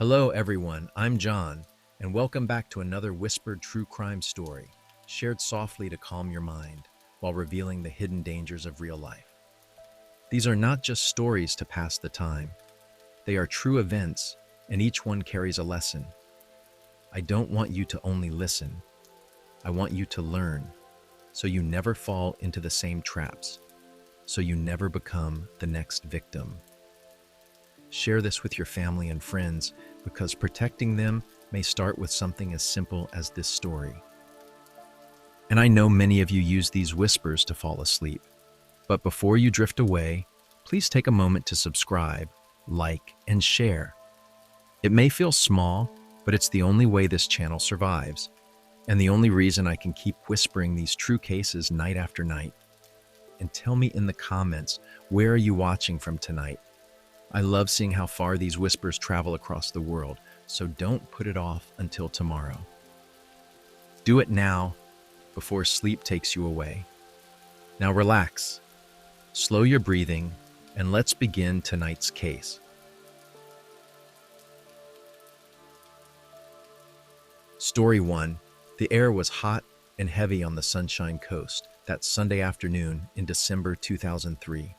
Hello, everyone. I'm John, and welcome back to another whispered true crime story, shared softly to calm your mind while revealing the hidden dangers of real life. These are not just stories to pass the time, they are true events, and each one carries a lesson. I don't want you to only listen, I want you to learn, so you never fall into the same traps, so you never become the next victim. Share this with your family and friends because protecting them may start with something as simple as this story. And I know many of you use these whispers to fall asleep. But before you drift away, please take a moment to subscribe, like, and share. It may feel small, but it's the only way this channel survives, and the only reason I can keep whispering these true cases night after night. And tell me in the comments, where are you watching from tonight? I love seeing how far these whispers travel across the world, so don't put it off until tomorrow. Do it now, before sleep takes you away. Now relax, slow your breathing, and let's begin tonight's case. Story 1. The air was hot and heavy on the Sunshine Coast that Sunday afternoon in December 2003.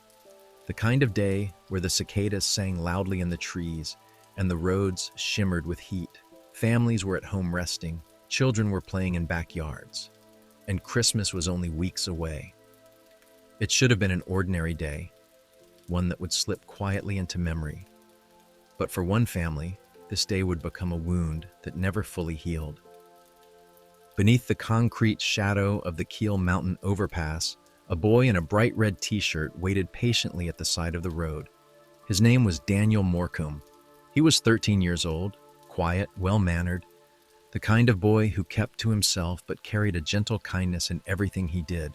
The kind of day where the cicadas sang loudly in the trees and the roads shimmered with heat. Families were at home resting, children were playing in backyards, and Christmas was only weeks away. It should have been an ordinary day, one that would slip quietly into memory. But for one family, this day would become a wound that never fully healed. Beneath the concrete shadow of the Keel Mountain overpass, a boy in a bright red t-shirt waited patiently at the side of the road. His name was Daniel Morcombe. He was 13 years old, quiet, well-mannered, the kind of boy who kept to himself but carried a gentle kindness in everything he did.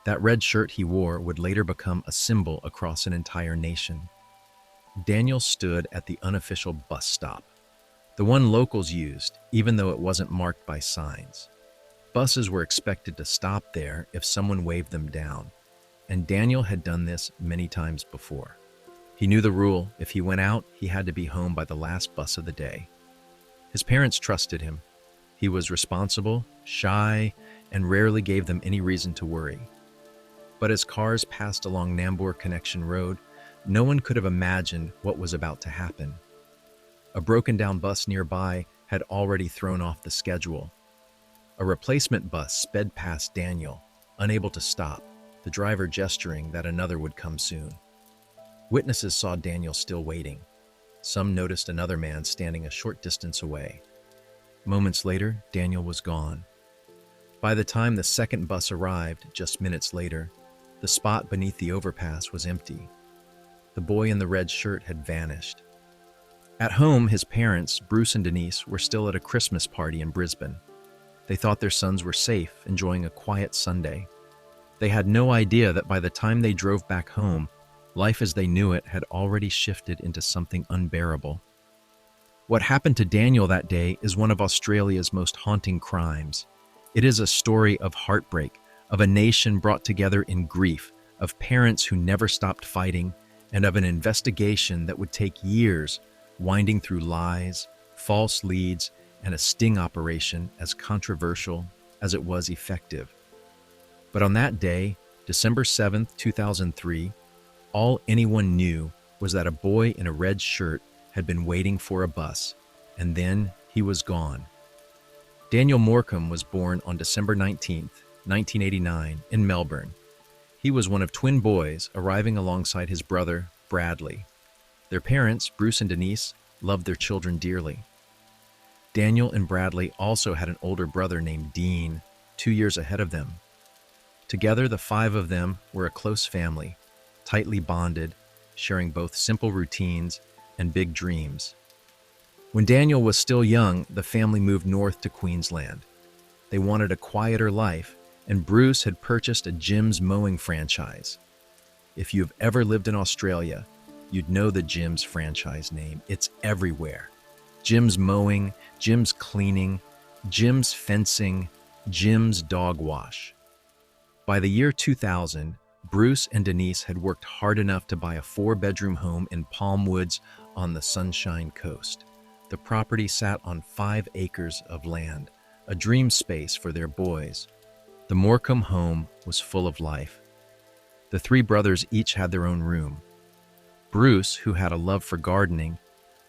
That red shirt he wore would later become a symbol across an entire nation. Daniel stood at the unofficial bus stop, the one locals used, even though it wasn't marked by signs. Buses were expected to stop there if someone waved them down, and Daniel had done this many times before. He knew the rule: if he went out, he had to be home by the last bus of the day. His parents trusted him. He was responsible, shy, and rarely gave them any reason to worry. But as cars passed along Nambour Connection Road, no one could have imagined what was about to happen. A broken-down bus nearby had already thrown off the schedule. A replacement bus sped past Daniel, unable to stop, the driver gesturing that another would come soon. Witnesses saw Daniel still waiting. Some noticed another man standing a short distance away. Moments later, Daniel was gone. By the time the second bus arrived, just minutes later, the spot beneath the overpass was empty. The boy in the red shirt had vanished. At home, his parents, Bruce and Denise, were still at a Christmas party in Brisbane. They thought their sons were safe, enjoying a quiet Sunday. They had no idea that by the time they drove back home, life as they knew it had already shifted into something unbearable. What happened to Daniel that day is one of Australia's most haunting crimes. It is a story of heartbreak, of a nation brought together in grief, of parents who never stopped fighting, and of an investigation that would take years, winding through lies, false leads, and a sting operation as controversial as it was effective. But on that day, December 7th, 2003, all anyone knew was that a boy in a red shirt had been waiting for a bus, and then he was gone. Daniel Morcombe was born on December 19th, 1989, in Melbourne. He was one of twin boys arriving alongside his brother, Bradley. Their parents, Bruce and Denise, loved their children dearly. Daniel and Bradley also had an older brother named Dean, 2 years ahead of them. Together, the five of them were a close family, tightly bonded, sharing both simple routines and big dreams. When Daniel was still young, the family moved north to Queensland. They wanted a quieter life, and Bruce had purchased a Jim's Mowing franchise. If you've ever lived in Australia, you'd know the Jim's franchise name. It's everywhere. Jim's Mowing, Jim's Cleaning, Jim's Fencing, Jim's Dog Wash. By the year 2000, Bruce and Denise had worked hard enough to buy a 4-bedroom home in Palm Woods on the Sunshine Coast. The property sat on 5 acres of land, a dream space for their boys. The Morecambe home was full of life. The 3 brothers each had their own room. Bruce, who had a love for gardening,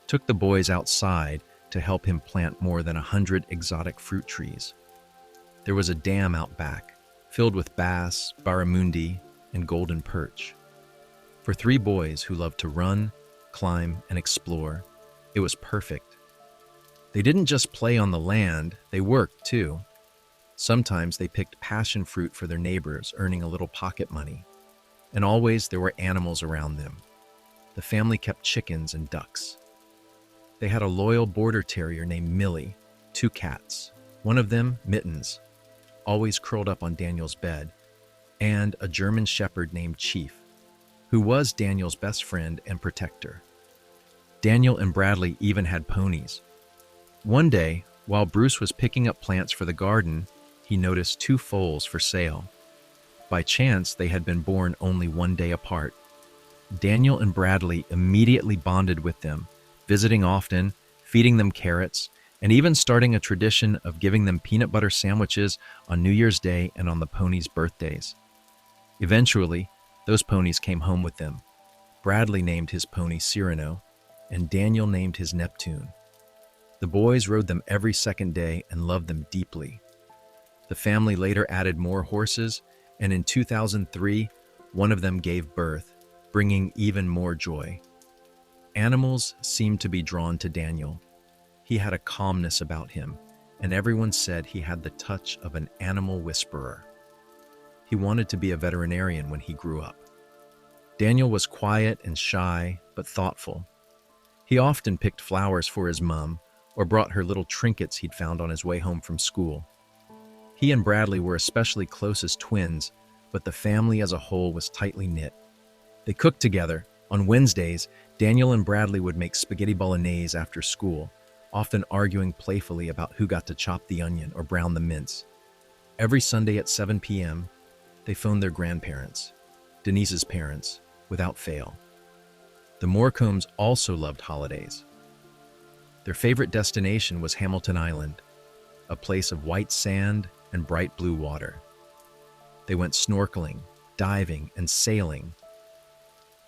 took the boys outside to help him plant more than 100 exotic fruit trees. There was a dam out back, filled with bass, barramundi, and golden perch. For 3 boys who loved to run, climb, and explore, it was perfect. They didn't just play on the land, they worked too. Sometimes they picked passion fruit for their neighbors, earning a little pocket money. And always there were animals around them. The family kept chickens and ducks. They had a loyal border terrier named Millie, 2 cats, one of them, Mittens, always curled up on Daniel's bed, and a German shepherd named Chief, who was Daniel's best friend and protector. Daniel and Bradley even had ponies. One day, while Bruce was picking up plants for the garden, he noticed 2 foals for sale. By chance, they had been born only 1 day apart. Daniel and Bradley immediately bonded with them, visiting often, feeding them carrots, and even starting a tradition of giving them peanut butter sandwiches on New Year's Day and on the ponies' birthdays. Eventually, those ponies came home with them. Bradley named his pony Cyrano, and Daniel named his Neptune. The boys rode them every second day and loved them deeply. The family later added more horses, and in 2003, one of them gave birth, bringing even more joy. Animals seemed to be drawn to Daniel. He had a calmness about him, and everyone said he had the touch of an animal whisperer. He wanted to be a veterinarian when he grew up. Daniel was quiet and shy, but thoughtful. He often picked flowers for his mom, or brought her little trinkets he'd found on his way home from school. He and Bradley were especially close as twins, but the family as a whole was tightly knit. They cooked together. On Wednesdays, Daniel and Bradley would make spaghetti bolognese after school, often arguing playfully about who got to chop the onion or brown the mince. Every Sunday at 7 p.m., they phoned their grandparents, Denise's parents, without fail. The Morecambes also loved holidays. Their favorite destination was Hamilton Island, a place of white sand and bright blue water. They went snorkeling, diving, and sailing.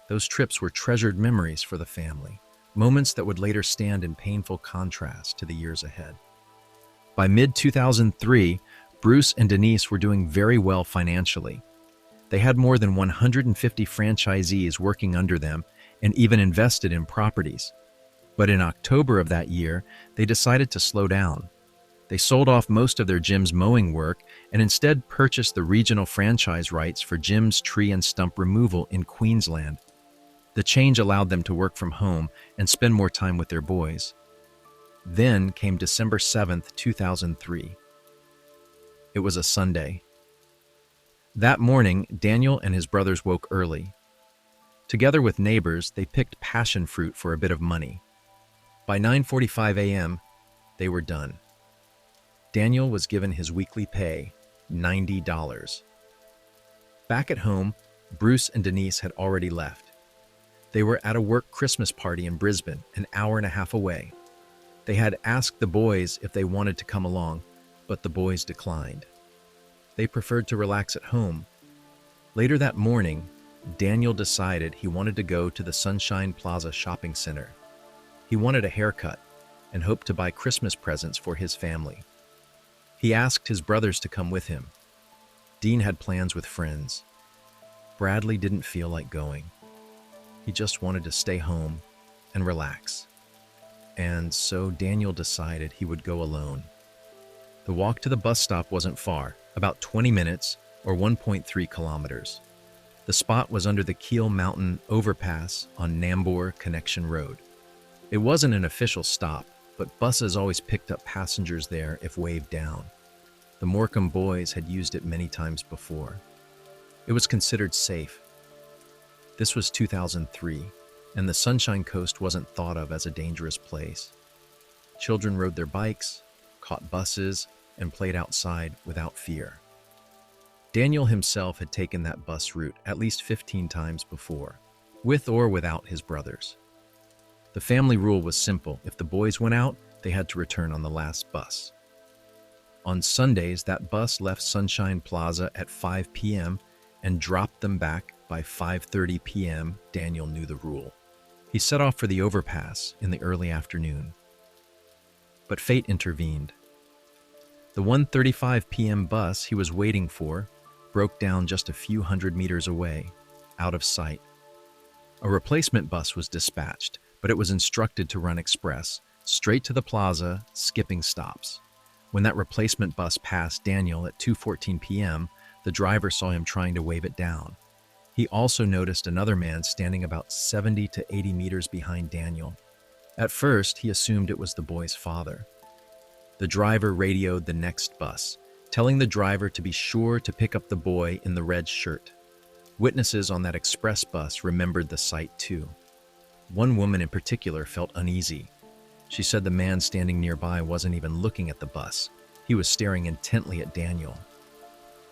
Those trips were treasured memories for the family, moments that would later stand in painful contrast to the years ahead. By mid-2003, Bruce and Denise were doing very well financially. They had more than 150 franchisees working under them and even invested in properties. But in October of that year, they decided to slow down. They sold off most of their gym's mowing work and instead purchased the regional franchise rights for Jim's tree and stump removal in Queensland. The change allowed them to work from home and spend more time with their boys. Then came December 7th, 2003. It was a Sunday. That morning, Daniel and his brothers woke early. Together with neighbors, they picked passion fruit for a bit of money. By 9:45 a.m., they were done. Daniel was given his weekly pay, $90. Back at home, Bruce and Denise had already left. They were at a work Christmas party in Brisbane, an hour and a half away. They had asked the boys if they wanted to come along, but the boys declined. They preferred to relax at home. Later that morning, Daniel decided he wanted to go to the Sunshine Plaza shopping center. He wanted a haircut and hoped to buy Christmas presents for his family. He asked his brothers to come with him. Dean had plans with friends. Bradley didn't feel like going. He just wanted to stay home and relax. And so Daniel decided he would go alone. The walk to the bus stop wasn't far, about 20 minutes or 1.3 kilometers. The spot was under the Keel Mountain overpass on Nambour Connection Road. It wasn't an official stop, but buses always picked up passengers there if waved down. The Morecambe boys had used it many times before. It was considered safe. This was 2003, and the Sunshine Coast wasn't thought of as a dangerous place. Children rode their bikes, caught buses, and played outside without fear. Daniel himself had taken that bus route at least 15 times before, with or without his brothers. The family rule was simple. If the boys went out, they had to return on the last bus. On Sundays, that bus left Sunshine Plaza at 5 p.m. and dropped them back by 5:30 p.m. Daniel knew the rule. He set off for the overpass in the early afternoon. But fate intervened. The 1:35 p.m. bus he was waiting for broke down just a few hundred meters away, out of sight. A replacement bus was dispatched, but it was instructed to run express, straight to the plaza, skipping stops. When that replacement bus passed Daniel at 2:14 p.m., the driver saw him trying to wave it down. He also noticed another man standing about 70 to 80 meters behind Daniel. At first, he assumed it was the boy's father. The driver radioed the next bus, telling the driver to be sure to pick up the boy in the red shirt. Witnesses on that express bus remembered the sight too. One woman in particular felt uneasy. She said the man standing nearby wasn't even looking at the bus. He was staring intently at Daniel.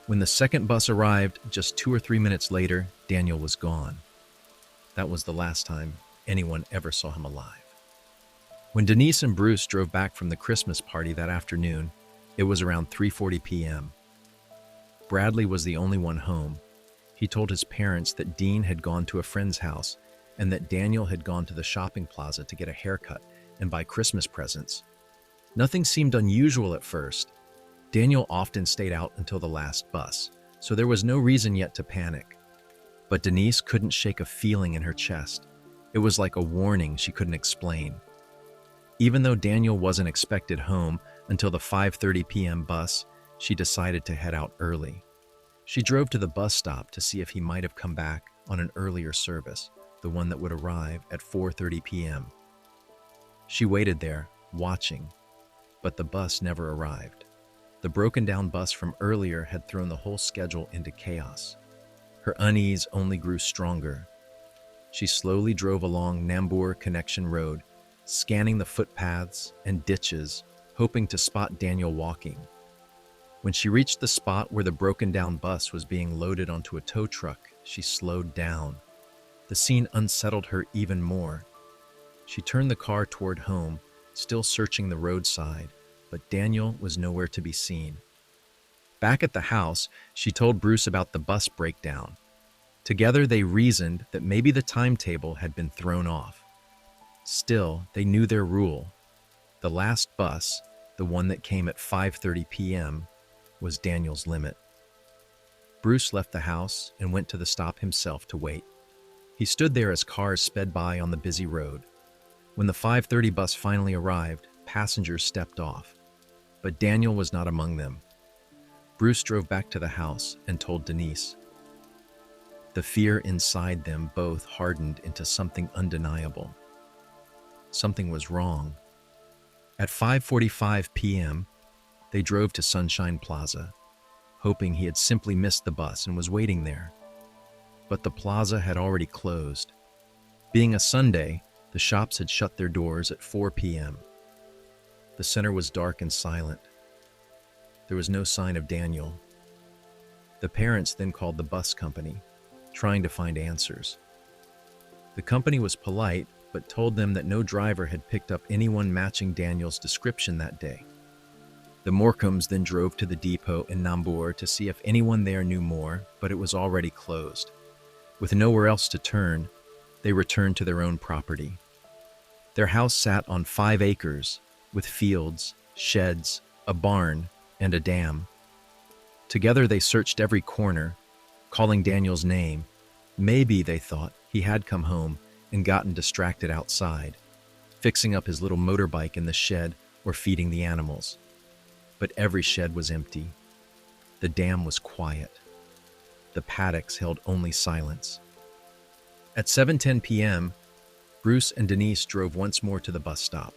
When the second bus arrived, just 2 or 3 minutes later, Daniel was gone. That was the last time anyone ever saw him alive. When Denise and Bruce drove back from the Christmas party that afternoon, it was around 3:40 p.m. Bradley was the only one home. He told his parents that Dean had gone to a friend's house and that Daniel had gone to the shopping plaza to get a haircut and buy Christmas presents. Nothing seemed unusual at first. Daniel often stayed out until the last bus, so there was no reason yet to panic. But Denise couldn't shake a feeling in her chest. It was like a warning she couldn't explain. Even though Daniel wasn't expected home until the 5:30 p.m. bus, she decided to head out early. She drove to the bus stop to see if he might have come back on an earlier service, the one that would arrive at 4:30 p.m. She waited there, watching, but the bus never arrived. The broken-down bus from earlier had thrown the whole schedule into chaos. Her unease only grew stronger. She slowly drove along Nambour Connection Road, scanning the footpaths and ditches, hoping to spot Daniel walking. When she reached the spot where the broken-down bus was being loaded onto a tow truck, she slowed down. The scene unsettled her even more. She turned the car toward home, still searching the roadside, but Daniel was nowhere to be seen. Back at the house, she told Bruce about the bus breakdown. Together, they reasoned that maybe the timetable had been thrown off. Still, they knew their rule. The last bus, the one that came at 5:30 p.m., was Daniel's limit. Bruce left the house and went to the stop himself to wait. He stood there as cars sped by on the busy road. When the 5:30 bus finally arrived, passengers stepped off. But Daniel was not among them. Bruce drove back to the house and told Denise. The fear inside them both hardened into something undeniable. Something was wrong. At 5:45 p.m., they drove to Sunshine Plaza, hoping he had simply missed the bus and was waiting there. But the plaza had already closed. Being a Sunday, the shops had shut their doors at 4 p.m. The center was dark and silent. There was no sign of Daniel. The parents then called the bus company, trying to find answers. The company was polite, but told them that no driver had picked up anyone matching Daniel's description that day. The Morecambes then drove to the depot in Nambour to see if anyone there knew more, but it was already closed. With nowhere else to turn, they returned to their own property. Their house sat on 5 acres, with fields, sheds, a barn, and a dam. Together they searched every corner, calling Daniel's name. Maybe, they thought, he had come home and gotten distracted outside, fixing up his little motorbike in the shed or feeding the animals. But every shed was empty. The dam was quiet. The paddocks held only silence. At 7:10 p.m., Bruce and Denise drove once more to the bus stop.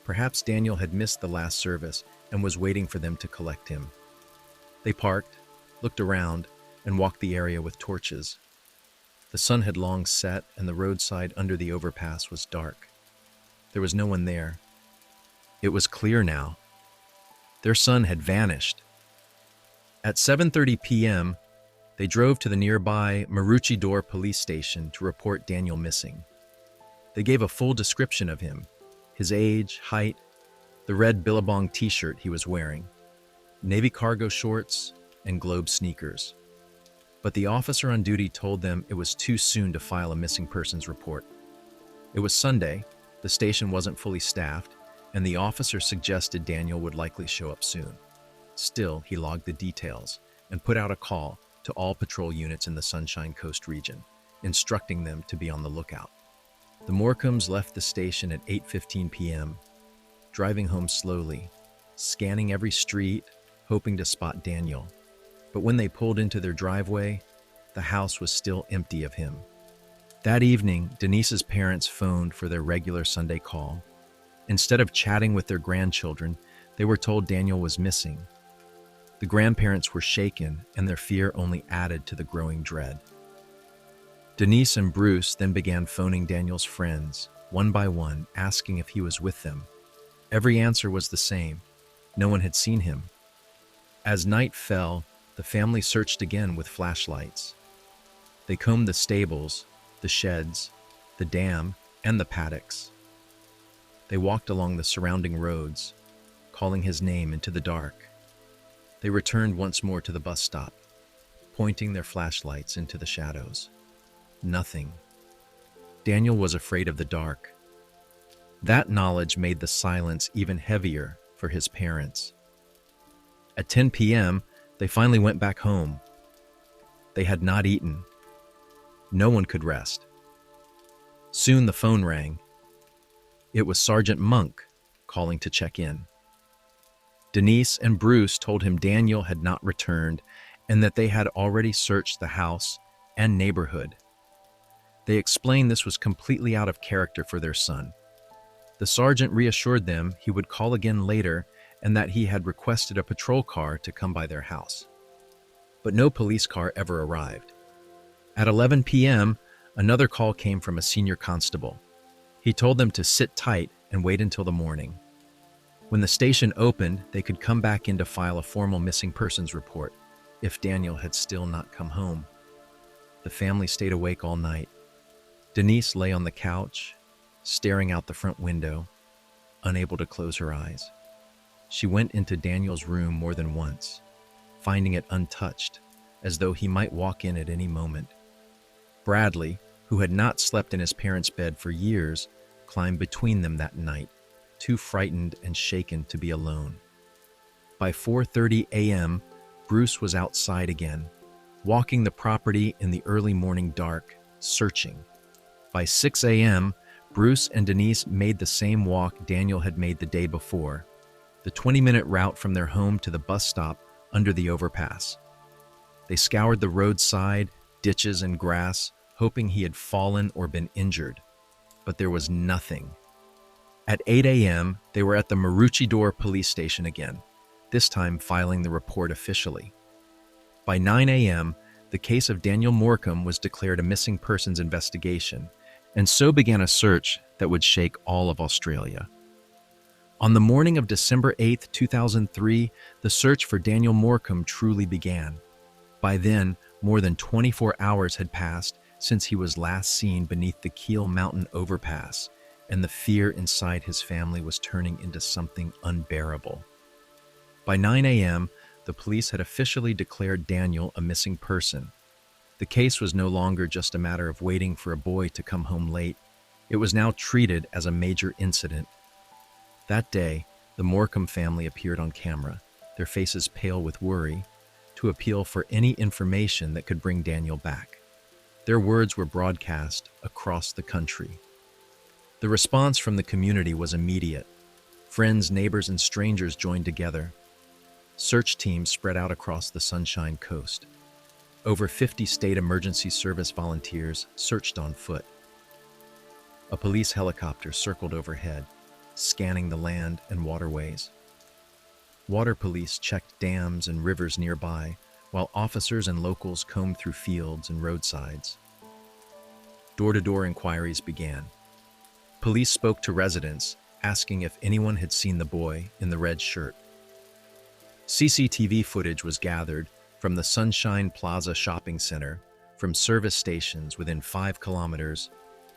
Perhaps Daniel had missed the last service and was waiting for them to collect him. They parked, looked around, and walked the area with torches. The sun had long set, and the roadside under the overpass was dark. There was no one there. It was clear now. Their son had vanished. At 7:30 p.m., they drove to the nearby Maroochydore police station to report Daniel missing. They gave a full description of him: his age, height, the red Billabong t-shirt he was wearing, navy cargo shorts, and Globe sneakers. But the officer on duty told them it was too soon to file a missing persons report. It was Sunday, the station wasn't fully staffed, and the officer suggested Daniel would likely show up soon. Still, he logged the details and put out a call to all patrol units in the Sunshine Coast region, instructing them to be on the lookout. The Morecambes left the station at 8:15 p.m., driving home slowly, scanning every street, hoping to spot Daniel. But when they pulled into their driveway, the house was still empty of him. That evening, Denise's parents phoned for their regular Sunday call. Instead of chatting with their grandchildren, they were told Daniel was missing. The grandparents were shaken, and their fear only added to the growing dread. Denise and Bruce then began phoning Daniel's friends, one by one, asking if he was with them. Every answer was the same: no one had seen him. As night fell, the family searched again with flashlights. They combed the stables, the sheds, the dam, and the paddocks. They walked along the surrounding roads, calling his name into the dark. They returned once more to the bus stop, pointing their flashlights into the shadows. Nothing. Daniel was afraid of the dark. That knowledge made the silence even heavier for his parents. At 10 p.m., they finally went back home. They had not eaten. No one could rest. Soon the phone rang. It was Sergeant Monk calling to check in. Denise and Bruce told him Daniel had not returned and that they had already searched the house and neighborhood. They explained this was completely out of character for their son. The sergeant reassured them he would call again later and that he had requested a patrol car to come by their house. But no police car ever arrived. At 11 p.m., another call came from a senior constable. He told them to sit tight and wait until the morning. When the station opened, they could come back in to file a formal missing persons report if Daniel had still not come home. The family stayed awake all night. Denise lay on the couch, staring out the front window, unable to close her eyes. She went into Daniel's room more than once, finding it untouched, as though he might walk in at any moment. Bradley, who had not slept in his parents' bed for years, climbed between them that night, too frightened and shaken to be alone. By 4:30 a.m., Bruce was outside again, walking the property in the early morning dark, searching. By 6 a.m., Bruce and Denise made the same walk Daniel had made the day before, the 20-minute route from their home to the bus stop under the overpass. They scoured the roadside, ditches, and grass, hoping he had fallen or been injured. But there was nothing. At 8 a.m., they were at the Maroochydore police station again, this time filing the report officially. By 9 a.m., the case of Daniel Morecambe was declared a missing persons investigation, and so began a search that would shake all of Australia. On the morning of December 8, 2003, the search for Daniel Morecambe truly began. By then, more than 24 hours had passed since he was last seen beneath the Keel Mountain overpass, and the fear inside his family was turning into something unbearable. By 9 a.m., the police had officially declared Daniel a missing person. The case was no longer just a matter of waiting for a boy to come home late. It was now treated as a major incident. That day, the Morecambe family appeared on camera, their faces pale with worry, to appeal for any information that could bring Daniel back. Their words were broadcast across the country. The response from the community was immediate. Friends, neighbors, and strangers joined together. Search teams spread out across the Sunshine Coast. Over 50 state emergency service volunteers searched on foot. A police helicopter circled overhead, scanning the land and waterways. Water police checked dams and rivers nearby, while officers and locals combed through fields and roadsides. Door-to-door inquiries began. Police spoke to residents, asking if anyone had seen the boy in the red shirt. CCTV footage was gathered from the Sunshine Plaza shopping center, from service stations within 5 kilometers,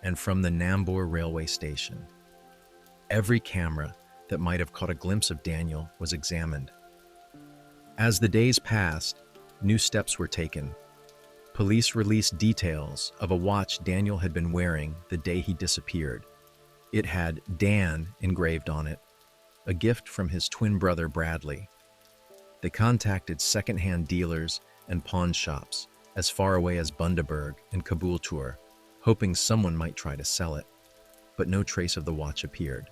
and from the Nambour railway station. Every camera that might have caught a glimpse of Daniel was examined. As the days passed, new steps were taken. Police released details of a watch Daniel had been wearing the day he disappeared. It had Dan engraved on it, a gift from his twin brother Bradley. They contacted second-hand dealers and pawn shops as far away as Bundaberg and Caboolture, hoping someone might try to sell it, but no trace of the watch appeared.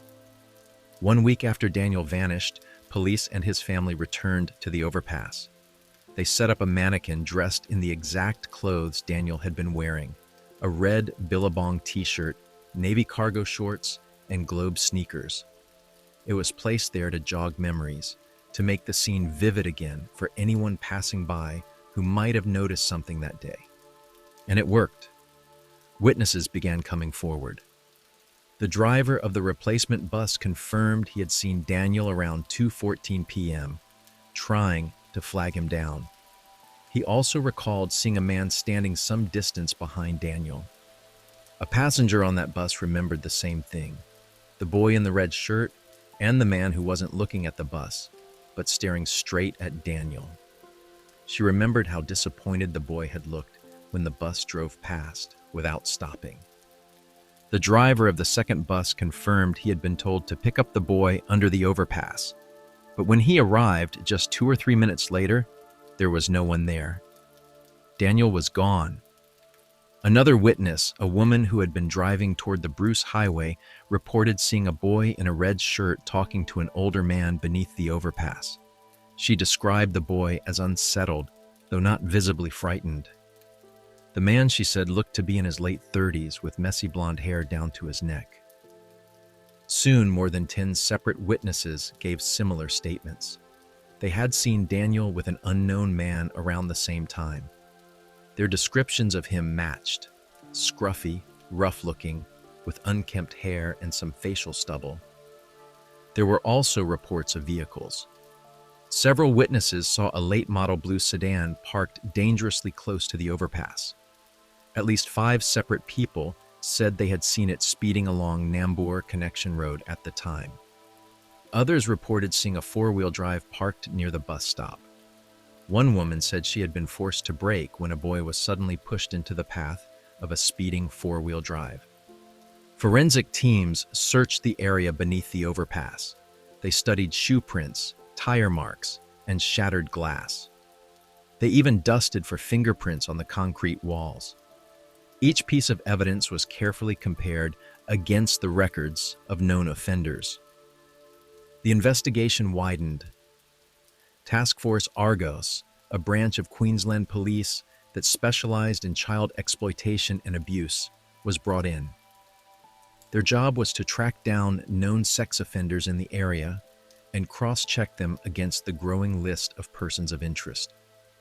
1 week after Daniel vanished, police and his family returned to the overpass. They set up a mannequin dressed in the exact clothes Daniel had been wearing, a red Billabong t-shirt, navy cargo shorts, and Globe sneakers. It was placed there to jog memories, to make the scene vivid again for anyone passing by who might have noticed something that day. And it worked. Witnesses began coming forward. The driver of the replacement bus confirmed he had seen Daniel around 2:14 p.m., trying to flag him down. He also recalled seeing a man standing some distance behind Daniel. A passenger on that bus remembered the same thing: the boy in the red shirt and the man who wasn't looking at the bus, but staring straight at Daniel. She remembered how disappointed the boy had looked when the bus drove past without stopping. The driver of the second bus confirmed he had been told to pick up the boy under the overpass, but when he arrived just 2 or 3 minutes later, there was no one there. Daniel was gone. Another witness, a woman who had been driving toward the Bruce Highway, reported seeing a boy in a red shirt talking to an older man beneath the overpass. She described the boy as unsettled, though not visibly frightened. The man, she said, looked to be in his late 30s with messy blonde hair down to his neck. Soon, more than 10 separate witnesses gave similar statements. They had seen Daniel with an unknown man around the same time. Their descriptions of him matched: scruffy, rough-looking, with unkempt hair and some facial stubble. There were also reports of vehicles. Several witnesses saw a late-model blue sedan parked dangerously close to the overpass. At least 5 separate people said they had seen it speeding along Nambour Connection Road at the time. Others reported seeing a 4-wheel drive parked near the bus stop. One woman said she had been forced to brake when a boy was suddenly pushed into the path of a speeding 4-wheel drive. Forensic teams searched the area beneath the overpass. They studied shoe prints, tire marks, and shattered glass. They even dusted for fingerprints on the concrete walls. Each piece of evidence was carefully compared against the records of known offenders. The investigation widened. Task Force Argos, a branch of Queensland Police that specialized in child exploitation and abuse, was brought in. Their job was to track down known sex offenders in the area and cross-check them against the growing list of persons of interest.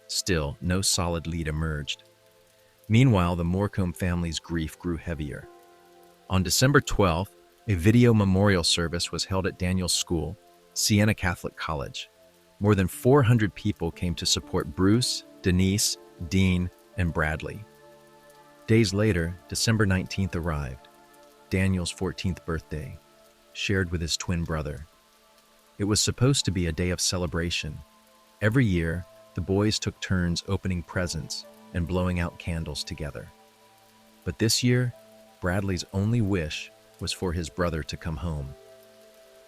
Still, no solid lead emerged. Meanwhile, the Morecombe family's grief grew heavier. On December 12th, a video memorial service was held at Daniel's school, Siena Catholic College. More than 400 people came to support Bruce, Denise, Dean, and Bradley. Days later, December 19th arrived, Daniel's 14th birthday, shared with his twin brother. It was supposed to be a day of celebration. Every year, the boys took turns opening presents and blowing out candles together. But this year, Bradley's only wish was for his brother to come home.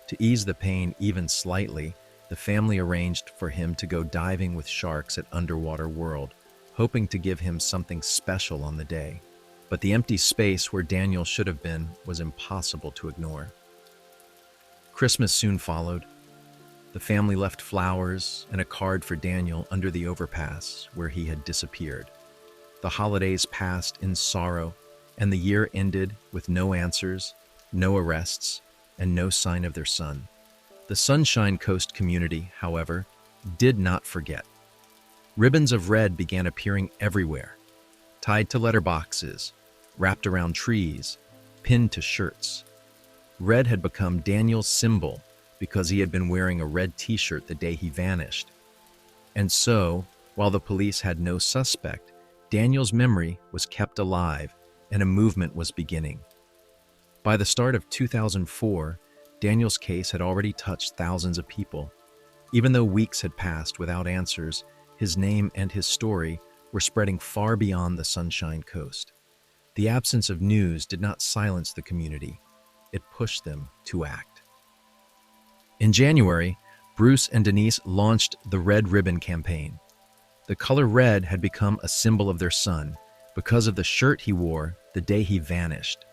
To ease the pain even slightly, the family arranged for him to go diving with sharks at Underwater World, hoping to give him something special on the day. But the empty space where Daniel should have been was impossible to ignore. Christmas soon followed. The family left flowers and a card for Daniel under the overpass where he had disappeared. The holidays passed in sorrow, and the year ended with no answers, no arrests, and no sign of their son. The Sunshine Coast community, however, did not forget. Ribbons of red began appearing everywhere, tied to letterboxes, wrapped around trees, pinned to shirts. Red had become Daniel's symbol because he had been wearing a red t-shirt the day he vanished. And so, while the police had no suspect, Daniel's memory was kept alive and a movement was beginning. By the start of 2004, Daniel's case had already touched thousands of people. Even though weeks had passed without answers, his name and his story were spreading far beyond the Sunshine Coast. The absence of news did not silence the community. It pushed them to act. In January, Bruce and Denise launched the Red Ribbon campaign. The color red had become a symbol of their son because of the shirt he wore the day he vanished.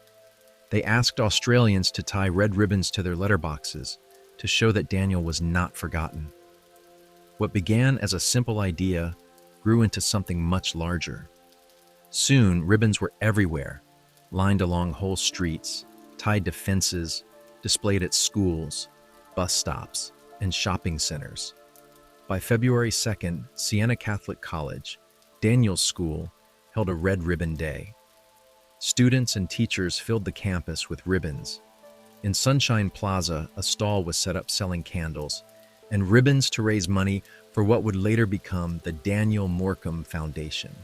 They asked Australians to tie red ribbons to their letterboxes to show that Daniel was not forgotten. What began as a simple idea grew into something much larger. Soon, ribbons were everywhere, lined along whole streets, tied to fences, displayed at schools, bus stops, and shopping centers. By February 2nd, Siena Catholic College, Daniel's school, held a Red Ribbon Day. Students and teachers filled the campus with ribbons. In Sunshine Plaza, a stall was set up selling candles and ribbons to raise money for what would later become the Daniel Morecambe Foundation.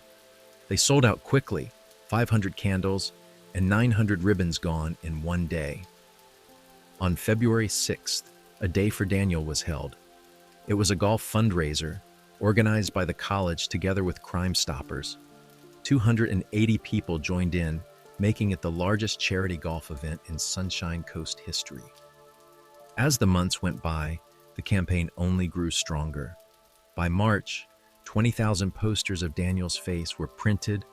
They sold out quickly, 500 candles and 900 ribbons gone in one day. On February 6th, a day for Daniel was held. It was a golf fundraiser organized by the college together with Crime Stoppers. 280 people joined in, making it the largest charity golf event in Sunshine Coast history. As the months went by, the campaign only grew stronger. By March, 20,000 posters of Daniel's face were printed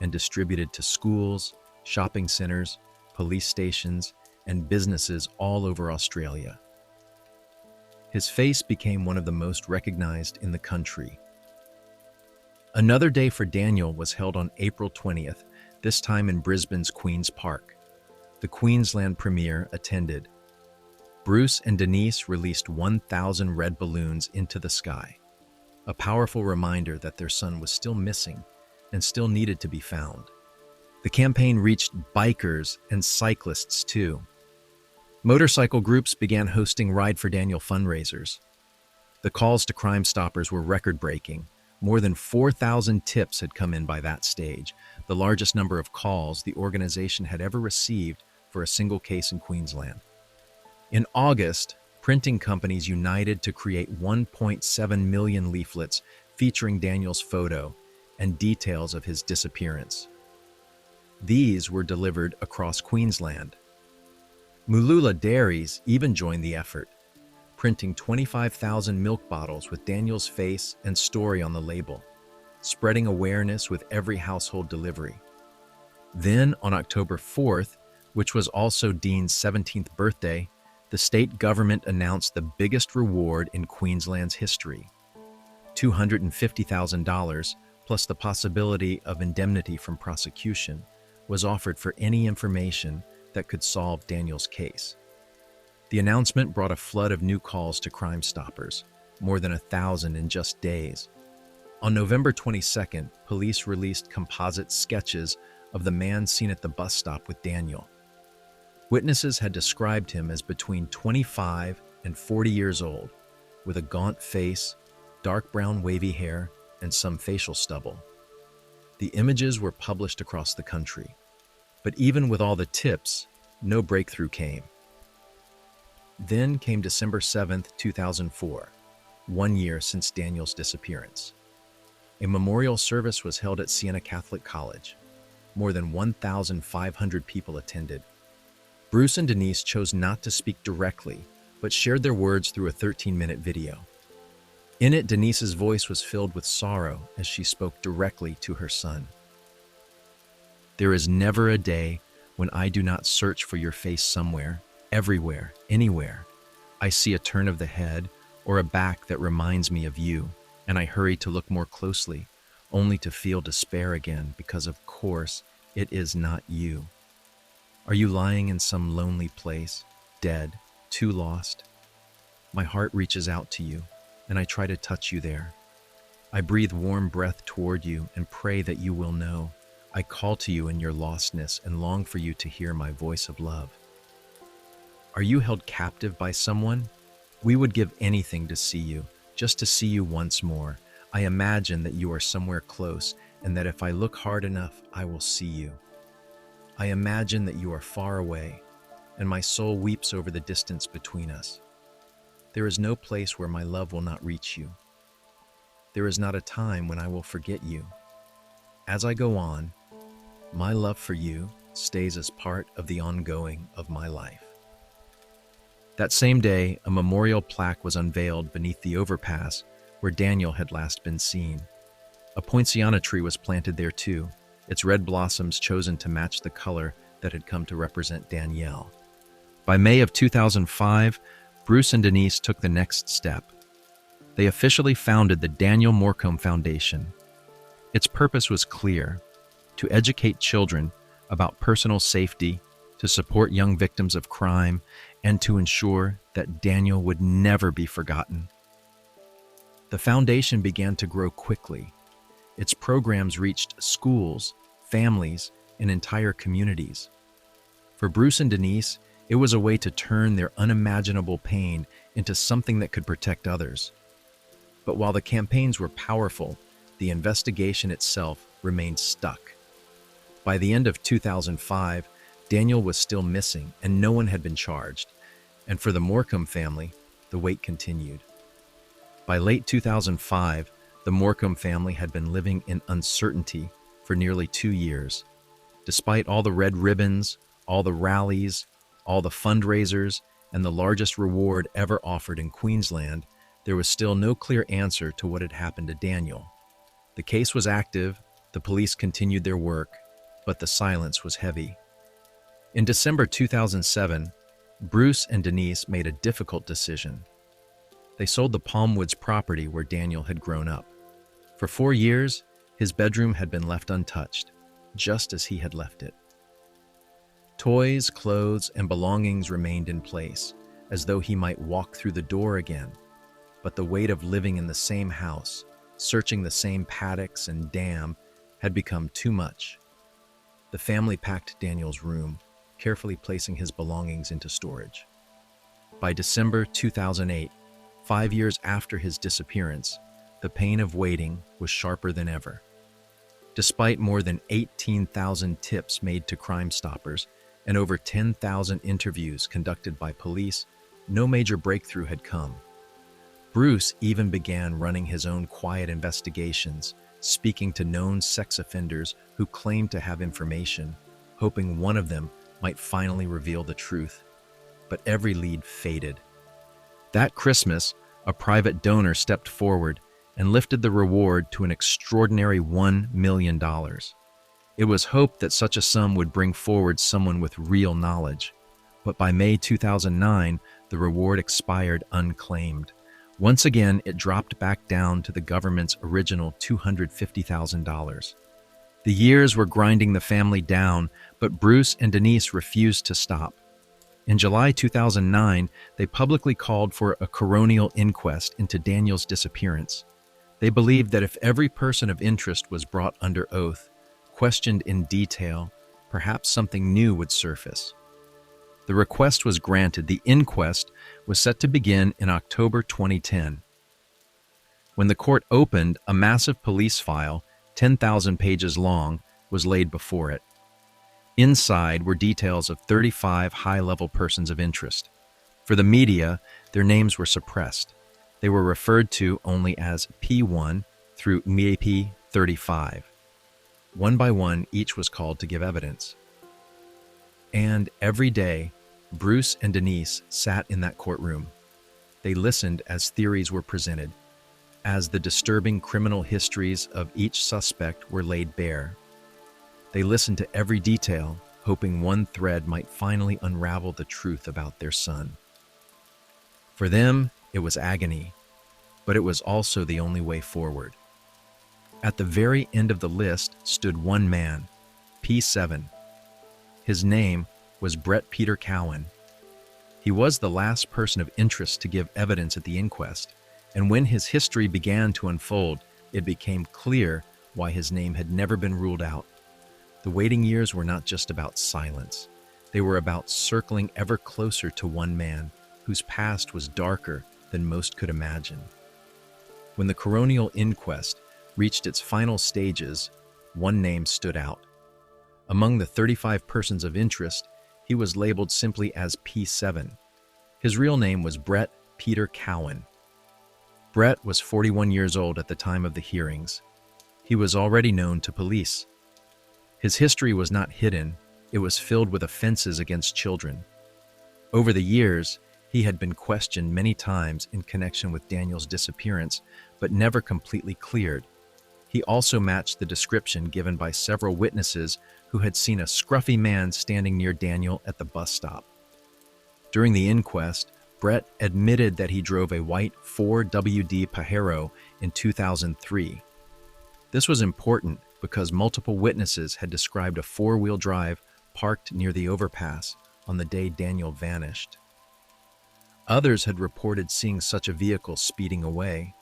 and distributed to schools, shopping centers, police stations, and businesses all over Australia. His face became one of the most recognized in the country. Another day for Daniel was held on April 20th, this time in Brisbane's Queen's Park. The Queensland Premier attended. Bruce and Denise released 1,000 red balloons into the sky, a powerful reminder that their son was still missing and still needed to be found. The campaign reached bikers and cyclists too. Motorcycle groups began hosting Ride for Daniel fundraisers. The calls to Crime Stoppers were record-breaking. More than 4,000 tips had come in by that stage, the largest number of calls the organization had ever received for a single case in Queensland. In August, printing companies united to create 1.7 million leaflets featuring Daniel's photo and details of his disappearance. These were delivered across Queensland. Mooloolah Dairies even joined the effort, printing 25,000 milk bottles with Daniel's face and story on the label, spreading awareness with every household delivery. Then, on October 4th, which was also Dean's 17th birthday, the state government announced the biggest reward in Queensland's history. $250,000, plus the possibility of indemnity from prosecution, was offered for any information that could solve Daniel's case. The announcement brought a flood of new calls to Crime Stoppers, more than 1,000 in just days. On November 22nd, police released composite sketches of the man seen at the bus stop with Daniel. Witnesses had described him as between 25 and 40 years old, with a gaunt face, dark brown wavy hair, and some facial stubble. The images were published across the country. But even with all the tips, no breakthrough came. Then came December 7th, 2004, 1 year since Daniel's disappearance. A memorial service was held at Siena Catholic College. More than 1,500 people attended. Bruce and Denise chose not to speak directly, but shared their words through a 13-minute video. In it, Denise's voice was filled with sorrow as she spoke directly to her son. "There is never a day when I do not search for your face somewhere, everywhere, anywhere. I see a turn of the head or a back that reminds me of you, and I hurry to look more closely, only to feel despair again because, of course, it is not you. Are you lying in some lonely place, dead, too lost? My heart reaches out to you, and I try to touch you there. I breathe warm breath toward you and pray that you will know. I call to you in your lostness and long for you to hear my voice of love. Are you held captive by someone? We would give anything to see you, just to see you once more. I imagine that you are somewhere close and that if I look hard enough, I will see you. I imagine that you are far away, and my soul weeps over the distance between us. There is no place where my love will not reach you. There is not a time when I will forget you. As I go on, my love for you stays as part of the ongoing of my life. That same day, a memorial plaque was unveiled beneath the overpass where Daniel had last been seen. A poinciana tree was planted there too, its red blossoms chosen to match the color that had come to represent Danielle. By May of 2005, Bruce and Denise took the next step. They officially founded the Daniel Morecombe Foundation. Its purpose was clear: to educate children about personal safety, to support young victims of crime, and to ensure that Daniel would never be forgotten. The foundation began to grow quickly. Its programs reached schools, families, and entire communities. For Bruce and Denise, it was a way to turn their unimaginable pain into something that could protect others. But while the campaigns were powerful, the investigation itself remained stuck. By the end of 2005, Daniel was still missing and no one had been charged. And for the Morecombe family, the wait continued. By late 2005, the Morecombe family had been living in uncertainty for nearly 2 years. Despite all the red ribbons, all the rallies, all the fundraisers, and the largest reward ever offered in Queensland, there was still no clear answer to what had happened to Daniel. The case was active, the police continued their work, but the silence was heavy. In December 2007, Bruce and Denise made a difficult decision. They sold the Palmwoods property where Daniel had grown up. For 4 years, his bedroom had been left untouched, just as he had left it. Toys, clothes, and belongings remained in place, as though he might walk through the door again. But the weight of living in the same house, searching the same paddocks and dam, had become too much. The family packed Daniel's room, carefully placing his belongings into storage. By December 2008, 5 years after his disappearance, the pain of waiting was sharper than ever. Despite more than 18,000 tips made to Crime Stoppers and over 10,000 interviews conducted by police, no major breakthrough had come. Bruce even began running his own quiet investigations, speaking to known sex offenders who claimed to have information, hoping one of them might finally reveal the truth. But every lead faded. That Christmas, a private donor stepped forward and lifted the reward to an extraordinary $1 million. It was hoped that such a sum would bring forward someone with real knowledge. But by May 2009, the reward expired unclaimed. Once again, it dropped back down to the government's original $250,000. The years were grinding the family down, but Bruce and Denise refused to stop. In July 2009, they publicly called for a coronial inquest into Daniel's disappearance. They believed that if every person of interest was brought under oath, questioned in detail, perhaps something new would surface. The request was granted. The inquest was set to begin in October 2010. When the court opened, a massive police file, 10,000 pages long, was laid before it. Inside were details of 35 high-level persons of interest. For the media, their names were suppressed. They were referred to only as P1 through MIP 35. One by one, each was called to give evidence. And every day, Bruce and Denise sat in that courtroom. They listened as theories were presented, as the disturbing criminal histories of each suspect were laid bare. They listened to every detail, hoping one thread might finally unravel the truth about their son. For them, it was agony, but it was also the only way forward. At the very end of the list stood one man, P7. His name was Brett Peter Cowan. He was the last person of interest to give evidence at the inquest, and when his history began to unfold, it became clear why his name had never been ruled out. The waiting years were not just about silence. They were about circling ever closer to one man whose past was darker than most could imagine. When the coronial inquest reached its final stages, one name stood out: Among the 35 persons of interest, he was labeled simply as P7. His real name was Brett Peter Cowan. Brett was 41 years old at the time of the hearings. He was already known to police. His history was not hidden, it was filled with offenses against children. Over the years, he had been questioned many times in connection with Daniel's disappearance, but never completely cleared. He also matched the description given by several witnesses who had seen a scruffy man standing near Daniel at the bus stop. During the inquest, Brett admitted that he drove a white 4WD Pajero in 2003. This was important because multiple witnesses had described a four-wheel drive parked near the overpass on the day Daniel vanished. Others had reported seeing such a vehicle speeding away.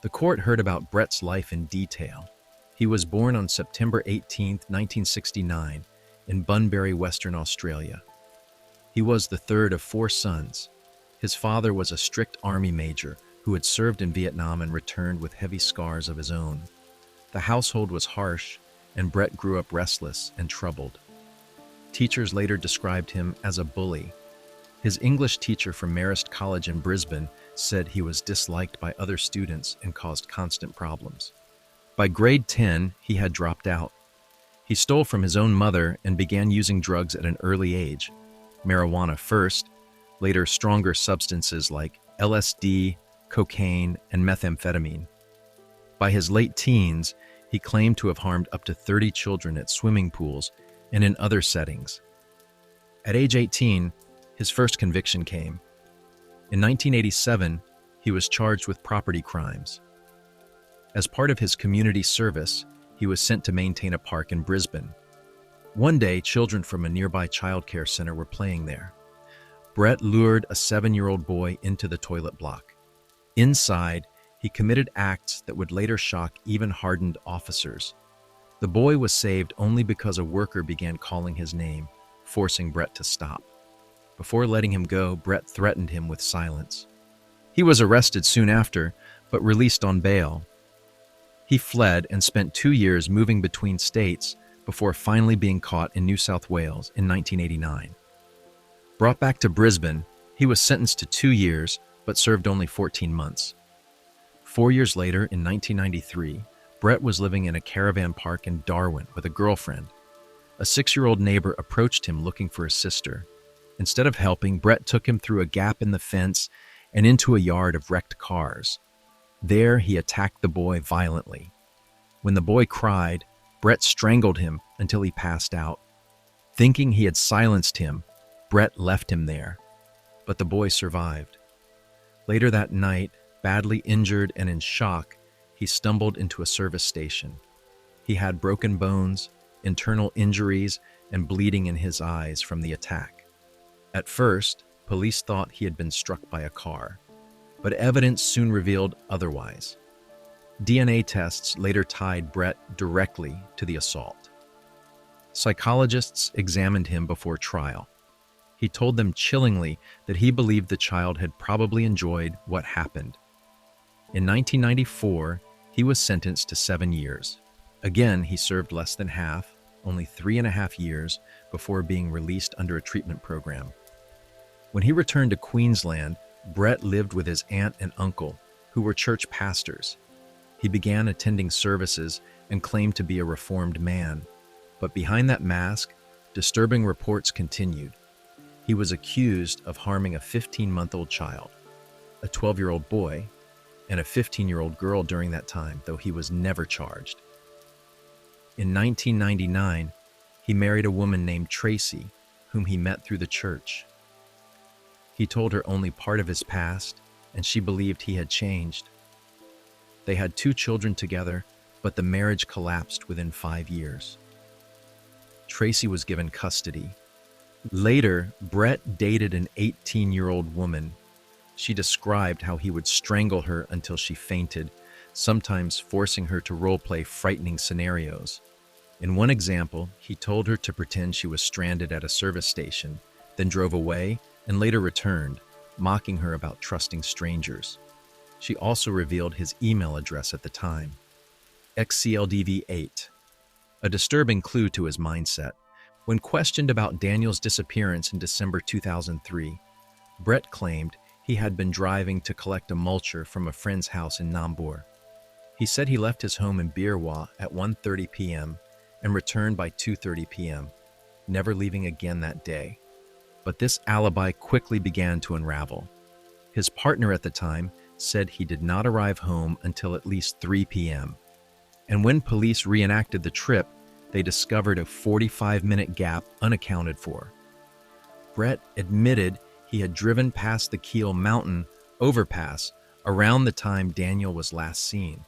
The court heard about Brett's life in detail. He was born on September 18, 1969, in Bunbury, Western Australia. He was the third of four sons. His father was a strict army major who had served in Vietnam and returned with heavy scars of his own. The household was harsh, and Brett grew up restless and troubled. Teachers later described him as a bully. His English teacher from Marist College in Brisbane said he was disliked by other students and caused constant problems. By grade 10, he had dropped out. He stole from his own mother and began using drugs at an early age. Marijuana first, later stronger substances like LSD, cocaine, and methamphetamine. By his late teens, he claimed to have harmed up to 30 children at swimming pools and in other settings. At age 18, his first conviction came. In 1987, he was charged with property crimes. As part of his community service, he was sent to maintain a park in Brisbane. One day, children from a nearby childcare center were playing there. Brett lured a 7-year-old boy into the toilet block. Inside, he committed acts that would later shock even hardened officers. The boy was saved only because a worker began calling his name, forcing Brett to stop. Before letting him go, Brett threatened him with silence. He was arrested soon after, but released on bail. He fled and spent 2 years moving between states before finally being caught in New South Wales in 1989. Brought back to Brisbane, he was sentenced to 2 years, but served only 14 months. 4 years later, in 1993, Brett was living in a caravan park in Darwin with a girlfriend. A 6-year-old neighbor approached him looking for his sister. Instead of helping, Brett took him through a gap in the fence and into a yard of wrecked cars. There, he attacked the boy violently. When the boy cried, Brett strangled him until he passed out. Thinking he had silenced him, Brett left him there, but the boy survived. Later that night, badly injured and in shock, he stumbled into a service station. He had broken bones, internal injuries, and bleeding in his eyes from the attack. At first, police thought he had been struck by a car, but evidence soon revealed otherwise. DNA tests later tied Brett directly to the assault. Psychologists examined him before trial. He told them chillingly that he believed the child had probably enjoyed what happened. In 1994, he was sentenced to 7 years. Again, he served less than half, only 3.5 years, before being released under a treatment program. When he returned to Queensland, Brett lived with his aunt and uncle, who were church pastors. He began attending services and claimed to be a reformed man. But behind that mask, disturbing reports continued. He was accused of harming a 15-month-old child, a 12-year-old boy, and a 15-year-old girl during that time, though he was never charged. In 1999, he married a woman named Tracy, whom he met through the church. He told her only part of his past, and she believed he had changed. They had 2 children together, but the marriage collapsed within 5 years. Tracy was given custody. Later, Brett dated an 18-year-old woman. She described how he would strangle her until she fainted, sometimes forcing her to role-play frightening scenarios. In one example, he told her to pretend she was stranded at a service station, then drove away and later returned, mocking her about trusting strangers. She also revealed his email address at the time. XCLDV8. a disturbing clue to his mindset. When questioned about Daniel's disappearance in December 2003, Brett claimed he had been driving to collect a mulcher from a friend's house in Nambour. He said he left his home in Birwa at 1:30 p.m. and returned by 2:30 p.m., never leaving again that day. But this alibi quickly began to unravel. His partner at the time said he did not arrive home until at least 3 p.m. And when police reenacted the trip, they discovered a 45-minute gap unaccounted for. Brett admitted he had driven past the Kiel Mountain overpass around the time Daniel was last seen.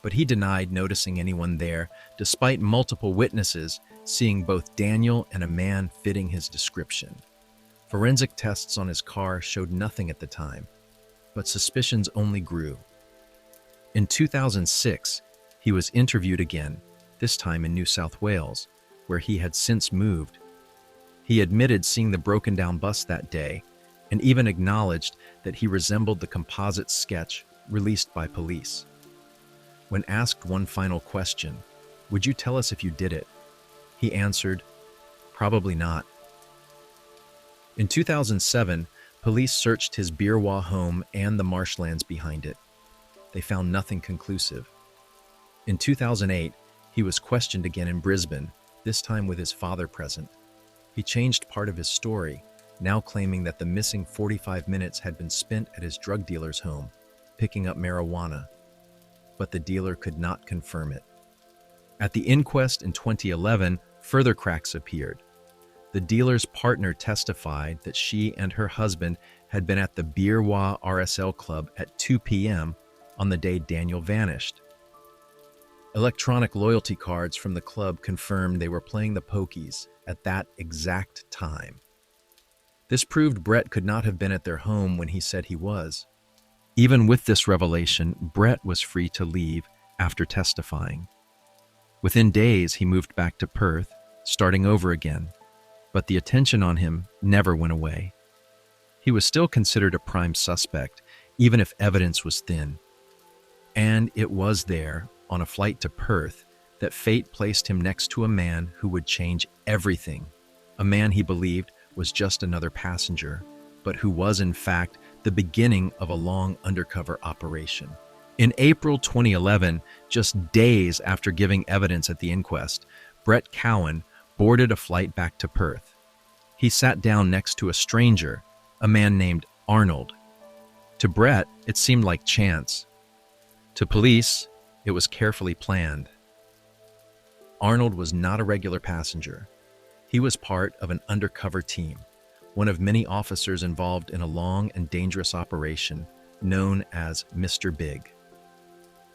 But he denied noticing anyone there, despite multiple witnesses seeing both Daniel and a man fitting his description. Forensic tests on his car showed nothing at the time, but suspicions only grew. In 2006, he was interviewed again, this time in New South Wales, where he had since moved. He admitted seeing the broken-down bus that day and even acknowledged that he resembled the composite sketch released by police. When asked one final question, "Would you tell us if you did it?" he answered, "Probably not." In 2007, police searched his Birwa home and the marshlands behind it. They found nothing conclusive. In 2008, he was questioned again in Brisbane, this time with his father present. He changed part of his story, now claiming that the missing 45 minutes had been spent at his drug dealer's home, picking up marijuana. But the dealer could not confirm it. At the inquest in 2011, further cracks appeared. The dealer's partner testified that she and her husband had been at the Birwa RSL club at 2 p.m. on the day Daniel vanished. Electronic loyalty cards from the club confirmed they were playing the pokies at that exact time. This proved Brett could not have been at their home when he said he was. Even with this revelation, Brett was free to leave after testifying. Within days, he moved back to Perth, starting over again, but the attention on him never went away. He was still considered a prime suspect, even if evidence was thin. And it was there, on a flight to Perth, that fate placed him next to a man who would change everything. A man he believed was just another passenger, but who was in fact the beginning of a long undercover operation. In April 2011, just days after giving evidence at the inquest, Brett Cowan boarded a flight back to Perth. He sat down next to a stranger, a man named Arnold. To Brett, it seemed like chance. To police, it was carefully planned. Arnold was not a regular passenger. He was part of an undercover team, one of many officers involved in a long and dangerous operation known as Mr. Big.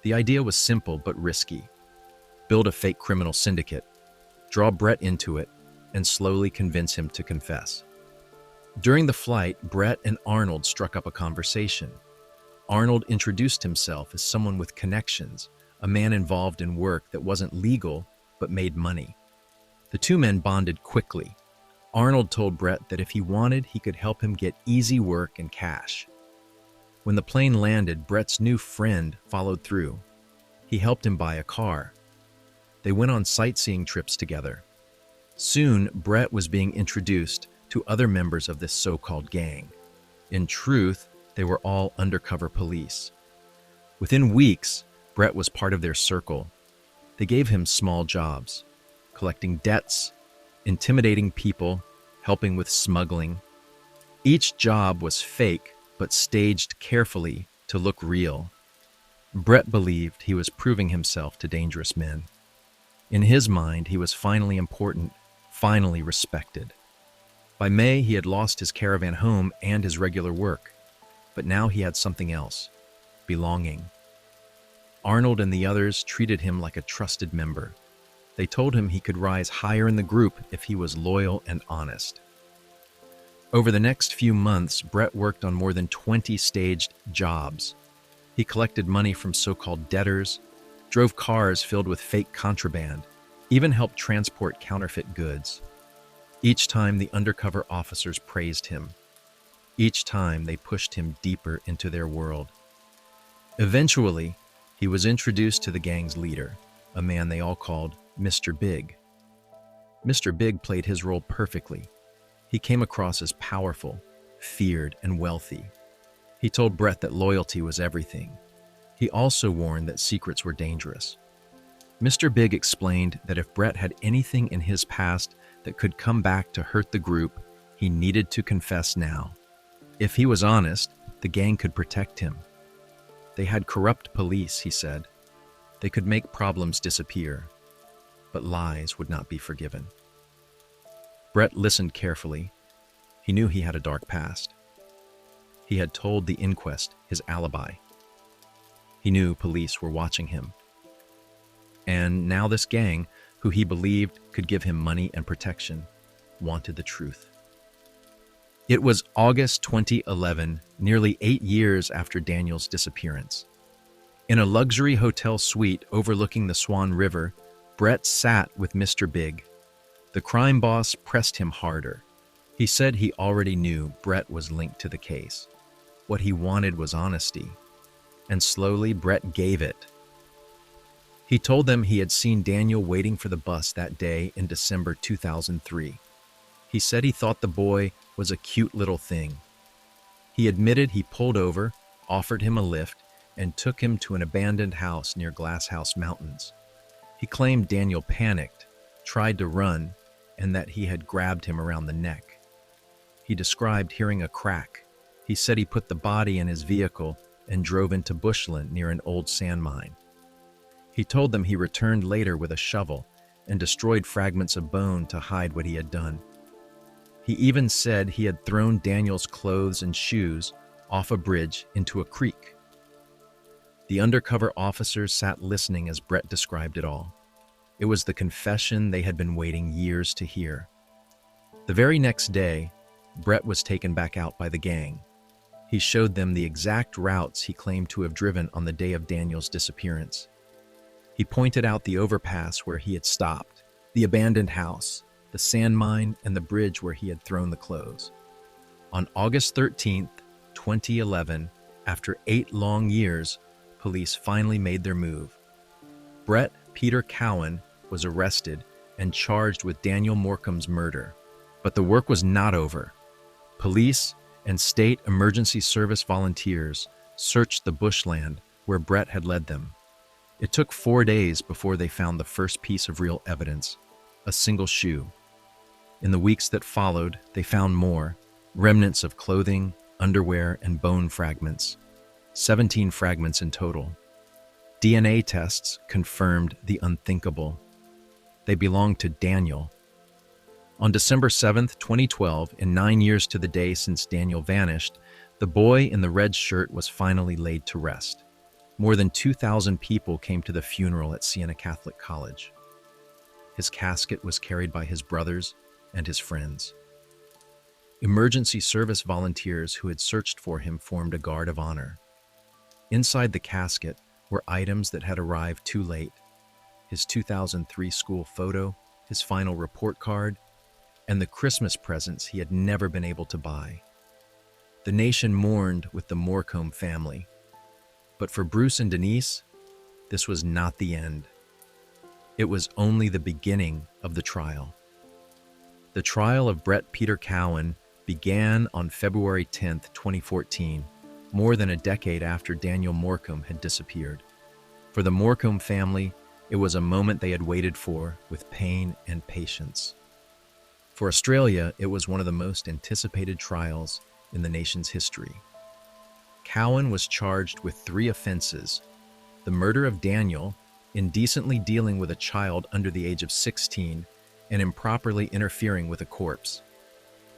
The idea was simple but risky. Build a fake criminal syndicate, draw Brett into it, and slowly convince him to confess. During the flight, Brett and Arnold struck up a conversation. Arnold introduced himself as someone with connections, a man involved in work that wasn't legal but made money. The two men bonded quickly. Arnold told Brett that if he wanted, he could help him get easy work and cash. When the plane landed, Brett's new friend followed through. He helped him buy a car. They went on sightseeing trips together. Soon, Brett was being introduced to other members of this so-called gang. In truth, they were all undercover police. Within weeks, Brett was part of their circle. They gave him small jobs, collecting debts, intimidating people, helping with smuggling. Each job was fake, but staged carefully to look real. Brett believed he was proving himself to dangerous men. In his mind, he was finally important, finally respected. By May, he had lost his caravan home and his regular work, but now he had something else: belonging. Arnold and the others treated him like a trusted member. They told him he could rise higher in the group if he was loyal and honest. Over the next few months, Brett worked on more than 20 staged jobs. He collected money from so-called debtors, drove cars filled with fake contraband, even helped transport counterfeit goods. Each time, the undercover officers praised him. Each time, they pushed him deeper into their world. Eventually, he was introduced to the gang's leader, a man they all called Mr. Big. Mr. Big played his role perfectly. He came across as powerful, feared, and wealthy. He told Brett that loyalty was everything. He also warned that secrets were dangerous. Mr. Big explained that if Brett had anything in his past that could come back to hurt the group, he needed to confess now. If he was honest, the gang could protect him. They had corrupt police, he said. They could make problems disappear, but lies would not be forgiven. Brett listened carefully. He knew he had a dark past. He had told the inquest his alibi. He knew police were watching him. And now this gang, who he believed could give him money and protection, wanted the truth. It was August 2011, nearly 8 years after Daniel's disappearance. In a luxury hotel suite overlooking the Swan River, Brett sat with Mr. Big. The crime boss pressed him harder. He said he already knew Brett was linked to the case. What he wanted was honesty. And slowly, Brett gave it. He told them he had seen Daniel waiting for the bus that day in December 2003. He said he thought the boy was a cute little thing. He admitted he pulled over, offered him a lift, and took him to an abandoned house near Glass House Mountains. He claimed Daniel panicked, tried to run, and that he had grabbed him around the neck. He described hearing a crack. He said he put the body in his vehicle and drove into bushland near an old sand mine. He told them he returned later with a shovel and destroyed fragments of bone to hide what he had done. He even said he had thrown Daniel's clothes and shoes off a bridge into a creek. The undercover officers sat listening as Brett described it all. It was the confession they had been waiting years to hear. The very next day, Brett was taken back out by the gang. He showed them the exact routes he claimed to have driven on the day of Daniel's disappearance. He pointed out the overpass where he had stopped, the abandoned house, the sand mine, and the bridge where he had thrown the clothes. On August 13th, 2011, after 8 long years, police finally made their move. Brett Peter Cowan was arrested and charged with Daniel Morcomb's murder. But the work was not over. Police and state emergency service volunteers searched the bushland where Brett had led them. It took 4 days before they found the first piece of real evidence, a single shoe. In the weeks that followed, they found more, remnants of clothing, underwear, and bone fragments. 17 fragments in total. DNA tests confirmed the unthinkable. They belonged to Daniel. On December 7th, 2012, in 9 years to the day since Daniel vanished, the boy in the red shirt was finally laid to rest. More than 2,000 people came to the funeral at Siena Catholic College. His casket was carried by his brothers and his friends. Emergency service volunteers who had searched for him formed a guard of honor. Inside the casket were items that had arrived too late: his 2003 school photo, his final report card, and the Christmas presents he had never been able to buy. The nation mourned with the Morcombe family. But for Bruce and Denise, this was not the end. It was only the beginning of the trial. The trial of Brett Peter Cowan began on February 10, 2014, more than a decade after Daniel Morcombe had disappeared. For the Morcombe family, it was a moment they had waited for with pain and patience. For Australia, it was one of the most anticipated trials in the nation's history. Cowan was charged with 3 offenses: the murder of Daniel, indecently dealing with a child under the age of 16, and improperly interfering with a corpse.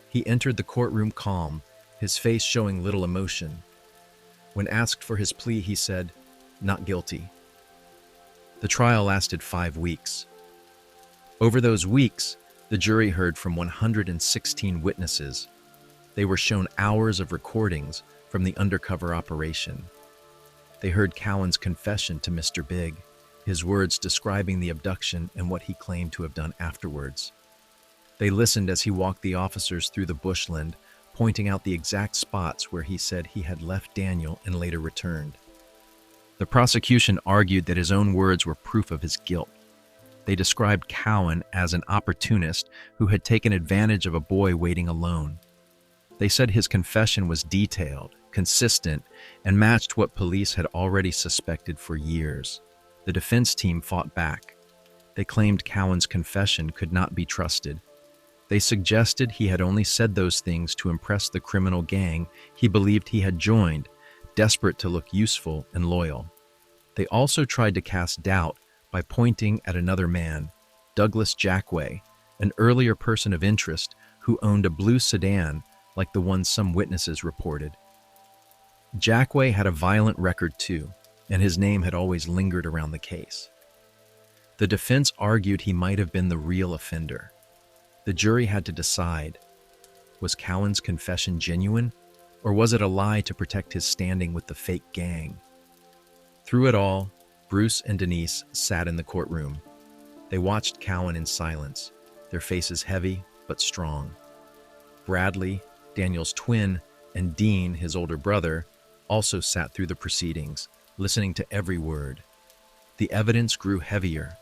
He entered the courtroom calm, his face showing little emotion. When asked for his plea, he said, "Not guilty." The trial lasted 5 weeks. Over those weeks, the jury heard from 116 witnesses. They were shown hours of recordings from the undercover operation. They heard Cowan's confession to Mr. Big, his words describing the abduction and what he claimed to have done afterwards. They listened as he walked the officers through the bushland, pointing out the exact spots where he said he had left Daniel and later returned. The prosecution argued that his own words were proof of his guilt. They described Cowan as an opportunist who had taken advantage of a boy waiting alone. They said his confession was detailed, consistent, and matched what police had already suspected for years. The defense team fought back. They claimed Cowan's confession could not be trusted. They suggested he had only said those things to impress the criminal gang he believed he had joined, desperate to look useful and loyal. They also tried to cast doubt by pointing at another man, Douglas Jackway, an earlier person of interest who owned a blue sedan like the one some witnesses reported. Jackway had a violent record too, and his name had always lingered around the case. The defense argued he might have been the real offender. The jury had to decide, was Cowan's confession genuine, or was it a lie to protect his standing with the fake gang? Through it all, Bruce and Denise sat in the courtroom. They watched Cowan in silence, their faces heavy but strong. Bradley, Daniel's twin, and Dean, his older brother, also sat through the proceedings, listening to every word. The evidence grew heavier.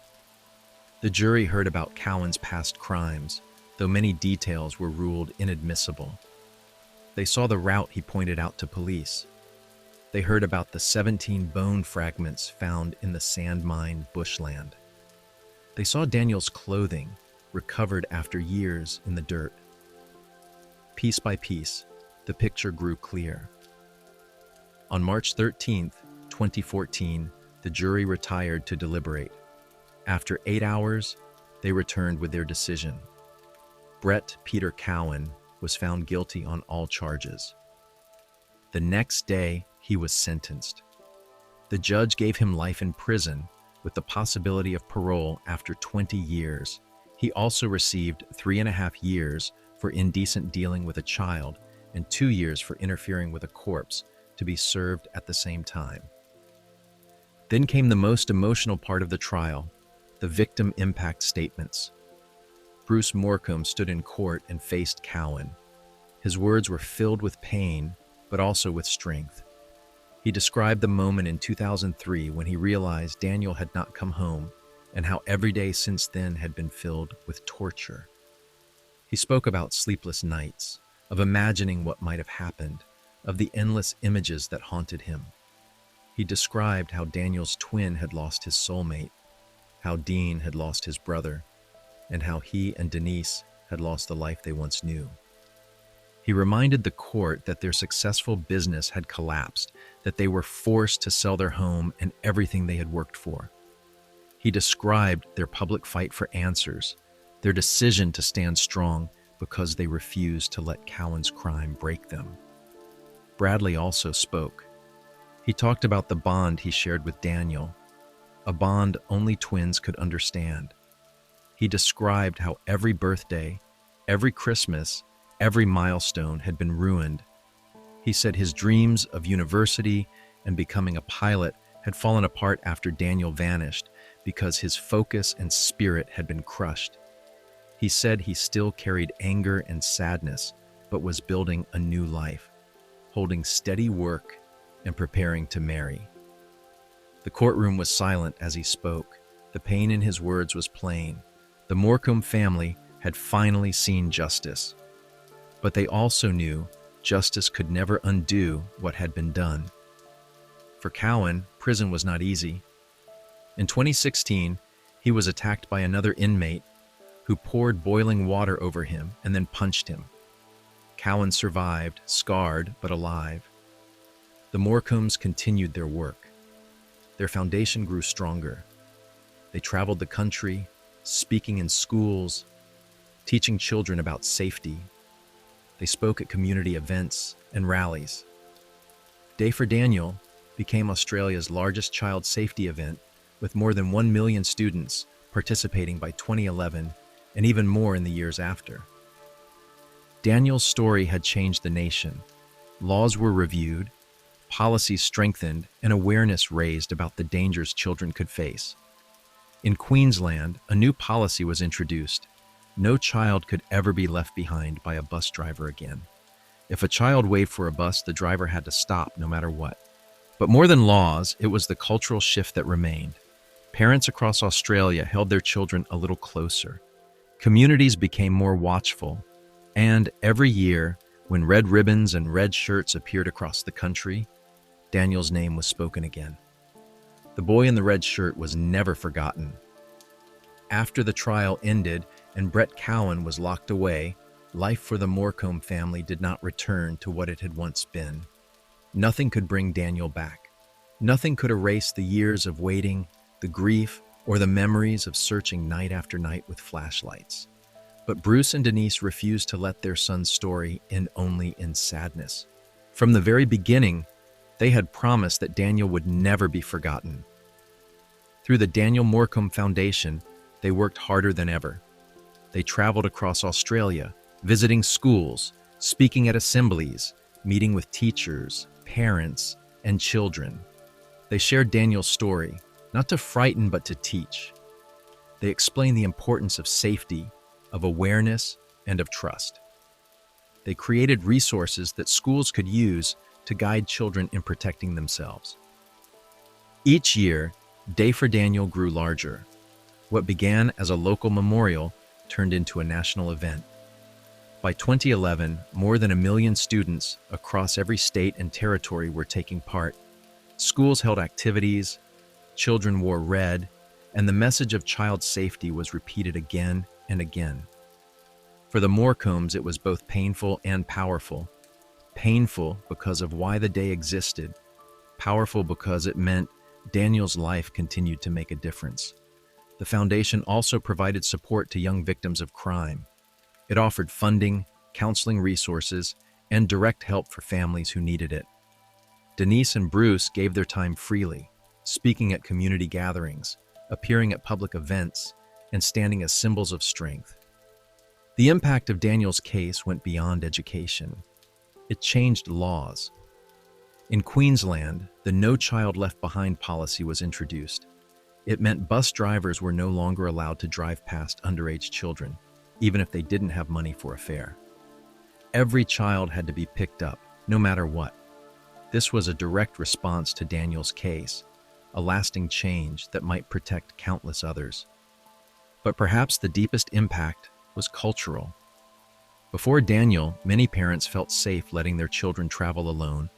The jury heard about Cowan's past crimes, though many details were ruled inadmissible. They saw the route he pointed out to police. They heard about the 17 bone fragments found in the sand mine bushland. They saw Daniel's clothing, recovered after years in the dirt. Piece by piece, the picture grew clear. On March 13, 2014, the jury retired to deliberate. After 8 hours, they returned with their decision. Brett Peter Cowan was found guilty on all charges. The next day, he was sentenced. The judge gave him life in prison with the possibility of parole after 20 years. He also received 3.5 years for indecent dealing with a child and 2 years for interfering with a corpse, to be served at the same time. Then came the most emotional part of the trial, the victim impact statements. Bruce Morecambe stood in court and faced Cowan. His words were filled with pain, but also with strength. He described the moment in 2003 when he realized Daniel had not come home and how every day since then had been filled with torture. He spoke about sleepless nights, of imagining what might have happened, of the endless images that haunted him. He described how Daniel's twin had lost his soulmate, how Dean had lost his brother, and how he and Denise had lost the life they once knew. He reminded the court that their successful business had collapsed, that they were forced to sell their home and everything they had worked for. He described their public fight for answers, their decision to stand strong because they refused to let Cowan's crime break them. Bradley also spoke. He talked about the bond he shared with Daniel, a bond only twins could understand. He described how every birthday, every Christmas, every milestone had been ruined. He said his dreams of university and becoming a pilot had fallen apart after Daniel vanished because his focus and spirit had been crushed. He said he still carried anger and sadness, but was building a new life, holding steady work and preparing to marry. The courtroom was silent as he spoke. The pain in his words was plain. The Morecambe family had finally seen justice. But they also knew justice could never undo what had been done. For Cowan, prison was not easy. In 2016, he was attacked by another inmate who poured boiling water over him and then punched him. Cowan survived, scarred but alive. The Morecambes continued their work. Their foundation grew stronger. They traveled the country, speaking in schools, teaching children about safety. They spoke at community events and rallies. Day for Daniel became Australia's largest child safety event, with more than 1 million students participating by 2011 and even more in the years after. Daniel's story had changed the nation. Laws were reviewed, policies strengthened, and awareness raised about the dangers children could face. In Queensland, a new policy was introduced. No child could ever be left behind by a bus driver again. If a child waved for a bus, the driver had to stop no matter what. But more than laws, it was the cultural shift that remained. Parents across Australia held their children a little closer. Communities became more watchful, and every year, when red ribbons and red shirts appeared across the country, Daniel's name was spoken again. The boy in the red shirt was never forgotten. After the trial ended and Brett Cowan was locked away, life for the Morecombe family did not return to what it had once been. Nothing could bring Daniel back. Nothing could erase the years of waiting, the grief, or the memories of searching night after night with flashlights. But Bruce and Denise refused to let their son's story end only in sadness. From the very beginning, they had promised that Daniel would never be forgotten. Through the Daniel Morecombe Foundation, they worked harder than ever. They traveled across Australia, visiting schools, speaking at assemblies, meeting with teachers, parents, and children. They shared Daniel's story, not to frighten but to teach. They explained the importance of safety, of awareness, and of trust. They created resources that schools could use to guide children in protecting themselves. Each year, Day for Daniel grew larger. What began as a local memorial turned into a national event. By 2011, more than 1 million students across every state and territory were taking part. Schools held activities, children wore red, and the message of child safety was repeated again and again. For the Morecombes, it was both painful and powerful. Painful because of why the day existed, powerful because it meant Daniel's life continued to make a difference. The foundation also provided support to young victims of crime. It offered funding, counseling resources, and direct help for families who needed it. Denise and Bruce gave their time freely, speaking at community gatherings, appearing at public events, and standing as symbols of strength. The impact of Daniel's case went beyond education. It changed laws. In Queensland, the No Child Left Behind policy was introduced. It meant bus drivers were no longer allowed to drive past underage children, even if they didn't have money for a fare. Every child had to be picked up, no matter what. This was a direct response to Daniel's case, a lasting change that might protect countless others. But perhaps the deepest impact was cultural. Before Daniel, many parents felt safe letting their children travel alone,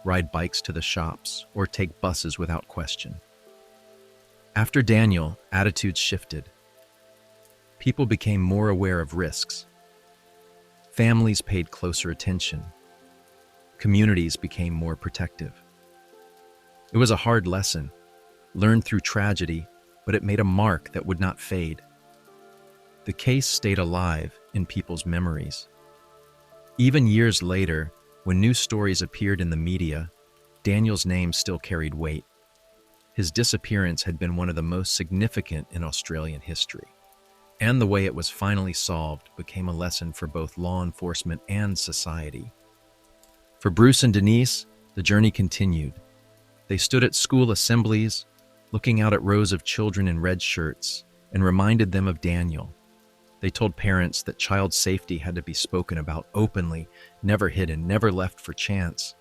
ride bikes to the shops, or take buses without question. After Daniel, attitudes shifted. People became more aware of risks. Families paid closer attention. Communities became more protective. It was a hard lesson, learned through tragedy, but it made a mark that would not fade. The case stayed alive in people's memories. Even years later, when new stories appeared in the media, Daniel's name still carried weight. His disappearance had been one of the most significant in Australian history, and the way it was finally solved became a lesson for both law enforcement and society. For Bruce and Denise, the journey continued. They stood at school assemblies, looking out at rows of children in red shirts, and reminded them of Daniel. They told parents that child safety had to be spoken about openly, never hidden, never left for chance.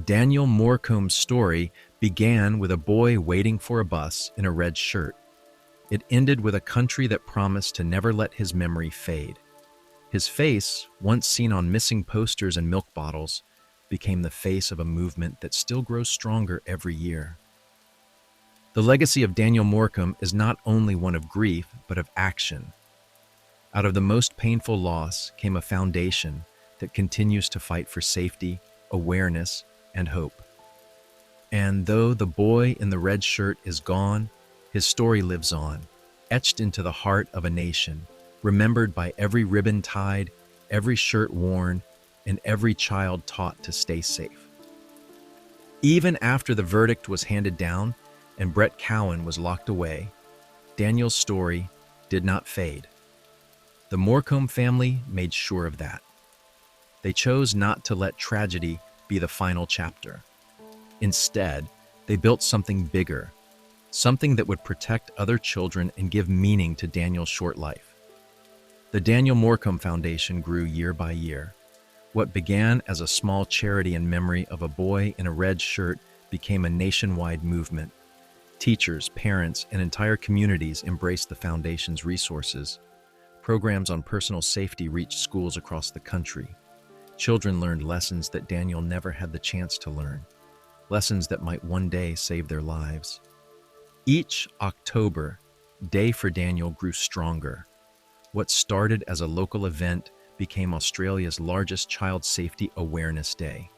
Daniel Morecombe's story began with a boy waiting for a bus in a red shirt. It ended with a country that promised to never let his memory fade. His face, once seen on missing posters and milk bottles, became the face of a movement that still grows stronger every year. The legacy of Daniel Morecombe is not only one of grief, but of action. Out of the most painful loss came a foundation that continues to fight for safety, awareness, and hope. And though the boy in the red shirt is gone, his story lives on, etched into the heart of a nation, remembered by every ribbon tied, every shirt worn, and every child taught to stay safe. Even after the verdict was handed down and Brett Cowan was locked away, Daniel's story did not fade. The Morecombe family made sure of that. They chose not to let tragedy be the final chapter. Instead, they built something bigger, something that would protect other children and give meaning to Daniel's short life. The Daniel Morecombe Foundation grew year by year. What began as a small charity in memory of a boy in a red shirt became a nationwide movement, Teachers, parents, and entire communities embraced the foundation's resources. Programs on personal safety reached schools across the country. Children learned lessons that Daniel never had the chance to learn, lessons that might one day save their lives. Each October, Day for Daniel grew stronger. What started as a local event became Australia's largest child safety awareness day.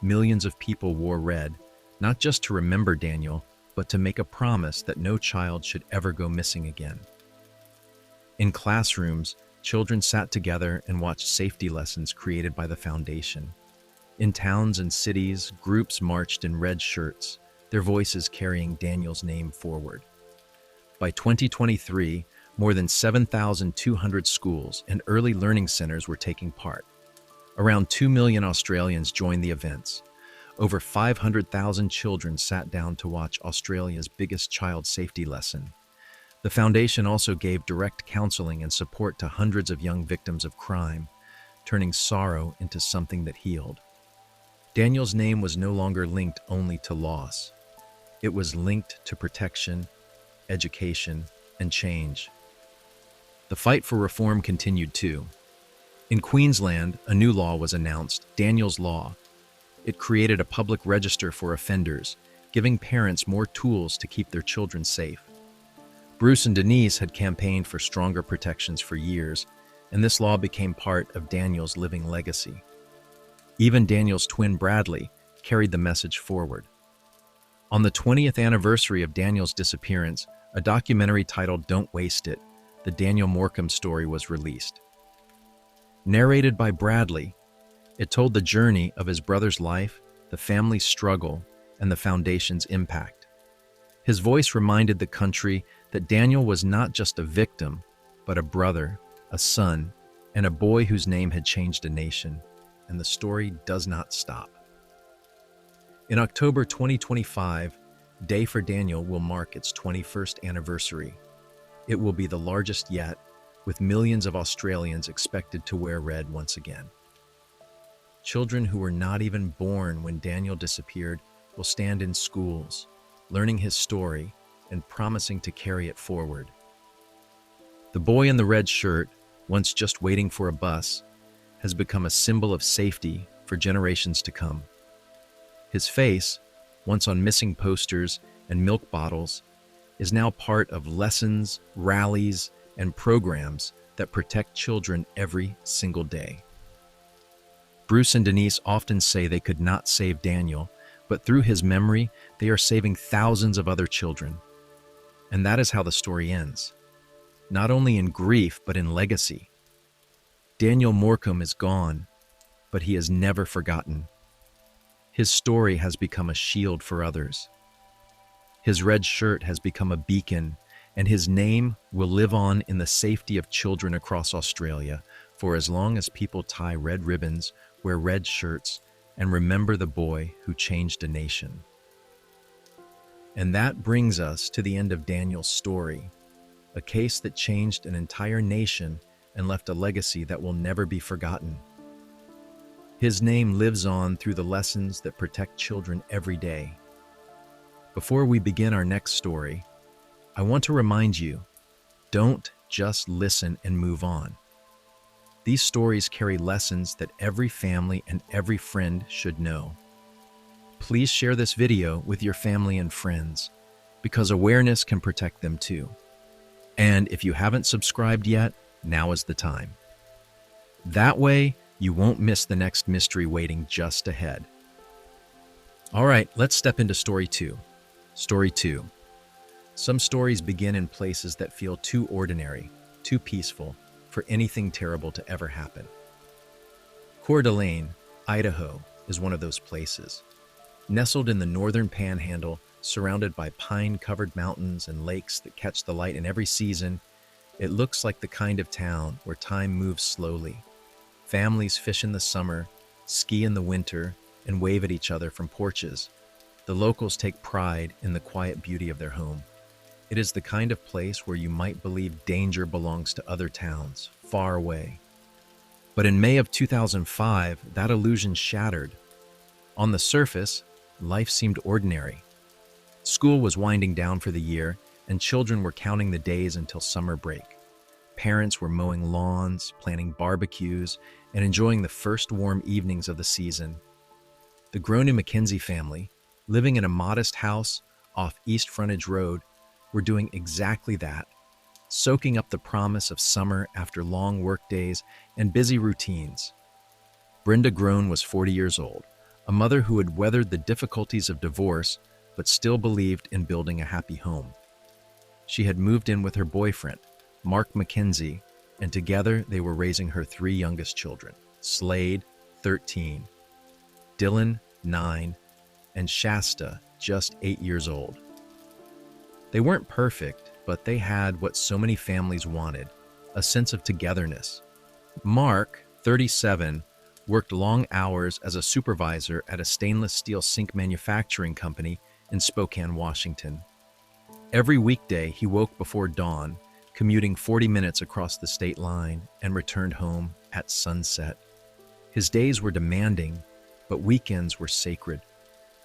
Millions of people wore red, not just to remember Daniel, but to make a promise that no child should ever go missing again. In classrooms, children sat together and watched safety lessons created by the foundation. In towns and cities, groups marched in red shirts, their voices carrying Daniel's name forward. By 2023, more than 7,200 schools and early learning centers were taking part. Around 2 million Australians joined the events. Over 500,000 children sat down to watch Australia's biggest child safety lesson. The foundation also gave direct counseling and support to hundreds of young victims of crime, turning sorrow into something that healed. Daniel's name was no longer linked only to loss. It was linked to protection, education, and change. The fight for reform continued too. In Queensland, a new law was announced, Daniel's Law. It created a public register for offenders, giving parents more tools to keep their children safe. Bruce and Denise had campaigned for stronger protections for years, and this law became part of Daniel's living legacy. Even Daniel's twin Bradley carried the message forward. On the 20th anniversary of Daniel's disappearance, a documentary titled Don't Waste It, the Daniel Morecambe story was released. Narrated by Bradley, it told the journey of his brother's life, the family's struggle, and the foundation's impact. His voice reminded the country that Daniel was not just a victim, but a brother, a son, and a boy whose name had changed a nation. And the story does not stop. In October 2025, Day for Daniel will mark its 21st anniversary. It will be the largest yet, with millions of Australians expected to wear red once again. Children who were not even born when Daniel disappeared will stand in schools, learning his story and promising to carry it forward. The boy in the red shirt, once just waiting for a bus, has become a symbol of safety for generations to come. His face, once on missing posters and milk bottles, is now part of lessons, rallies, and programs that protect children every single day. Bruce and Denise often say they could not save Daniel, but through his memory, they are saving thousands of other children. And that is how the story ends. Not only in grief, but in legacy. Daniel Morecambe is gone, but he is never forgotten. His story has become a shield for others. His red shirt has become a beacon, and his name will live on in the safety of children across Australia for as long as people tie red ribbons, wear red shirts, and remember the boy who changed a nation. And that brings us to the end of Daniel's story, a case that changed an entire nation and left a legacy that will never be forgotten. His name lives on through the lessons that protect children every day. Before we begin our next story, I want to remind you, don't just listen and move on. These stories carry lessons that every family and every friend should know. Please share this video with your family and friends, because awareness can protect them too. And if you haven't subscribed yet, now is the time. That way, you won't miss the next mystery waiting just ahead. All right, let's step into story 2. Story 2. Some stories begin in places that feel too ordinary, too peaceful, for anything terrible to ever happen. Coeur d'Alene, Idaho, is one of those places. Nestled in the northern panhandle, surrounded by pine-covered mountains and lakes that catch the light in every season, it looks like the kind of town where time moves slowly. Families fish in the summer, ski in the winter, and wave at each other from porches. The locals take pride in the quiet beauty of their home. It is the kind of place where you might believe danger belongs to other towns, far away. But in May of 2005, that illusion shattered. On the surface, life seemed ordinary. School was winding down for the year, and children were counting the days until summer break. Parents were mowing lawns, planning barbecues, and enjoying the first warm evenings of the season. The Groene McKenzie family, living in a modest house off East Frontage Road, were doing exactly that, soaking up the promise of summer after long workdays and busy routines. Brenda Groene was 40 years old, a mother who had weathered the difficulties of divorce but still believed in building a happy home. She had moved in with her boyfriend, Mark McKenzie, and together they were raising her three youngest children, Slade, 13, Dylan, 9, and Shasta, just 8 years old. They weren't perfect, but they had what so many families wanted, a sense of togetherness. Mark, 37, worked long hours as a supervisor at a stainless steel sink manufacturing company in Spokane, Washington. Every weekday, he woke before dawn, commuting 40 minutes across the state line, and returned home at sunset. His days were demanding, but weekends were sacred.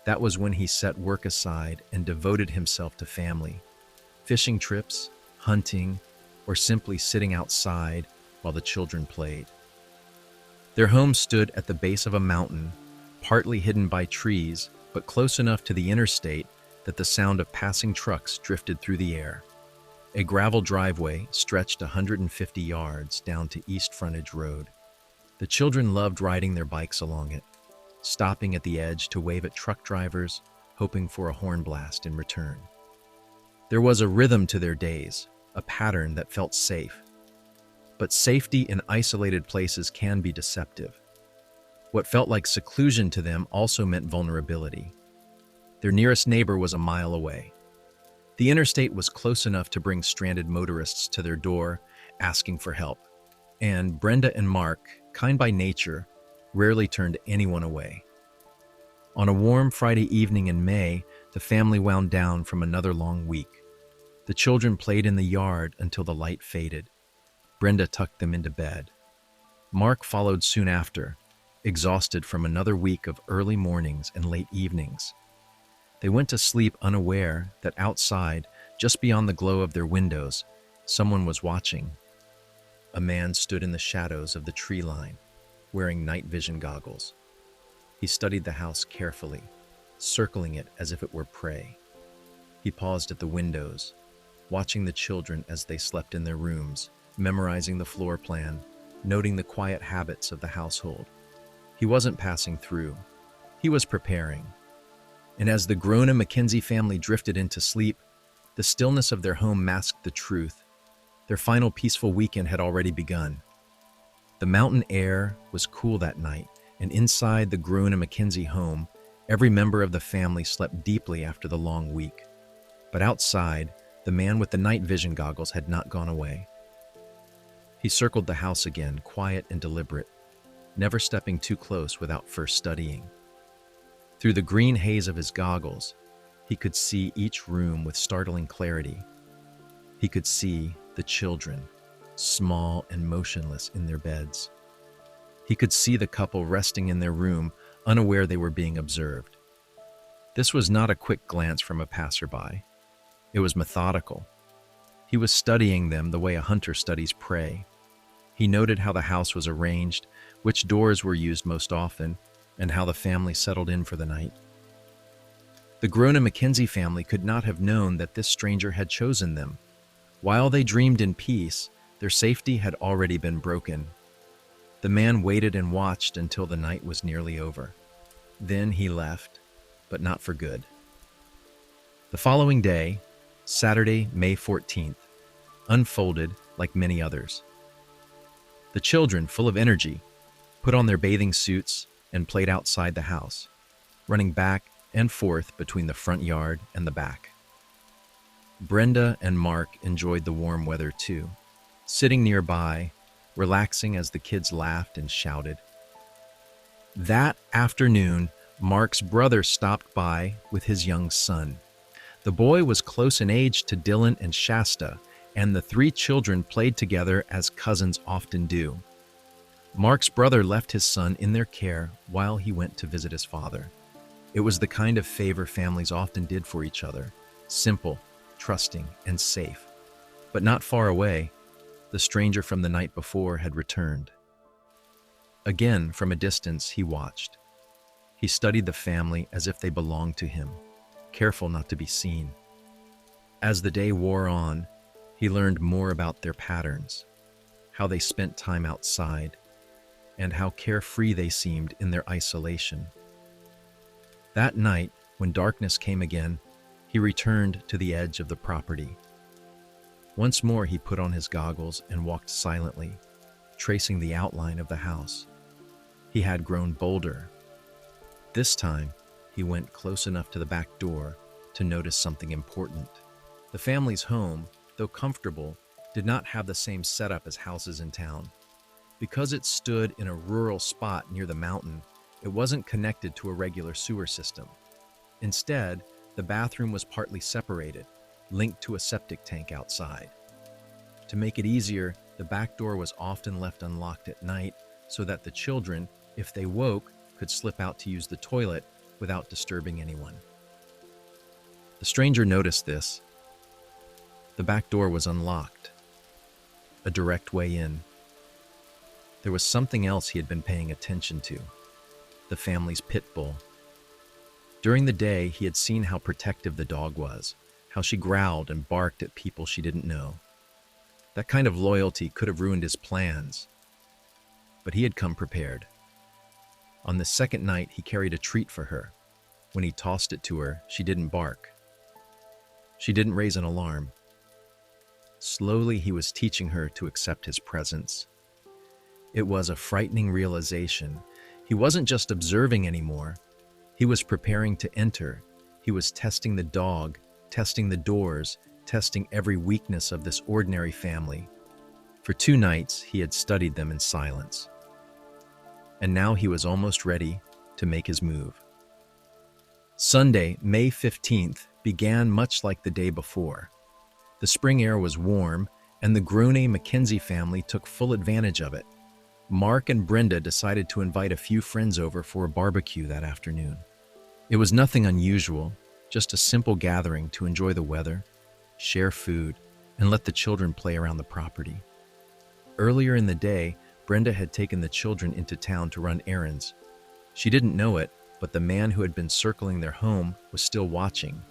That was when he set work aside and devoted himself to family, fishing trips, hunting, or simply sitting outside while the children played. Their home stood at the base of a mountain, partly hidden by trees, but close enough to the interstate that the sound of passing trucks drifted through the air. A gravel driveway stretched 150 yards down to East Frontage Road. The children loved riding their bikes along it, stopping at the edge to wave at truck drivers, hoping for a horn blast in return. There was a rhythm to their days, a pattern that felt safe. But safety in isolated places can be deceptive. What felt like seclusion to them also meant vulnerability. Their nearest neighbor was a mile away. The interstate was close enough to bring stranded motorists to their door, asking for help. And Brenda and Mark, kind by nature, rarely turned anyone away. On a warm Friday evening in May, the family wound down from another long week. The children played in the yard until the light faded. Brenda tucked them into bed. Mark followed soon after, exhausted from another week of early mornings and late evenings. They went to sleep unaware that outside, just beyond the glow of their windows, someone was watching. A man stood in the shadows of the tree line, wearing night vision goggles. He studied the house carefully, circling it as if it were prey. He paused at the windows, watching the children as they slept in their rooms, memorizing the floor plan, noting the quiet habits of the household. He wasn't passing through. He was preparing. And as the Groene McKenzie family drifted into sleep, the stillness of their home masked the truth. Their final peaceful weekend had already begun. The mountain air was cool that night, and inside the Groene McKenzie home, every member of the family slept deeply after the long week. But outside, the man with the night vision goggles had not gone away. He circled the house again, quiet and deliberate, never stepping too close without first studying. Through the green haze of his goggles, he could see each room with startling clarity. He could see the children, small and motionless in their beds. He could see the couple resting in their room, unaware they were being observed. This was not a quick glance from a passerby. It was methodical. He was studying them the way a hunter studies prey. He noted how the house was arranged, which doors were used most often, and how the family settled in for the night. The Groene McKenzie family could not have known that this stranger had chosen them. While they dreamed in peace, their safety had already been broken. The man waited and watched until the night was nearly over. Then he left, but not for good. The following day, Saturday, May 14th, unfolded like many others. The children, full of energy, put on their bathing suits and played outside the house, running back and forth between the front yard and the back. Brenda and Mark enjoyed the warm weather too, sitting nearby, relaxing as the kids laughed and shouted. That afternoon, Mark's brother stopped by with his young son. The boy was close in age to Dylan and Shasta, and the three children played together as cousins often do. Mark's brother left his son in their care while he went to visit his father. It was the kind of favor families often did for each other, simple, trusting, and safe. But not far away, the stranger from the night before had returned. Again, from a distance, he watched. He studied the family as if they belonged to him, careful not to be seen. As the day wore on, he learned more about their patterns, how they spent time outside, and how carefree they seemed in their isolation. That night, when darkness came again, he returned to the edge of the property. Once more he put on his goggles and walked silently, tracing the outline of the house. He had grown bolder. This time, he went close enough to the back door to notice something important. The family's home, though comfortable, did not have the same setup as houses in town. Because it stood in a rural spot near the mountain, it wasn't connected to a regular sewer system. Instead, the bathroom was partly separated, linked to a septic tank outside. To make it easier, the back door was often left unlocked at night so that the children, if they woke, could slip out to use the toilet without disturbing anyone. The stranger noticed this. The back door was unlocked, a direct way in. There was something else he had been paying attention to: the family's pit bull. During the day, he had seen how protective the dog was, how she growled and barked at people she didn't know. That kind of loyalty could have ruined his plans, but he had come prepared. On the second night, he carried a treat for her. When he tossed it to her, she didn't bark. She didn't raise an alarm. Slowly, he was teaching her to accept his presence. It was a frightening realization. He wasn't just observing anymore. He was preparing to enter. He was testing the dog, testing the doors, testing every weakness of this ordinary family. For 2 nights, he had studied them in silence. And now he was almost ready to make his move. Sunday, May 15th, began much like the day before. The spring air was warm, and the Grune-Mackenzie family took full advantage of it. Mark and Brenda decided to invite a few friends over for a barbecue that afternoon. It was nothing unusual, just a simple gathering to enjoy the weather, share food, and let the children play around the property. Earlier in the day, Brenda had taken the children into town to run errands. She didn't know it, but the man who had been circling their home was still watching.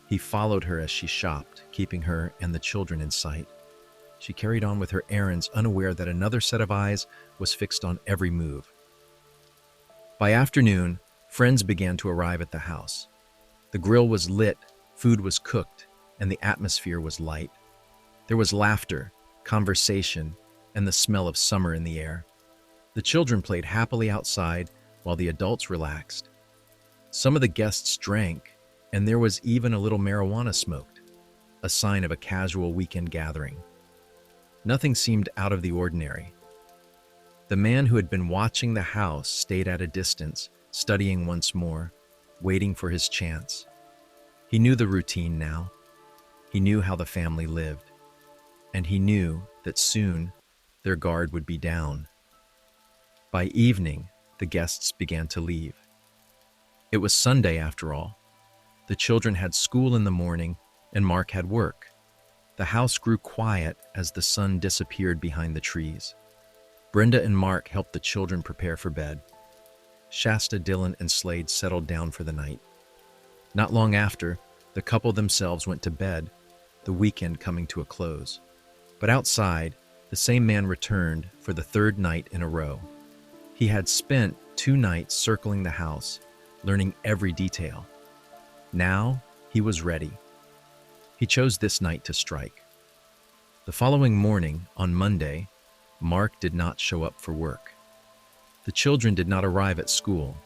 He followed her as she shopped, keeping her and the children in sight. She carried on with her errands, unaware that another set of eyes was fixed on every move. By afternoon, friends began to arrive at the house. The grill was lit, food was cooked, and the atmosphere was light. There was laughter, conversation, and the smell of summer in the air. The children played happily outside while the adults relaxed. Some of the guests drank, and there was even a little marijuana smoked, a sign of a casual weekend gathering. Nothing seemed out of the ordinary. The man who had been watching the house stayed at a distance, studying once more, waiting for his chance. He knew the routine now. He knew how the family lived. And he knew that soon their guard would be down. By evening, the guests began to leave. It was Sunday after all. The children had school in the morning, and Mark had work. The house grew quiet as the sun disappeared behind the trees. Brenda and Mark helped the children prepare for bed. Shasta, Dylan, and Slade settled down for the night. Not long after, the couple themselves went to bed, the weekend coming to a close. But outside, the same man returned for the 3rd night in a row. He had spent 2 nights circling the house, learning every detail. Now, he was ready. He chose this night to strike. The following morning, on Monday, Mark did not show up for work. The children did not arrive at school.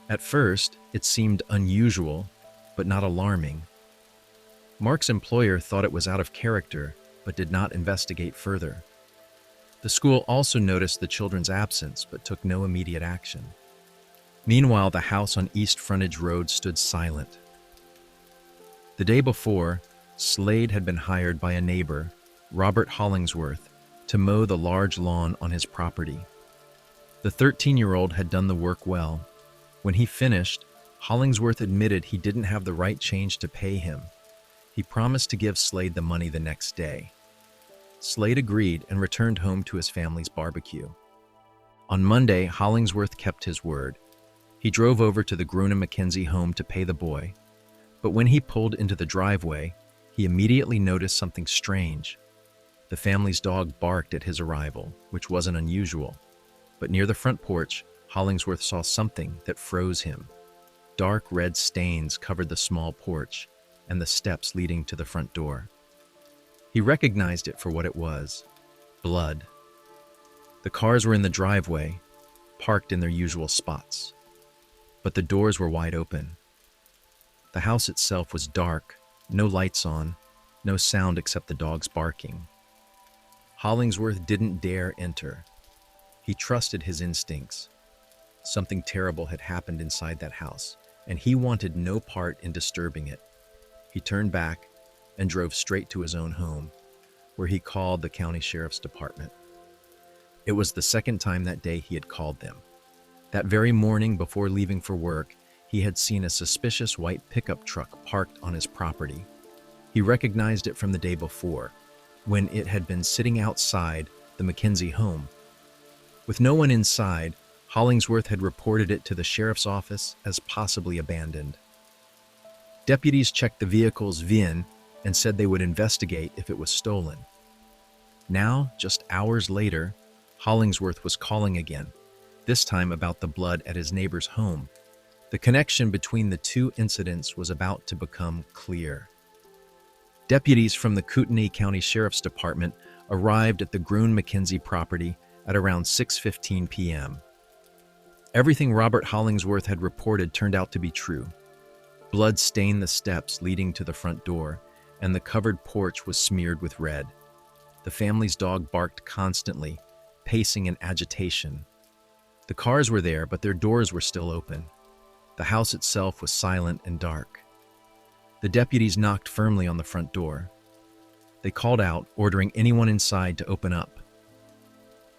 At first, it seemed unusual, but not alarming. Mark's employer thought it was out of character, but did not investigate further. The school also noticed the children's absence, but took no immediate action. Meanwhile, the house on East Frontage Road stood silent. The day before, Slade had been hired by a neighbor, Robert Hollingsworth, to mow the large lawn on his property. The 13-year-old had done the work well. When he finished, Hollingsworth admitted he didn't have the right change to pay him. He promised to give Slade the money the next day. Slade agreed and returned home to his family's barbecue. On Monday, Hollingsworth kept his word. He drove over to the Gruna Mackenzie home to pay the boy, but when he pulled into the driveway, he immediately noticed something strange. The family's dog barked at his arrival, which wasn't unusual, but near the front porch, Hollingsworth saw something that froze him. Dark red stains covered the small porch and the steps leading to the front door. He recognized it for what it was: blood. The cars were in the driveway, parked in their usual spots, but the doors were wide open. The house itself was dark, no lights on, no sound except the dog's barking. Hollingsworth didn't dare enter. He trusted his instincts. Something terrible had happened inside that house, and he wanted no part in disturbing it. He turned back and drove straight to his own home, where he called the county sheriff's department. It was the second time that day he had called them. That very morning before leaving for work, he had seen a suspicious white pickup truck parked on his property. He recognized it from the day before, when it had been sitting outside the Mackenzie home. With no one inside, Hollingsworth had reported it to the sheriff's office as possibly abandoned. Deputies checked the vehicle's VIN and said they would investigate if it was stolen. Now, just hours later, Hollingsworth was calling again, this time about the blood at his neighbor's home. The connection between the two incidents was about to become clear. Deputies from the Kootenai County Sheriff's Department arrived at the Gruna Mackenzie property at around 6:15 p.m. Everything Robert Hollingsworth had reported turned out to be true. Blood stained the steps leading to the front door, and the covered porch was smeared with red. The family's dog barked constantly, pacing in agitation. The cars were there, but their doors were still open. The house itself was silent and dark. The deputies knocked firmly on the front door. They called out, ordering anyone inside to open up.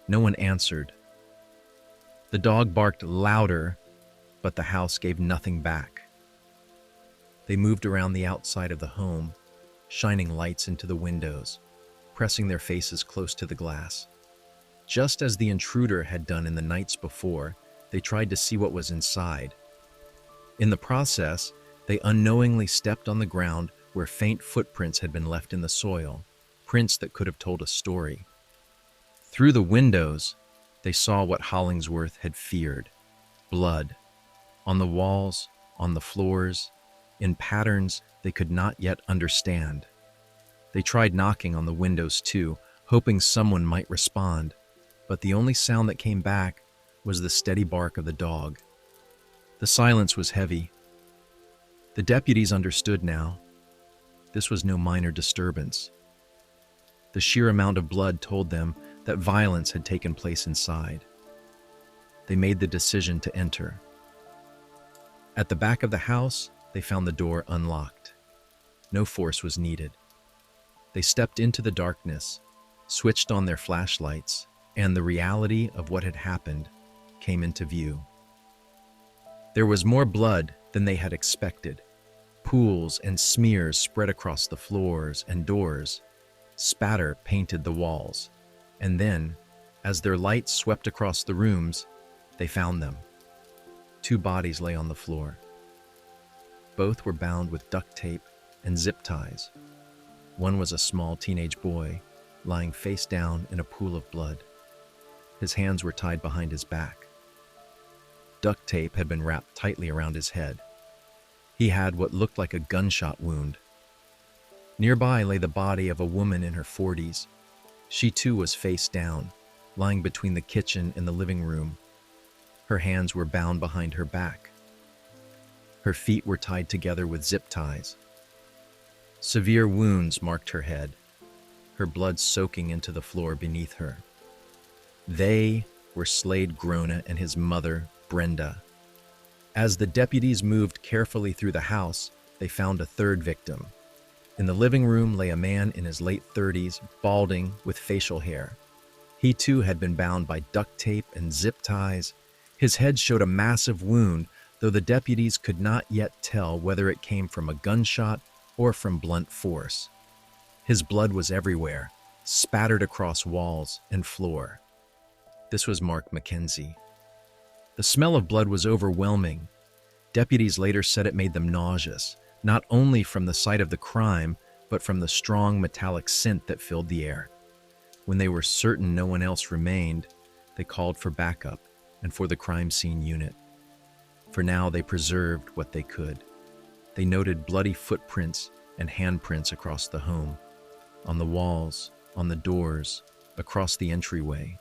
No one answered. The dog barked louder, but the house gave nothing back. They moved around the outside of the home, shining lights into the windows, pressing their faces close to the glass. Just as the intruder had done in the nights before, they tried to see what was inside. In the process, they unknowingly stepped on the ground where faint footprints had been left in the soil, prints that could have told a story. Through the windows, they saw what Hollingsworth had feared: blood. On the walls, on the floors, in patterns they could not yet understand. They tried knocking on the windows too, hoping someone might respond, but the only sound that came back was the steady bark of the dog. The silence was heavy. The deputies understood now. This was no minor disturbance. The sheer amount of blood told them that violence had taken place inside. They made the decision to enter. At the back of the house, they found the door unlocked. No force was needed. They stepped into the darkness, switched on their flashlights, and the reality of what had happened came into view. There was more blood than they had expected. Pools and smears spread across the floors and doors. Spatter painted the walls. And then, as their lights swept across the rooms, they found them. 2 bodies lay on the floor. Both were bound with duct tape and zip ties. One was a small teenage boy, lying face down in a pool of blood. His hands were tied behind his back. Duct tape had been wrapped tightly around his head. He had what looked like a gunshot wound. Nearby lay the body of a woman in her 40s. She too was face down, lying between the kitchen and the living room. Her hands were bound behind her back. Her feet were tied together with zip ties. Severe wounds marked her head, her blood soaking into the floor beneath her. They were Slade Gruna and his mother, Brenda. As the deputies moved carefully through the house, they found a third victim. In the living room lay a man in his late 30s, balding, with facial hair. He too had been bound by duct tape and zip ties. His head showed a massive wound, though the deputies could not yet tell whether it came from a gunshot or from blunt force. His blood was everywhere, spattered across walls and floor. This was Mark Mackenzie. The smell of blood was overwhelming. Deputies later said it made them nauseous, not only from the sight of the crime, but from the strong metallic scent that filled the air. When they were certain no one else remained, they called for backup and for the crime scene unit. For now, they preserved what they could. They noted bloody footprints and handprints across the home, on the walls, on the doors, across the entryway.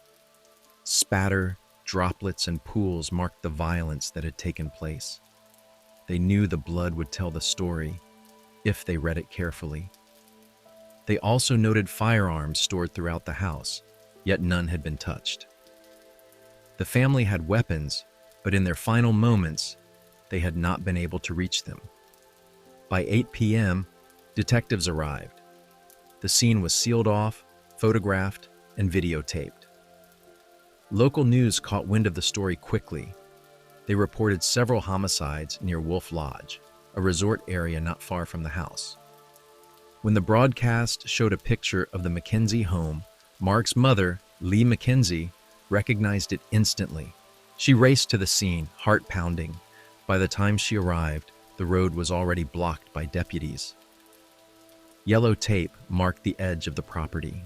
Spatter, droplets, and pools marked the violence that had taken place. They knew the blood would tell the story, if they read it carefully. They also noted firearms stored throughout the house, yet none had been touched. The family had weapons, but in their final moments, they had not been able to reach them. By 8 p.m., detectives arrived. The scene was sealed off, photographed, and videotaped. Local news caught wind of the story quickly. They reported several homicides near Wolf Lodge, a resort area not far from the house. When the broadcast showed a picture of the Mackenzie home, Mark's mother, Lee Mackenzie, recognized it instantly. She raced to the scene, heart pounding. By the time she arrived, the road was already blocked by deputies. Yellow tape marked the edge of the property.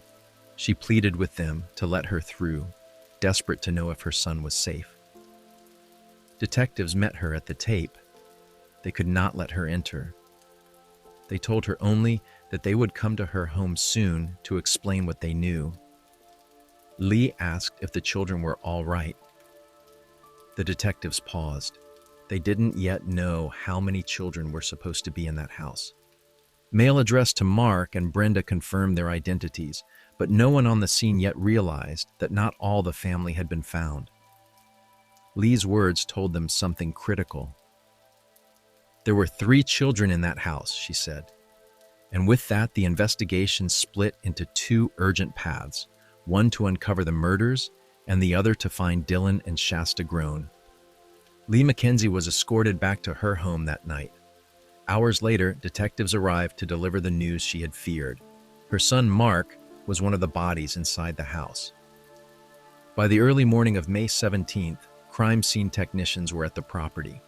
She pleaded with them to let her through, desperate to know if her son was safe. Detectives met her at the tape. They could not let her enter. They told her only that they would come to her home soon to explain what they knew. Lee asked if the children were all right. The detectives paused. They didn't yet know how many children were supposed to be in that house. Mail addressed to Mark and Brenda confirmed their identities, but no one on the scene yet realized that not all the family had been found. Lee's words told them something critical. There were 3 children in that house, she said. And with that, the investigation split into 2 urgent paths, one to uncover the murders and the other to find Dylan and Shasta Groen. Lee Mackenzie was escorted back to her home that night. Hours later, detectives arrived to deliver the news she had feared. Her son, Mark, was one of the bodies inside the house. By the early morning of May 17th, crime scene technicians were at the property.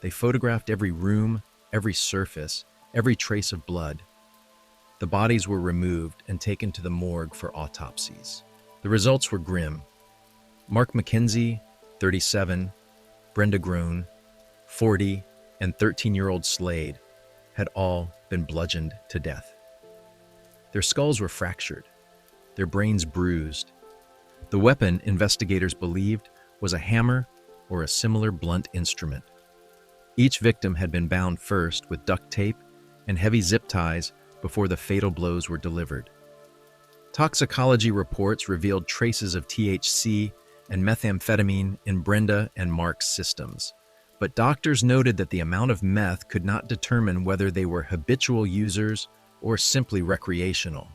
They photographed every room, every surface, every trace of blood. The bodies were removed and taken to the morgue for autopsies. The results were grim. Mark Mackenzie, 37, Brenda Groen, 40, and 13-year-old Slade had all been bludgeoned to death. Their skulls were fractured, their brains bruised. The weapon, investigators believed, was a hammer or a similar blunt instrument. Each victim had been bound first with duct tape and heavy zip ties before the fatal blows were delivered. Toxicology reports revealed traces of THC and methamphetamine in Brenda and Mark's systems, but doctors noted that the amount of meth could not determine whether they were habitual users or simply recreational.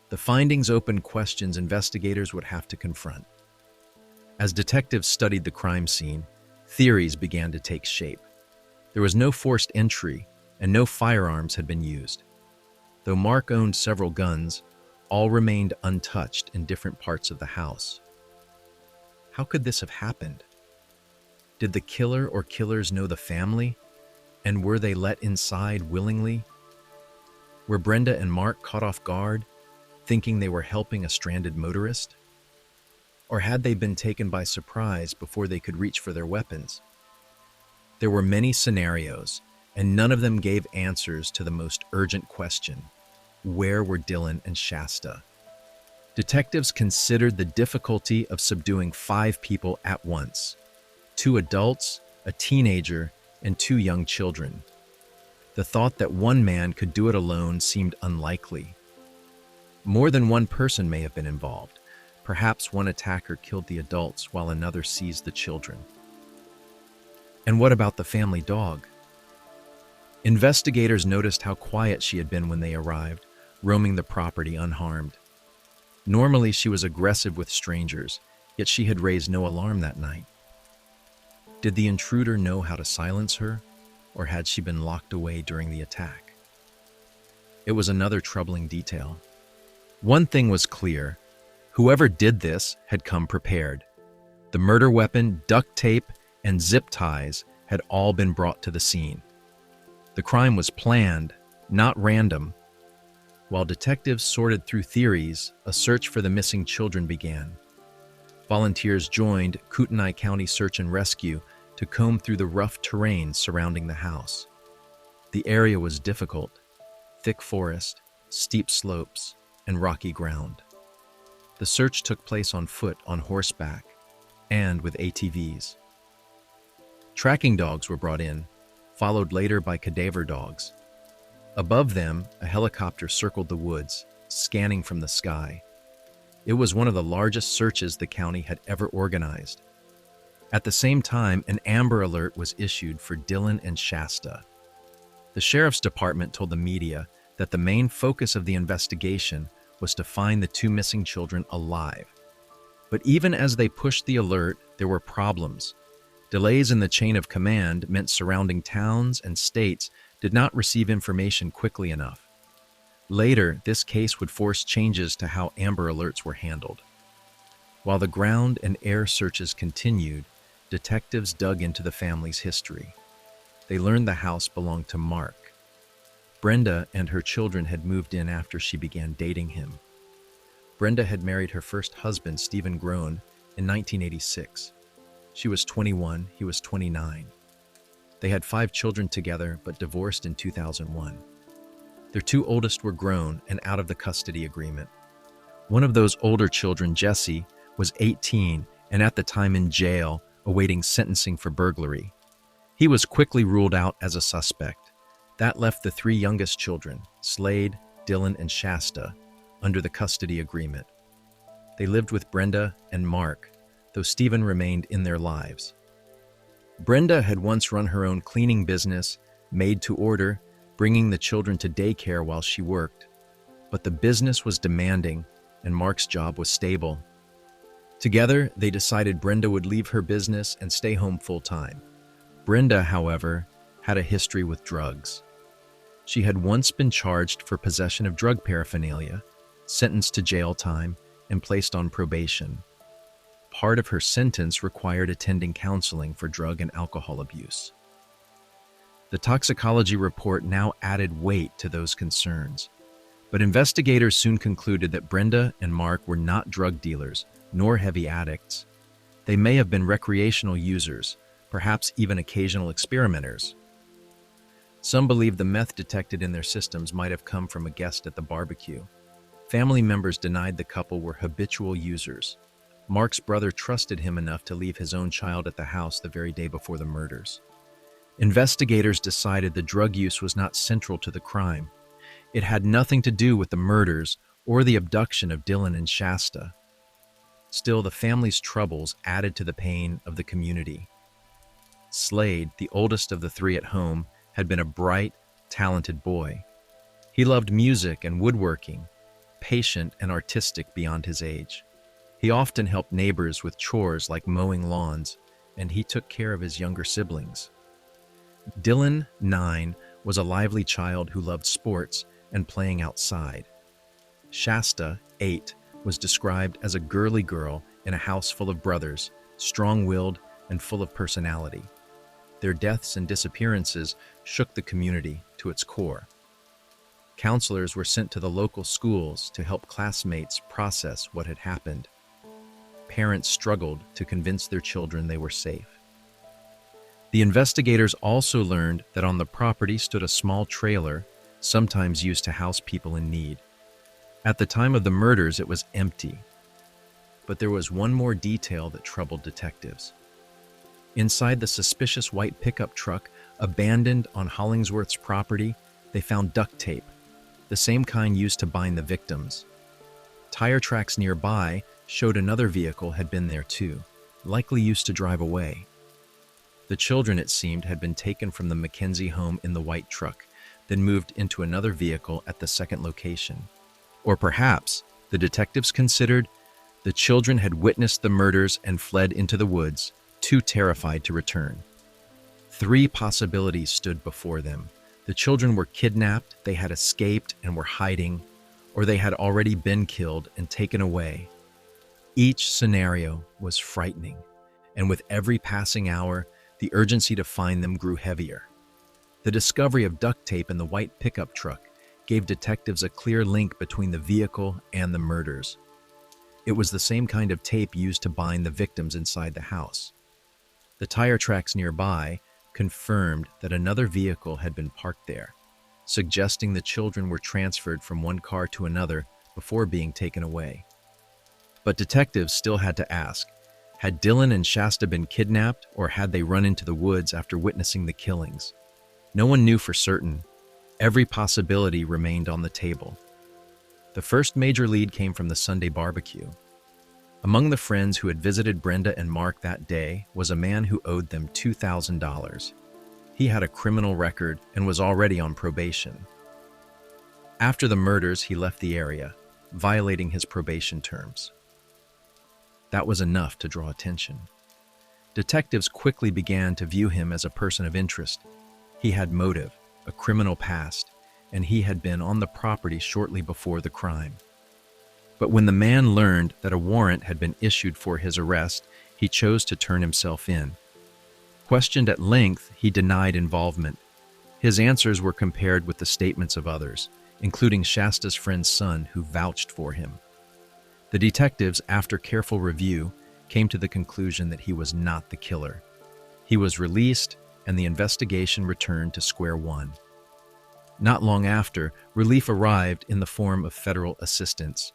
The findings opened questions investigators would have to confront. As detectives studied the crime scene, theories began to take shape. There was no forced entry, and no firearms had been used. Though Mark owned several guns, all remained untouched in different parts of the house. How could this have happened? Did the killer or killers know the family? And were they let inside willingly? Were Brenda and Mark caught off guard, thinking they were helping a stranded motorist? Or had they been taken by surprise before they could reach for their weapons? There were many scenarios, and none of them gave answers to the most urgent question: where were Dylan and Shasta? Detectives considered the difficulty of subduing 5 people at once: 2 adults, a teenager, and 2 young children. The thought that one man could do it alone seemed unlikely. More than one person may have been involved. Perhaps one attacker killed the adults while another seized the children. And what about the family dog? Investigators noticed how quiet she had been when they arrived, roaming the property unharmed. Normally, she was aggressive with strangers, yet she had raised no alarm that night. Did the intruder know how to silence her, or had she been locked away during the attack? It was another troubling detail. One thing was clear: whoever did this had come prepared. The murder weapon, duct tape, and zip ties had all been brought to the scene. The crime was planned, not random. While detectives sorted through theories, a search for the missing children began. Volunteers joined Kootenai County Search and Rescue to comb through the rough terrain surrounding the house. The area was difficult: thick forest, steep slopes, and rocky ground. The search took place on foot, on horseback, and with ATVs. Tracking dogs were brought in, followed later by cadaver dogs. Above them, a helicopter circled the woods, scanning from the sky. It was one of the largest searches the county had ever organized. At the same time, an Amber Alert was issued for Dylan and Shasta. The sheriff's department told the media that the main focus of the investigation was to find the two missing children alive. But even as they pushed the alert, there were problems. Delays in the chain of command meant surrounding towns and states did not receive information quickly enough. Later, this case would force changes to how Amber Alerts were handled. While the ground and air searches continued, detectives dug into the family's history. They learned the house belonged to Mark. Brenda and her children had moved in after she began dating him. Brenda had married her first husband, Stephen Groen, in 1986. She was 21, he was 29. They had 5 children together, but divorced in 2001. Their 2 oldest were grown and out of the custody agreement. One of those older children, Jesse, was 18 and at the time in jail, awaiting sentencing for burglary. He was quickly ruled out as a suspect. That left the 3 youngest children, Slade, Dylan, and Shasta, under the custody agreement. They lived with Brenda and Mark, though Stephen remained in their lives. Brenda had once run her own cleaning business, made to order, bringing the children to daycare while she worked. But the business was demanding, and Mark's job was stable. Together, they decided Brenda would leave her business and stay home full-time. Brenda, however, had a history with drugs. She had once been charged for possession of drug paraphernalia, sentenced to jail time, and placed on probation. Part of her sentence required attending counseling for drug and alcohol abuse. The toxicology report now added weight to those concerns, but investigators soon concluded that Brenda and Mark were not drug dealers, nor heavy addicts. They may have been recreational users, perhaps even occasional experimenters. Some believe the meth detected in their systems might have come from a guest at the barbecue. Family members denied the couple were habitual users. Mark's brother trusted him enough to leave his own child at the house the very day before the murders. Investigators decided the drug use was not central to the crime. It had nothing to do with the murders or the abduction of Dylan and Shasta. Still, the family's troubles added to the pain of the community. Slade, the oldest of the 3 at home, had been a bright, talented boy. He loved music and woodworking, patient and artistic beyond his age. He often helped neighbors with chores like mowing lawns, and he took care of his younger siblings. Dylan, 9, was a lively child who loved sports and playing outside. Shasta, 8, was described as a girly girl in a house full of brothers, strong-willed and full of personality. Their deaths and disappearances shook the community to its core. Counselors were sent to the local schools to help classmates process what had happened. Parents struggled to convince their children they were safe. The investigators also learned that on the property stood a small trailer, sometimes used to house people in need. At the time of the murders, it was empty. But there was one more detail that troubled detectives. Inside the suspicious white pickup truck, abandoned on Hollingsworth's property, they found duct tape, the same kind used to bind the victims. Tire tracks nearby showed another vehicle had been there too, likely used to drive away. The children, it seemed, had been taken from the Mackenzie home in the white truck, then moved into another vehicle at the second location. Or perhaps, the detectives considered, the children had witnessed the murders and fled into the woods, too terrified to return. Three possibilities stood before them. The children were kidnapped, they had escaped and were hiding, or they had already been killed and taken away. Each scenario was frightening, and with every passing hour, the urgency to find them grew heavier. The discovery of duct tape in the white pickup truck gave detectives a clear link between the vehicle and the murders. It was the same kind of tape used to bind the victims inside the house. The tire tracks nearby confirmed that another vehicle had been parked there, suggesting the children were transferred from one car to another before being taken away. But detectives still had to ask, had Dylan and Shasta been kidnapped, or had they run into the woods after witnessing the killings? No one knew for certain. Every possibility remained on the table. The first major lead came from the Sunday barbecue. Among the friends who had visited Brenda and Mark that day was a man who owed them $2,000. He had a criminal record and was already on probation. After the murders, he left the area, violating his probation terms. That was enough to draw attention. Detectives quickly began to view him as a person of interest. He had motive, a criminal past, and he had been on the property shortly before the crime. But when the man learned that a warrant had been issued for his arrest, he chose to turn himself in. Questioned at length, he denied involvement. His answers were compared with the statements of others, including Shasta's friend's son, who vouched for him. The detectives, after careful review, came to the conclusion that he was not the killer. He was released, and the investigation returned to square one. Not long after, relief arrived in the form of federal assistance.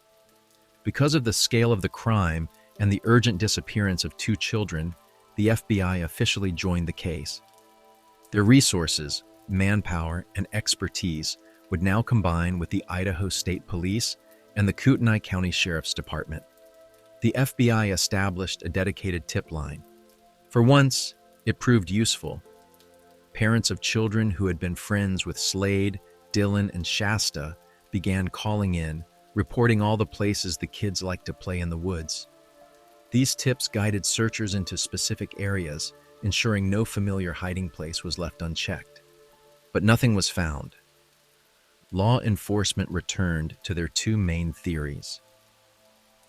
Because of the scale of the crime and the urgent disappearance of two children, the FBI officially joined the case. Their resources, manpower, and expertise would now combine with the Idaho State Police and the Kootenai County Sheriff's Department. The FBI established a dedicated tip line. For once, it proved useful. Parents of children who had been friends with Slade, Dylan, and Shasta began calling in, reporting all the places the kids liked to play in the woods. These tips guided searchers into specific areas, ensuring no familiar hiding place was left unchecked. But nothing was found. Law enforcement returned to their two main theories.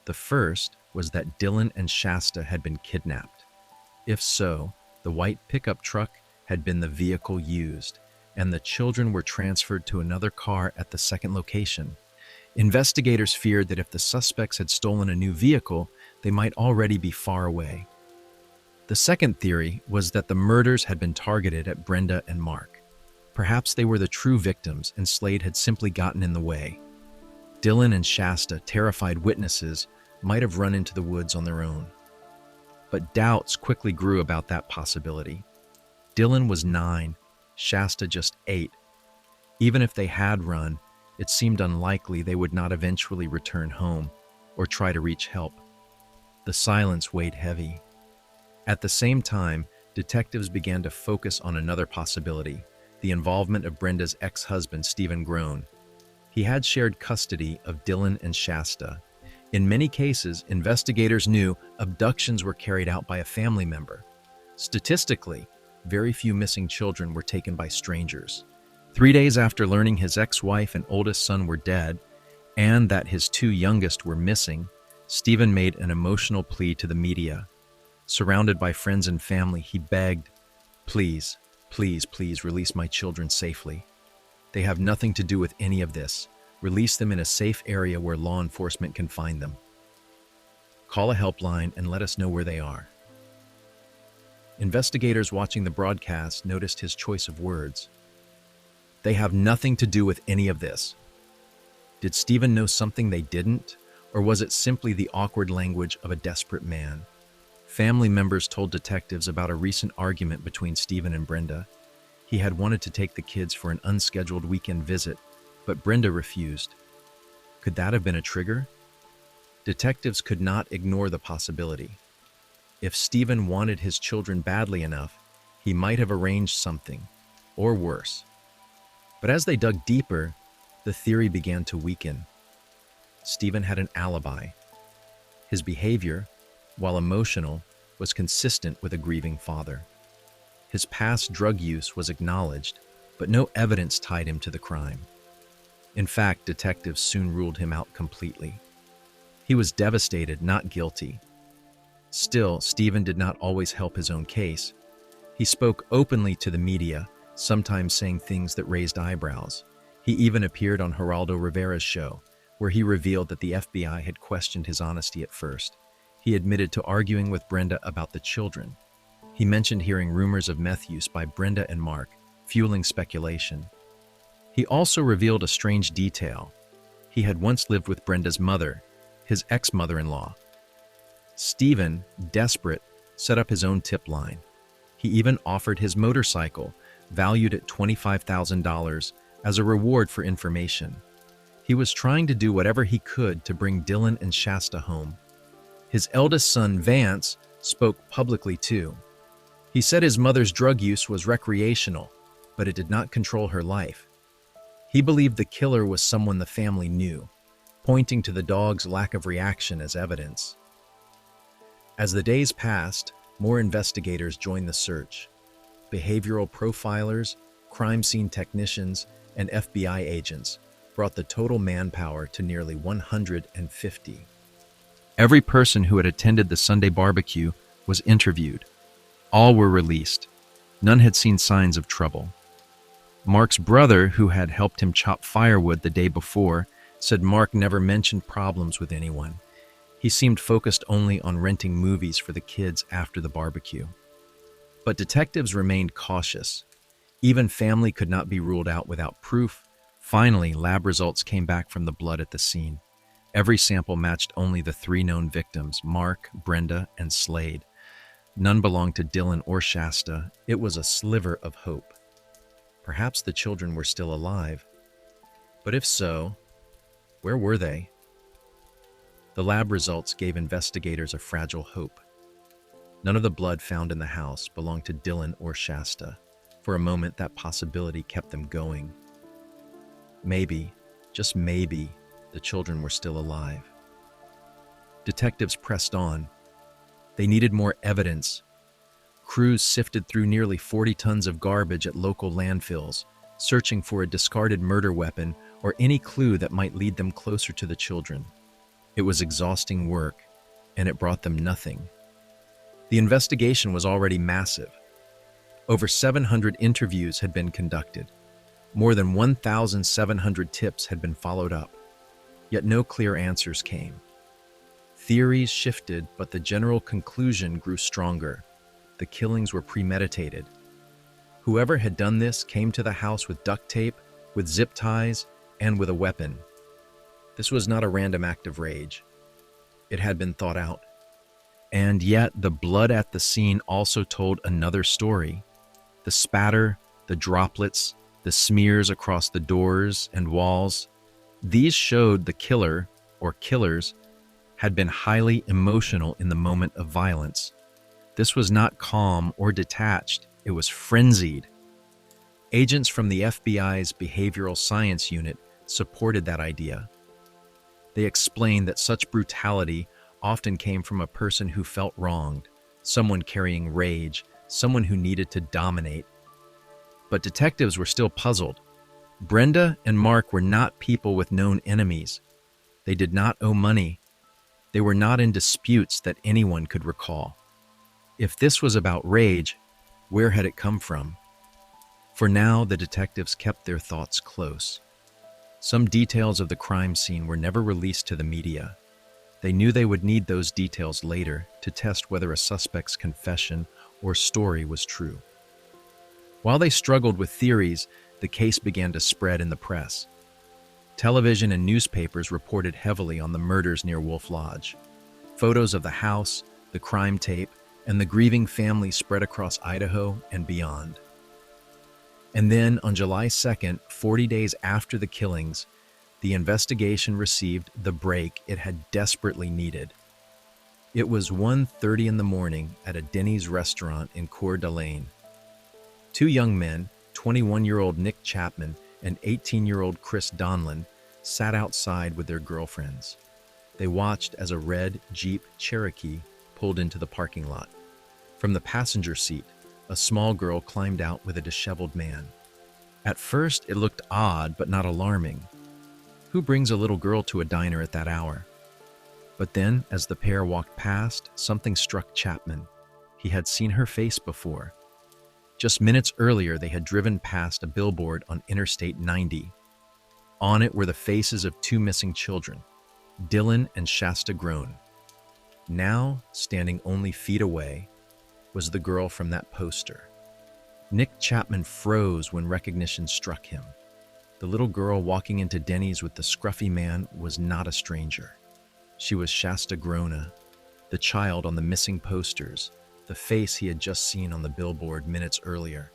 The first was that Dylan and Shasta had been kidnapped. If so, the white pickup truck had been the vehicle used, and the children were transferred to another car at the second location. Investigators feared that if the suspects had stolen a new vehicle, they might already be far away. The second theory was that the murders had been targeted at Brenda and Mark. Perhaps they were the true victims and Slade had simply gotten in the way. Dylan and Shasta, terrified witnesses, might have run into the woods on their own. But doubts quickly grew about that possibility. Dylan was 9, Shasta just 8. Even if they had run, it seemed unlikely they would not eventually return home or try to reach help. The silence weighed heavy. At the same time, detectives began to focus on another possibility, the involvement of Brenda's ex-husband, Stephen Groan. He had shared custody of Dylan and Shasta. In many cases, investigators knew abductions were carried out by a family member. Statistically, very few missing children were taken by strangers. 3 days after learning his ex-wife and oldest son were dead, and that his two youngest were missing, Stephen made an emotional plea to the media. Surrounded by friends and family, he begged, "Please, please, please release my children safely. They have nothing to do with any of this. Release them in a safe area where law enforcement can find them. Call a helpline and let us know where they are." Investigators watching the broadcast noticed his choice of words. They have nothing to do with any of this. Did Stephen know something they didn't, or was it simply the awkward language of a desperate man? Family members told detectives about a recent argument between Stephen and Brenda. He had wanted to take the kids for an unscheduled weekend visit, but Brenda refused. Could that have been a trigger? Detectives could not ignore the possibility. If Stephen wanted his children badly enough, he might have arranged something, or worse. But as they dug deeper, the theory began to weaken. Stephen had an alibi. His behavior, while emotional, was consistent with a grieving father. His past drug use was acknowledged, but no evidence tied him to the crime. In fact, detectives soon ruled him out completely. He was devastated, not guilty. Still, Stephen did not always help his own case. He spoke openly to the media, sometimes saying things that raised eyebrows. He even appeared on Geraldo Rivera's show, where he revealed that the FBI had questioned his honesty at first. He admitted to arguing with Brenda about the children. He mentioned hearing rumors of meth use by Brenda and Mark, fueling speculation. He also revealed a strange detail. He had once lived with Brenda's mother, his ex-mother-in-law. Stephen, desperate, set up his own tip line. He even offered his motorcycle, valued at $25,000, as a reward for information. He was trying to do whatever he could to bring Dylan and Shasta home. His eldest son, Vance, spoke publicly too. He said his mother's drug use was recreational, but it did not control her life. He believed the killer was someone the family knew, pointing to the dog's lack of reaction as evidence. As the days passed, more investigators joined the search. Behavioral profilers, crime scene technicians, and FBI agents brought the total manpower to nearly 150. Every person who had attended the Sunday barbecue was interviewed. All were released. None had seen signs of trouble. Mark's brother, who had helped him chop firewood the day before, said Mark never mentioned problems with anyone. He seemed focused only on renting movies for the kids after the barbecue. But detectives remained cautious. Even family could not be ruled out without proof. Finally, lab results came back from the blood at the scene. Every sample matched only the 3 known victims, Mark, Brenda, and Slade. None belonged to Dylan or Shasta. It was a sliver of hope. Perhaps the children were still alive. But if so, where were they? The lab results gave investigators a fragile hope. None of the blood found in the house belonged to Dylan or Shasta. For a moment, that possibility kept them going. Maybe, just maybe, the children were still alive. Detectives pressed on. They needed more evidence. Crews sifted through nearly 40 tons of garbage at local landfills, searching for a discarded murder weapon or any clue that might lead them closer to the children. It was exhausting work, and it brought them nothing. The investigation was already massive. Over 700 interviews had been conducted. More than 1,700 tips had been followed up. Yet no clear answers came. Theories shifted, but the general conclusion grew stronger. The killings were premeditated. Whoever had done this came to the house with duct tape, with zip ties, and with a weapon. This was not a random act of rage. It had been thought out. And yet, the blood at the scene also told another story. The spatter, the droplets, the smears across the doors and walls. These showed the killer, or killers, had been highly emotional in the moment of violence. This was not calm or detached, it was frenzied. Agents from the FBI's Behavioral Science Unit supported that idea. They explained that such brutality often came from a person who felt wronged, someone carrying rage, someone who needed to dominate. But detectives were still puzzled. Brenda and Mark were not people with known enemies. They did not owe money. They were not in disputes that anyone could recall. If this was about rage, where had it come from? For now, the detectives kept their thoughts close. Some details of the crime scene were never released to the media. They knew they would need those details later to test whether a suspect's confession or story was true. While they struggled with theories, the case began to spread in the press. Television and newspapers reported heavily on the murders near Wolf Lodge. Photos of the house, the crime tape, and the grieving family spread across Idaho and beyond. And then, on July 2nd, 40 days after the killings, the investigation received the break it had desperately needed. It was 1:30 in the morning at a Denny's restaurant in Coeur d'Alene. 2 young men, 21-year-old Nick Chapman and 18-year-old Chris Donlin, sat outside with their girlfriends. They watched as a red Jeep Cherokee pulled into the parking lot. From the passenger seat, a small girl climbed out with a disheveled man. At first, it looked odd but not alarming. Who brings a little girl to a diner at that hour? But then, as the pair walked past, something struck Chapman. He had seen her face before. Just minutes earlier, they had driven past a billboard on Interstate 90. On it were the faces of two missing children, Dylan and Shasta Groen. Now, standing only feet away, was the girl from that poster. Nick Chapman froze when recognition struck him. The little girl walking into Denny's with the scruffy man was not a stranger. She was Shasta Groen, the child on the missing posters, the face he had just seen on the billboard minutes earlier.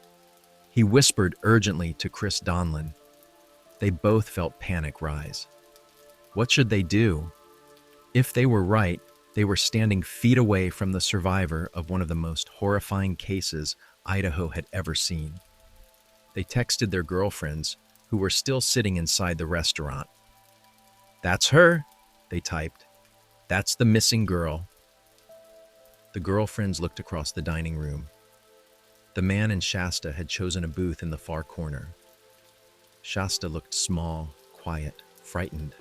He whispered urgently to Chris Donlin. They both felt panic rise. What should they do? If they were right, they were standing feet away from the survivor of one of the most horrifying cases Idaho had ever seen. They texted their girlfriends, who were still sitting inside the restaurant. "That's her," they typed. "That's the missing girl." The girlfriends looked across the dining room. The man and Shasta had chosen a booth in the far corner. Shasta looked small, quiet, frightened.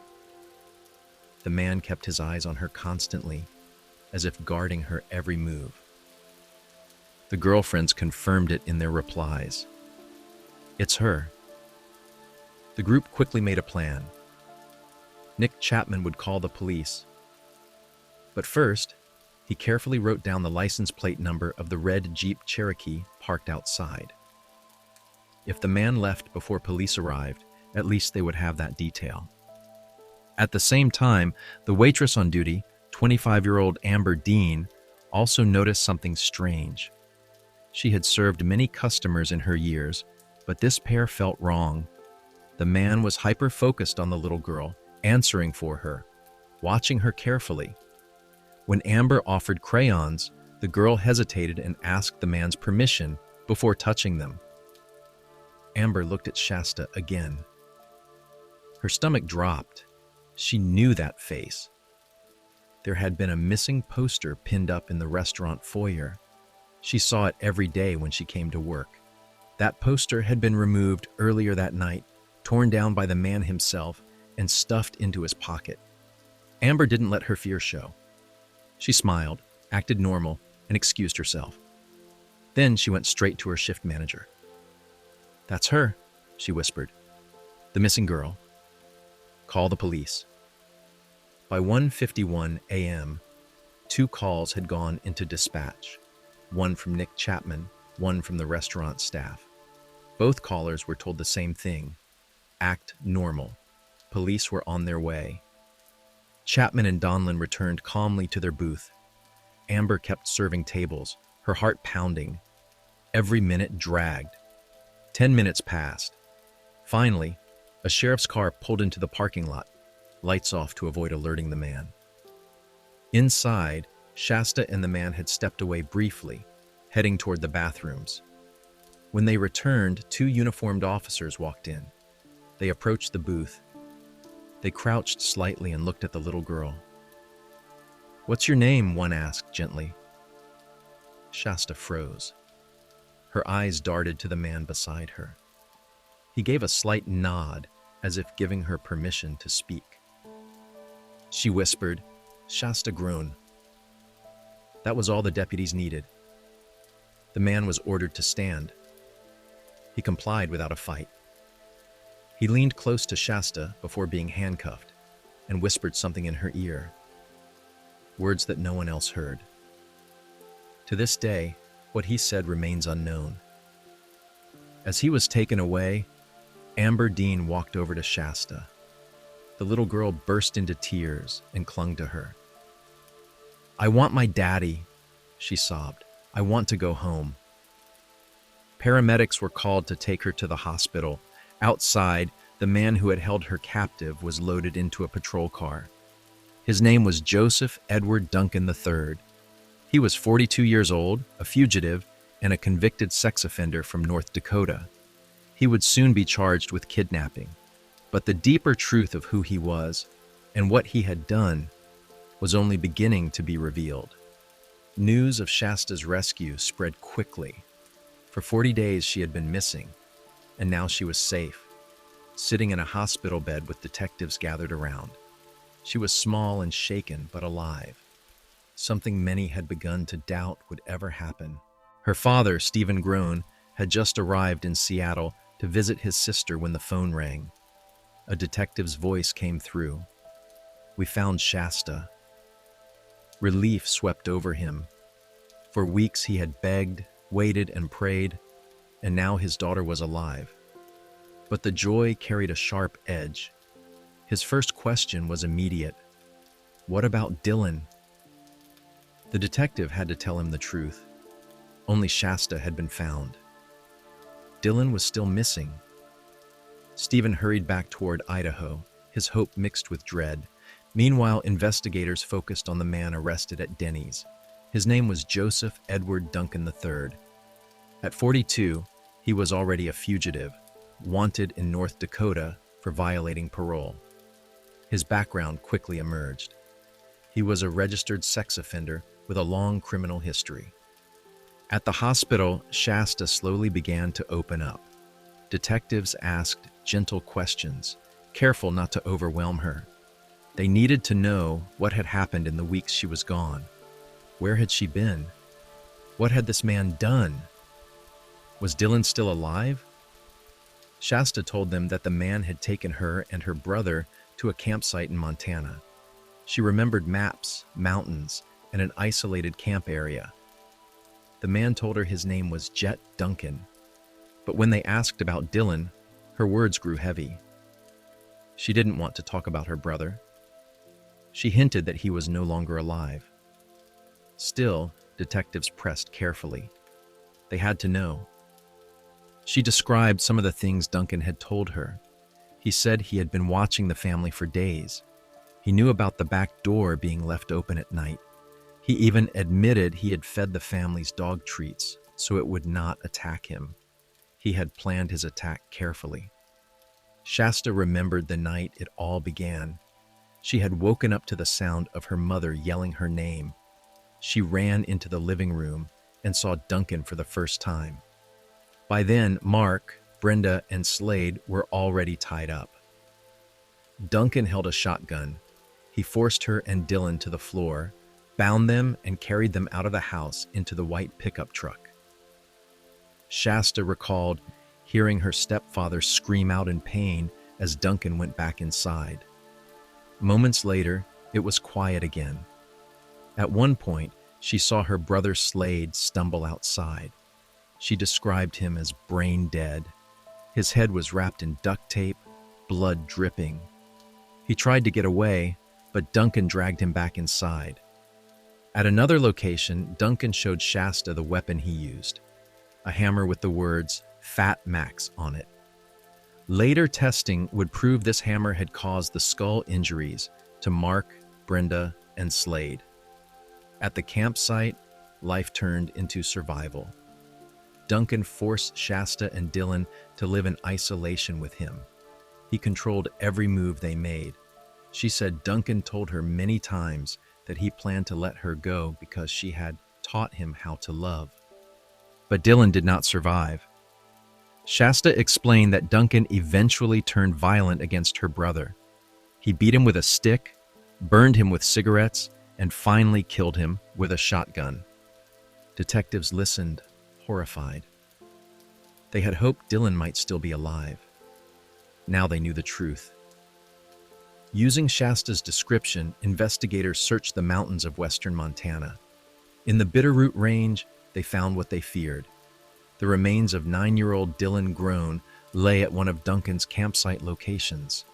The man kept his eyes on her constantly, as if guarding her every move. The girlfriends confirmed it in their replies. "It's her." The group quickly made a plan. Nick Chapman would call the police. But first, he carefully wrote down the license plate number of the red Jeep Cherokee parked outside. If the man left before police arrived, at least they would have that detail. At the same time, the waitress on duty, 25-year-old Amber Dean, also noticed something strange. She had served many customers in her years, but this pair felt wrong. The man was hyper-focused on the little girl, answering for her, watching her carefully. When Amber offered crayons, the girl hesitated and asked the man's permission before touching them. Amber looked at Shasta again. Her stomach dropped. She knew that face. There had been a missing poster pinned up in the restaurant foyer. She saw it every day when she came to work. That poster had been removed earlier that night, torn down by the man himself, and stuffed into his pocket. Amber didn't let her fear show. She smiled, acted normal, and excused herself. Then she went straight to her shift manager. "That's her," she whispered. "The missing girl. Call the police." By 1:51 a.m., 2 calls had gone into dispatch, one from Nick Chapman, one from the restaurant staff. Both callers were told the same thing: act normal. Police were on their way. Chapman and Donlin returned calmly to their booth. Amber kept serving tables, her heart pounding. Every minute dragged. 10 minutes passed. Finally, a sheriff's car pulled into the parking lot, lights off to avoid alerting the man. Inside, Shasta and the man had stepped away briefly, heading toward the bathrooms. When they returned, 2 uniformed officers walked in. They approached the booth. They crouched slightly and looked at the little girl. "What's your name?" one asked gently. Shasta froze. Her eyes darted to the man beside her. He gave a slight nod, as if giving her permission to speak. She whispered, "Shasta Groen." That was all the deputies needed. The man was ordered to stand. He complied without a fight. He leaned close to Shasta before being handcuffed and whispered something in her ear, words that no one else heard. To this day, what he said remains unknown. As he was taken away, Amber Dean walked over to Shasta. The little girl burst into tears and clung to her. "I want my daddy," she sobbed. "I want to go home." Paramedics were called to take her to the hospital. Outside, the man who had held her captive was loaded into a patrol car. His name was Joseph Edward Duncan III. He was 42 years old, a fugitive, and a convicted sex offender from North Dakota. He would soon be charged with kidnapping. But the deeper truth of who he was and what he had done was only beginning to be revealed. News of Shasta's rescue spread quickly. For 40 days she had been missing, and now she was safe, sitting in a hospital bed with detectives gathered around. She was small and shaken, but alive. Something many had begun to doubt would ever happen. Her father, Stephen Groan, had just arrived in Seattle to visit his sister when the phone rang. A detective's voice came through. "We found Shasta." Relief swept over him. For weeks he had begged, waited, and prayed, and now his daughter was alive. But the joy carried a sharp edge. His first question was immediate. What about Dylan? The detective had to tell him the truth. Only Shasta had been found. Dylan was still missing. Stephen hurried back toward Idaho, his hope mixed with dread. Meanwhile, investigators focused on the man arrested at Denny's. His name was Joseph Edward Duncan III. At 42, he was already a fugitive, wanted in North Dakota for violating parole. His background quickly emerged. He was a registered sex offender with a long criminal history. At the hospital, Shasta slowly began to open up. Detectives asked gentle questions, careful not to overwhelm her. They needed to know what had happened in the weeks she was gone. Where had she been? What had this man done? Was Dylan still alive? Shasta told them that the man had taken her and her brother to a campsite in Montana. She remembered maps, mountains, and an isolated camp area. The man told her his name was Jet Duncan. But when they asked about Dylan, her words grew heavy. She didn't want to talk about her brother. She hinted that he was no longer alive. Still, detectives pressed carefully. They had to know. She described some of the things Duncan had told her. He said he had been watching the family for days. He knew about the back door being left open at night. He even admitted he had fed the family's dog treats so it would not attack him. He had planned his attack carefully. Shasta remembered the night it all began. She had woken up to the sound of her mother yelling her name. She ran into the living room and saw Duncan for the first time. By then, Mark, Brenda, and Slade were already tied up. Duncan held a shotgun. He forced her and Dylan to the floor, bound them, and carried them out of the house into the white pickup truck. Shasta recalled hearing her stepfather scream out in pain as Duncan went back inside. Moments later, it was quiet again. At one point, she saw her brother Slade stumble outside. She described him as brain dead. His head was wrapped in duct tape, blood dripping. He tried to get away, but Duncan dragged him back inside. At another location, Duncan showed Shasta the weapon he used, a hammer with the words Fat Max on it. Later testing would prove this hammer had caused the skull injuries to Mark, Brenda, and Slade. At the campsite, life turned into survival. Duncan forced Shasta and Dylan to live in isolation with him. He controlled every move they made. She said Duncan told her many times that he planned to let her go because she had taught him how to love. But Dylan did not survive. Shasta explained that Duncan eventually turned violent against her brother. He beat him with a stick, burned him with cigarettes, and finally killed him with a shotgun. Detectives listened, horrified. They had hoped Dylan might still be alive. Now they knew the truth. Using Shasta's description, investigators searched the mountains of western Montana. In the Bitterroot Range, they found what they feared. The remains of 9-year-old Dylan Groan lay at one of Duncan's campsite locations.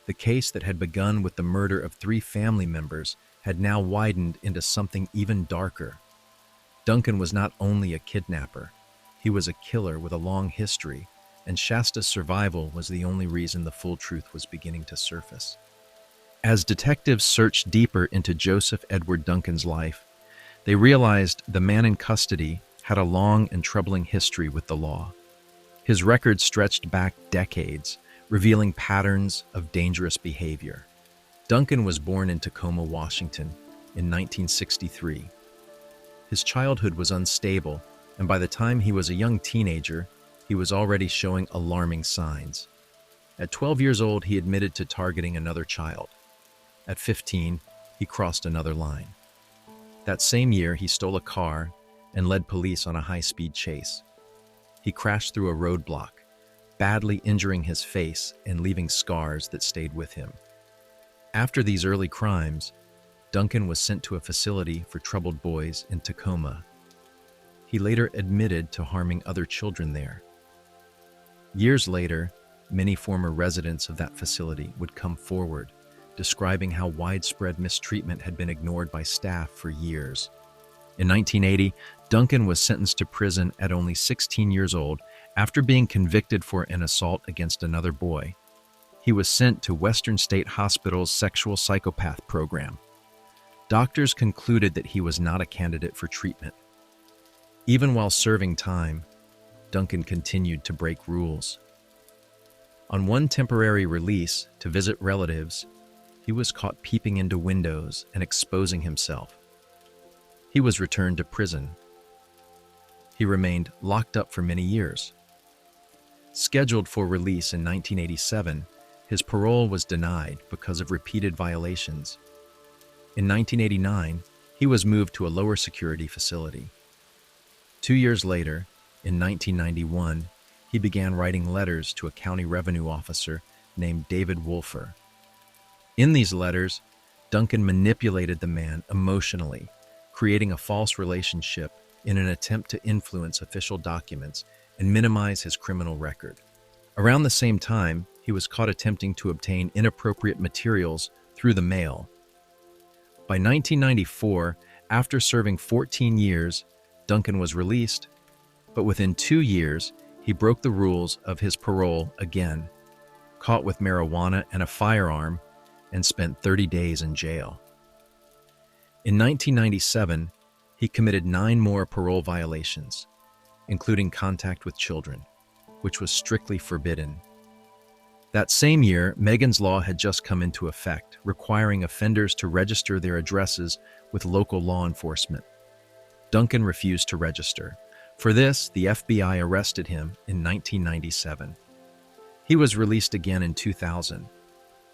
The case that had begun with the murder of 3 family members had now widened into something even darker. Duncan was not only a kidnapper, he was a killer with a long history, and Shasta's survival was the only reason the full truth was beginning to surface. As detectives searched deeper into Joseph Edward Duncan's life, they realized the man in custody had a long and troubling history with the law. His record stretched back decades, revealing patterns of dangerous behavior. Duncan was born in Tacoma, Washington, in 1963. His childhood was unstable, and by the time he was a young teenager, he was already showing alarming signs. At 12 years old, he admitted to targeting another child. At 15, he crossed another line. That same year, he stole a car and led police on a high-speed chase. He crashed through a roadblock, badly injuring his face and leaving scars that stayed with him. After these early crimes, Duncan was sent to a facility for troubled boys in Tacoma. He later admitted to harming other children there. Years later, many former residents of that facility would come forward, describing how widespread mistreatment had been ignored by staff for years. In 1980, Duncan was sentenced to prison at only 16 years old after being convicted for an assault against another boy. He was sent to Western State Hospital's sexual psychopath program. Doctors concluded that he was not a candidate for treatment. Even while serving time, Duncan continued to break rules. On one temporary release to visit relatives, he was caught peeping into windows and exposing himself. He was returned to prison. He remained locked up for many years. Scheduled for release in 1987, his parole was denied because of repeated violations. In 1989, he was moved to a lower security facility. 2 years later, in 1991, he began writing letters to a county revenue officer named David Wolfer. In these letters, Duncan manipulated the man emotionally, creating a false relationship in an attempt to influence official documents and minimize his criminal record. Around the same time, he was caught attempting to obtain inappropriate materials through the mail. By 1994, after serving 14 years, Duncan was released, but within 2 years, he broke the rules of his parole again, caught with marijuana and a firearm, and spent 30 days in jail. In 1997, he committed 9 more parole violations, including contact with children, which was strictly forbidden. That same year, Megan's Law had just come into effect, requiring offenders to register their addresses with local law enforcement. Duncan refused to register. For this, the FBI arrested him in 1997. He was released again in 2000.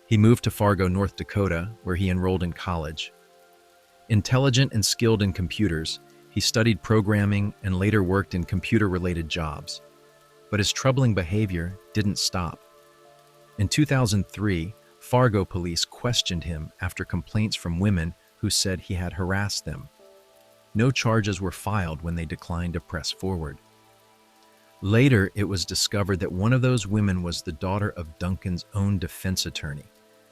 He moved to Fargo, North Dakota, where he enrolled in college. Intelligent and skilled in computers, he studied programming and later worked in computer-related jobs. But his troubling behavior didn't stop. In 2003, Fargo police questioned him after complaints from women who said he had harassed them. No charges were filed when they declined to press forward. Later, it was discovered that one of those women was the daughter of Duncan's own defense attorney,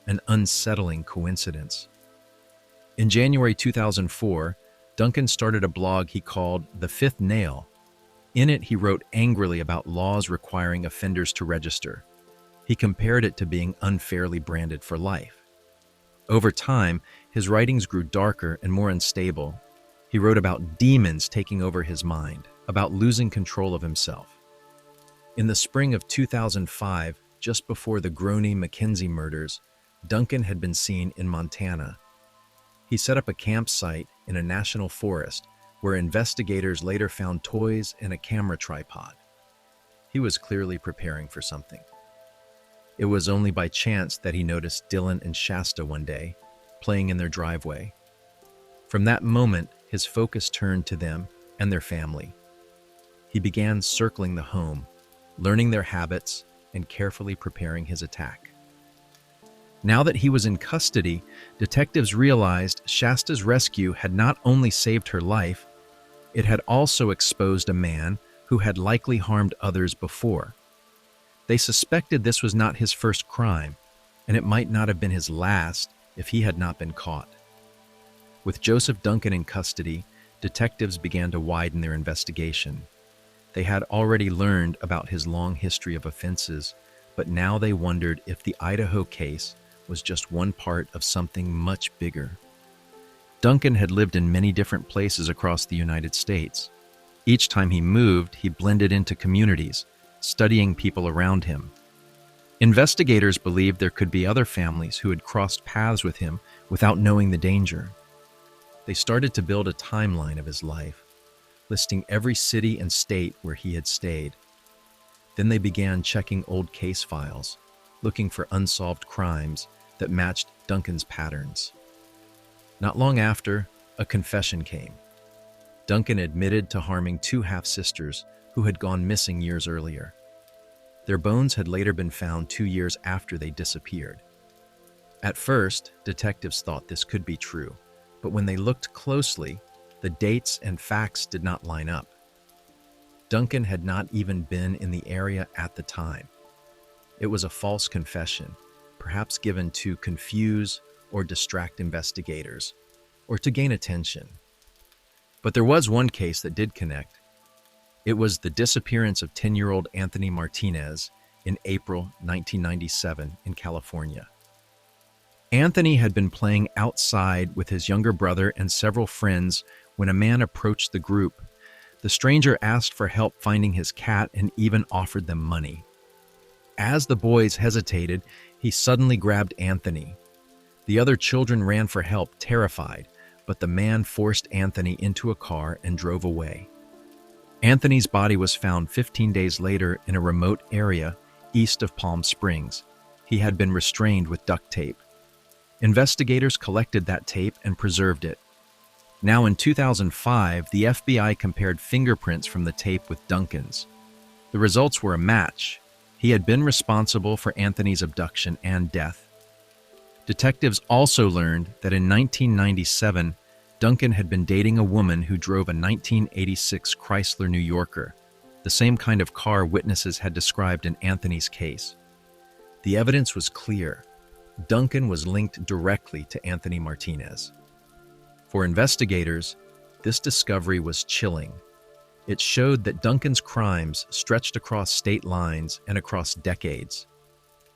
an unsettling coincidence. In January 2004, Duncan started a blog he called The Fifth Nail. In it, he wrote angrily about laws requiring offenders to register. He compared it to being unfairly branded for life. Over time, his writings grew darker and more unstable. He wrote about demons taking over his mind, about losing control of himself. In the spring of 2005, just before the Groene-McKenzie murders, Duncan had been seen in Montana. He set up a campsite in a national forest where investigators later found toys and a camera tripod. He was clearly preparing for something. It was only by chance that he noticed Dylan and Shasta one day, playing in their driveway. From that moment, his focus turned to them and their family. He began circling the home, learning their habits, and carefully preparing his attack. Now that he was in custody, detectives realized Shasta's rescue had not only saved her life, it had also exposed a man who had likely harmed others before. They suspected this was not his first crime, and it might not have been his last if he had not been caught. With Joseph Duncan in custody, detectives began to widen their investigation. They had already learned about his long history of offenses, but now they wondered if the Idaho case was just one part of something much bigger. Duncan had lived in many different places across the United States. Each time he moved, he blended into communities, studying people around him. Investigators believed there could be other families who had crossed paths with him without knowing the danger. They started to build a timeline of his life, listing every city and state where he had stayed. Then they began checking old case files, looking for unsolved crimes that matched Duncan's patterns. Not long after, a confession came. Duncan admitted to harming two half-sisters who had gone missing years earlier. Their bones had later been found 2 years after they disappeared. At first, detectives thought this could be true, but when they looked closely, the dates and facts did not line up. Duncan had not even been in the area at the time. It was a false confession, perhaps given to confuse or distract investigators, or to gain attention. But there was one case that did connect. It was the disappearance of 10-year-old Anthony Martinez in April 1997 in California. Anthony had been playing outside with his younger brother and several friends when a man approached the group. The stranger asked for help finding his cat and even offered them money. As the boys hesitated, he suddenly grabbed Anthony. The other children ran for help, terrified, but the man forced Anthony into a car and drove away. Anthony's body was found 15 days later in a remote area east of Palm Springs. He had been restrained with duct tape. Investigators collected that tape and preserved it. Now in 2005, the FBI compared fingerprints from the tape with Duncan's. The results were a match. He had been responsible for Anthony's abduction and death. Detectives also learned that in 1997, Duncan had been dating a woman who drove a 1986 Chrysler New Yorker, the same kind of car witnesses had described in Anthony's case. The evidence was clear. Duncan was linked directly to Anthony Martinez. For investigators, this discovery was chilling. It showed that Duncan's crimes stretched across state lines and across decades.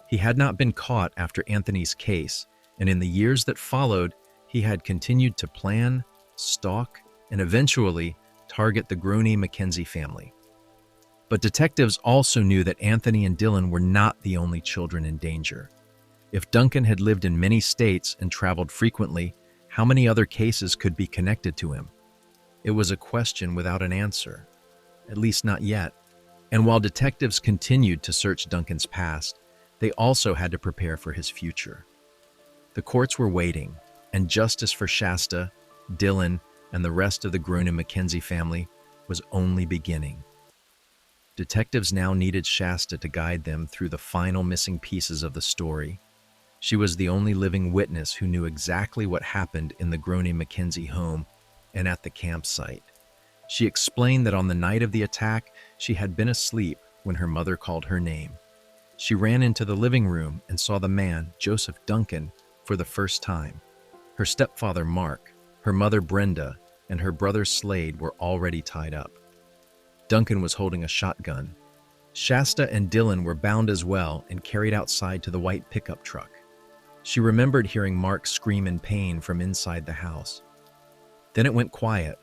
He had not been caught after Anthony's case, and in the years that followed, he had continued to plan, stalk, and eventually target the Groene-McKenzie family. But detectives also knew that Anthony and Dylan were not the only children in danger. If Duncan had lived in many states and traveled frequently, how many other cases could be connected to him? It was a question without an answer, at least not yet. And while detectives continued to search Duncan's past, they also had to prepare for his future. The courts were waiting, and justice for Shasta, Dylan, and the rest of the Groene-McKenzie family was only beginning. Detectives now needed Shasta to guide them through the final missing pieces of the story. She was the only living witness who knew exactly what happened in the Groene-McKenzie home and at the campsite. She explained that on the night of the attack, she had been asleep when her mother called her name. She ran into the living room and saw the man, Joseph Duncan, for the first time. Her stepfather, Mark, her mother, Brenda, and her brother, Slade, were already tied up. Duncan was holding a shotgun. Shasta and Dylan were bound as well and carried outside to the white pickup truck. She remembered hearing Mark scream in pain from inside the house. Then it went quiet.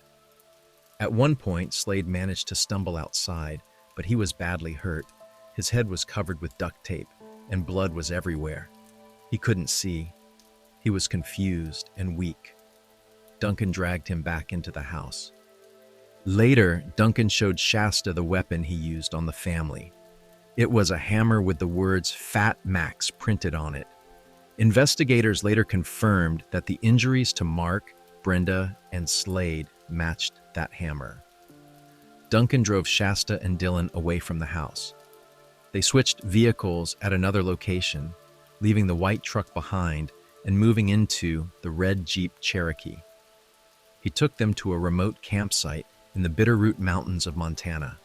At one point, Slade managed to stumble outside, but he was badly hurt. His head was covered with duct tape, and blood was everywhere. He couldn't see. He was confused and weak. Duncan dragged him back into the house. Later, Duncan showed Shasta the weapon he used on the family. It was a hammer with the words Fat Max printed on it. Investigators later confirmed that the injuries to Mark, Brenda, and Slade matched that hammer. Duncan drove Shasta and Dylan away from the house. They switched vehicles at another location, leaving the white truck behind and moving into the red Jeep Cherokee. He took them to a remote campsite in the Bitterroot Mountains of Montana.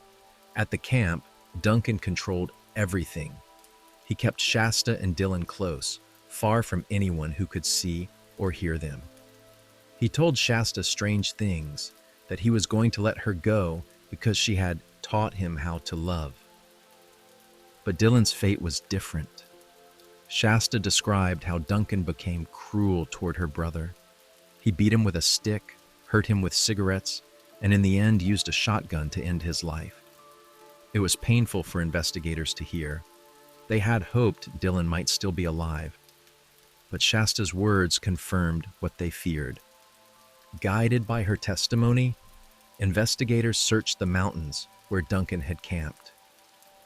At the camp, Duncan controlled everything. He kept Shasta and Dylan close, far from anyone who could see or hear them. He told Shasta strange things, that he was going to let her go because she had taught him how to love. But Dylan's fate was different. Shasta described how Duncan became cruel toward her brother. He beat him with a stick, hurt him with cigarettes, and in the end used a shotgun to end his life. It was painful for investigators to hear. They had hoped Dylan might still be alive. But Shasta's words confirmed what they feared. Guided by her testimony, investigators searched the mountains where Duncan had camped.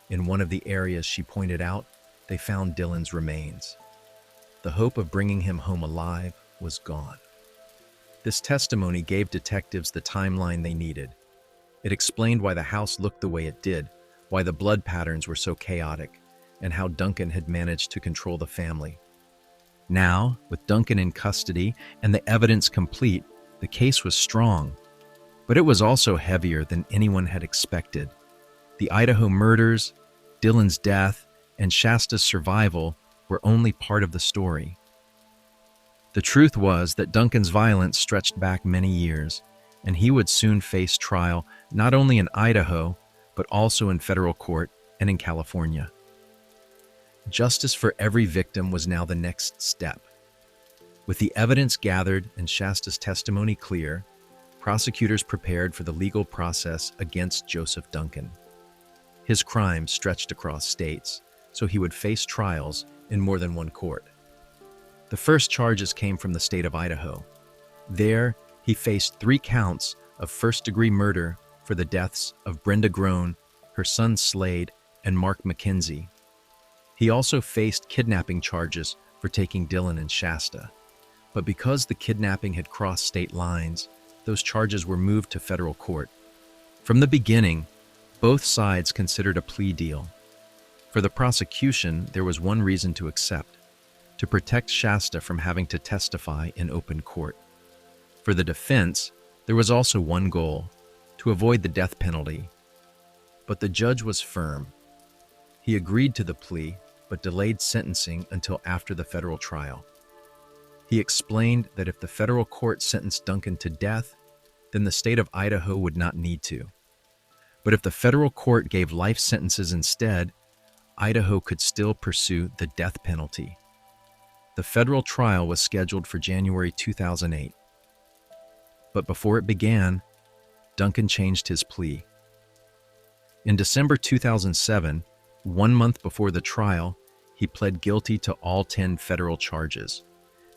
In one of the areas she pointed out, they found Dylan's remains. The hope of bringing him home alive was gone. This testimony gave detectives the timeline they needed. It explained why the house looked the way it did, why the blood patterns were so chaotic, and how Duncan had managed to control the family. Now, with Duncan in custody and the evidence complete, the case was strong, but it was also heavier than anyone had expected. The Idaho murders, Dylan's death, and Shasta's survival were only part of the story. The truth was that Duncan's violence stretched back many years, and he would soon face trial not only in Idaho, but also in federal court and in California. Justice for every victim was now the next step. With the evidence gathered and Shasta's testimony clear, prosecutors prepared for the legal process against Joseph Duncan. His crimes stretched across states, so he would face trials in more than one court. The first charges came from the state of Idaho. There, he faced 3 counts of first-degree murder for the deaths of Brenda Groen, her son Slade, and Mark McKenzie. He also faced kidnapping charges for taking Dylan and Shasta. But because the kidnapping had crossed state lines, those charges were moved to federal court. From the beginning, both sides considered a plea deal. For the prosecution, there was one reason to accept: to protect Shasta from having to testify in open court. For the defense, there was also one goal: to avoid the death penalty. But the judge was firm. He agreed to the plea, but delayed sentencing until after the federal trial. He explained that if the federal court sentenced Duncan to death, then the state of Idaho would not need to. But if the federal court gave life sentences instead, Idaho could still pursue the death penalty. The federal trial was scheduled for January 2008. But before it began, Duncan changed his plea. In December 2007, 1 month before the trial, he pled guilty to all 10 federal charges.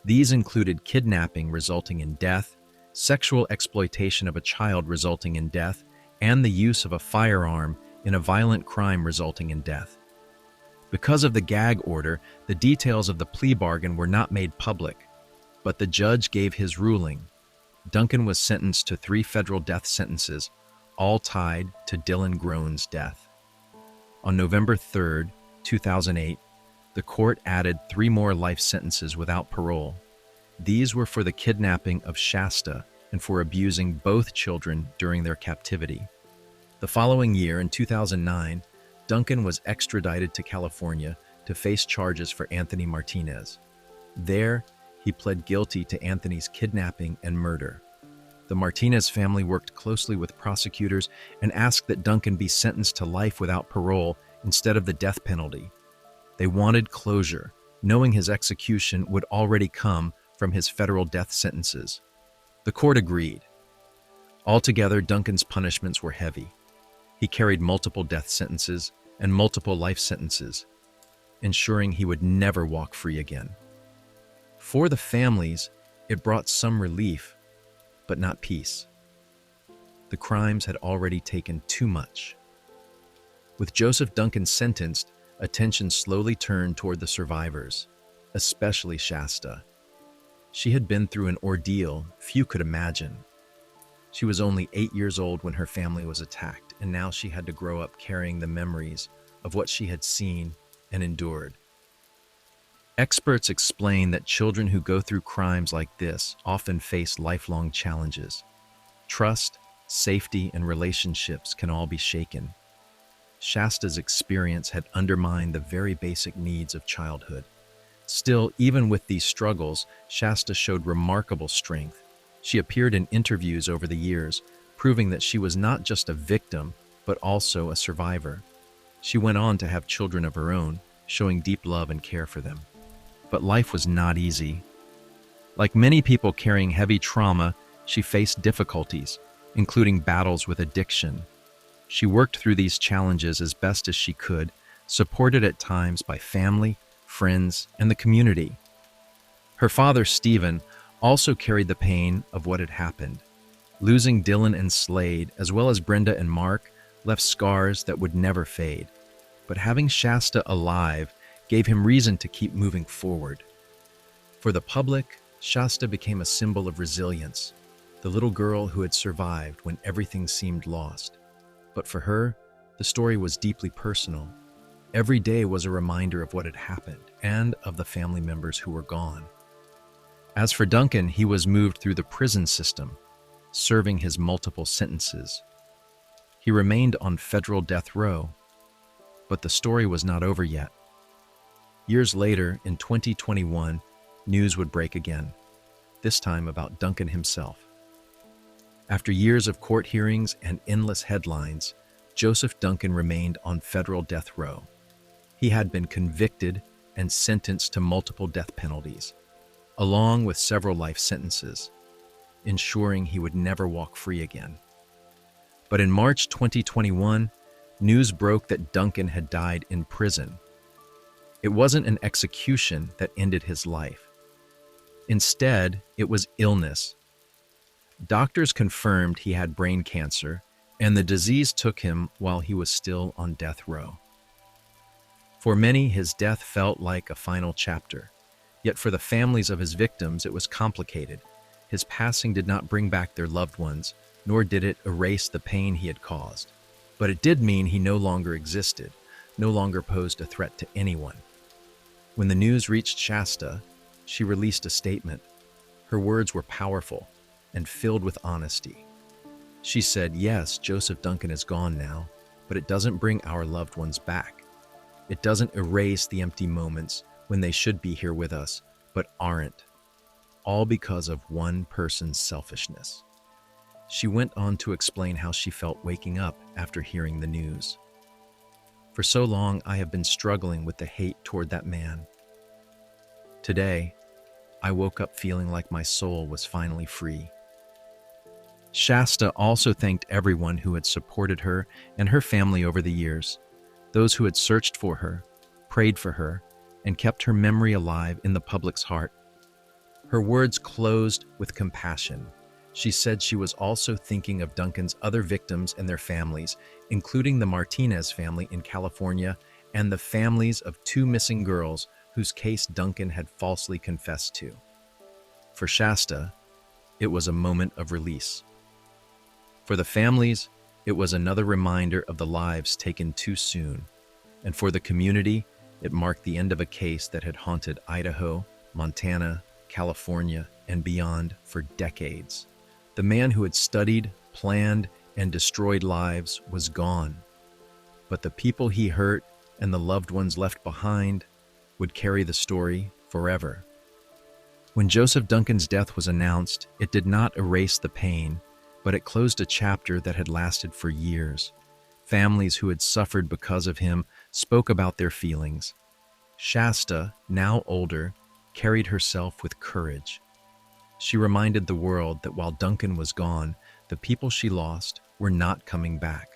These included kidnapping resulting in death, sexual exploitation of a child resulting in death, and the use of a firearm in a violent crime resulting in death. Because of the gag order, the details of the plea bargain were not made public, but the judge gave his ruling. Duncan was sentenced to 3 federal death sentences, all tied to Dylan Groen's death. On November 3, 2008, the court added 3 more life sentences without parole. These were for the kidnapping of Shasta and for abusing both children during their captivity. The following year, in 2009, Duncan was extradited to California to face charges for Anthony Martinez. There, he pled guilty to Anthony's kidnapping and murder. The Martinez family worked closely with prosecutors and asked that Duncan be sentenced to life without parole instead of the death penalty. They wanted closure, knowing his execution would already come from his federal death sentences. The court agreed. Altogether, Duncan's punishments were heavy. He carried multiple death sentences and multiple life sentences, ensuring he would never walk free again. For the families, it brought some relief, but not peace. The crimes had already taken too much. With Joseph Duncan sentenced, attention slowly turned toward the survivors, especially Shasta. She had been through an ordeal few could imagine. She was only 8 years old when her family was attacked, and now she had to grow up carrying the memories of what she had seen and endured. Experts explain that children who go through crimes like this often face lifelong challenges. Trust, safety, and relationships can all be shaken. Shasta's experience had undermined the very basic needs of childhood. Still, even with these struggles, Shasta showed remarkable strength. She appeared in interviews over the years, proving that she was not just a victim, but also a survivor. She went on to have children of her own, showing deep love and care for them. But life was not easy. Like many people carrying heavy trauma, she faced difficulties, including battles with addiction. She worked through these challenges as best as she could, supported at times by family, friends, and the community. Her father, Stephen, also carried the pain of what had happened. Losing Dylan and Slade, as well as Brenda and Mark, left scars that would never fade. But having Shasta alive gave him reason to keep moving forward. For the public, Shasta became a symbol of resilience, the little girl who had survived when everything seemed lost. But for her, the story was deeply personal. Every day was a reminder of what had happened and of the family members who were gone. As for Duncan, he was moved through the prison system, serving his multiple sentences. He remained on federal death row, but the story was not over yet. Years later, in 2021, news would break again, this time about Duncan himself. After years of court hearings and endless headlines, Joseph Duncan remained on federal death row. He had been convicted and sentenced to multiple death penalties, along with several life sentences, ensuring he would never walk free again. But in March 2021, news broke that Duncan had died in prison. It wasn't an execution that ended his life. Instead, it was illness. Doctors confirmed he had brain cancer, and the disease took him while he was still on death row. For many, his death felt like a final chapter. Yet for the families of his victims, it was complicated. His passing did not bring back their loved ones, nor did it erase the pain he had caused. But it did mean he no longer existed, no longer posed a threat to anyone. When the news reached Shasta, she released a statement. Her words were powerful and filled with honesty. She said, "Yes, Joseph Duncan is gone now, but it doesn't bring our loved ones back. It doesn't erase the empty moments when they should be here with us, but aren't. All because of one person's selfishness." She went on to explain how she felt waking up after hearing the news. "For so long, I have been struggling with the hate toward that man. Today, I woke up feeling like my soul was finally free." Shasta also thanked everyone who had supported her and her family over the years, those who had searched for her, prayed for her, and kept her memory alive in the public's heart. Her words closed with compassion. She said she was also thinking of Duncan's other victims and their families, including the Martinez family in California and the families of 2 missing girls whose case Duncan had falsely confessed to. For Shasta, it was a moment of release. For the families, it was another reminder of the lives taken too soon. And for the community, it marked the end of a case that had haunted Idaho, Montana, California, and beyond for decades. The man who had studied, planned, and destroyed lives was gone. But the people he hurt and the loved ones left behind would carry the story forever. When Joseph Duncan's death was announced, it did not erase the pain, but it closed a chapter that had lasted for years. Families who had suffered because of him spoke about their feelings. Shasta, now older, carried herself with courage. She reminded the world that while Duncan was gone, the people she lost were not coming back.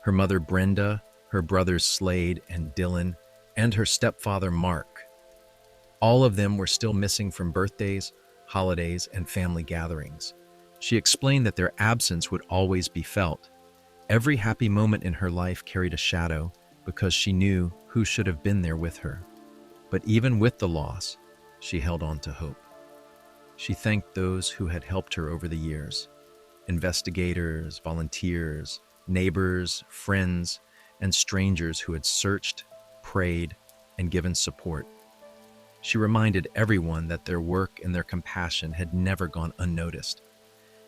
Her mother Brenda, her brothers Slade and Dylan, and her stepfather Mark. All of them were still missing from birthdays, holidays, and family gatherings. She explained that their absence would always be felt. Every happy moment in her life carried a shadow because she knew who should have been there with her. But even with the loss, she held on to hope. She thanked those who had helped her over the years: investigators, volunteers, neighbors, friends, and strangers who had searched, prayed, and given support. She reminded everyone that their work and their compassion had never gone unnoticed.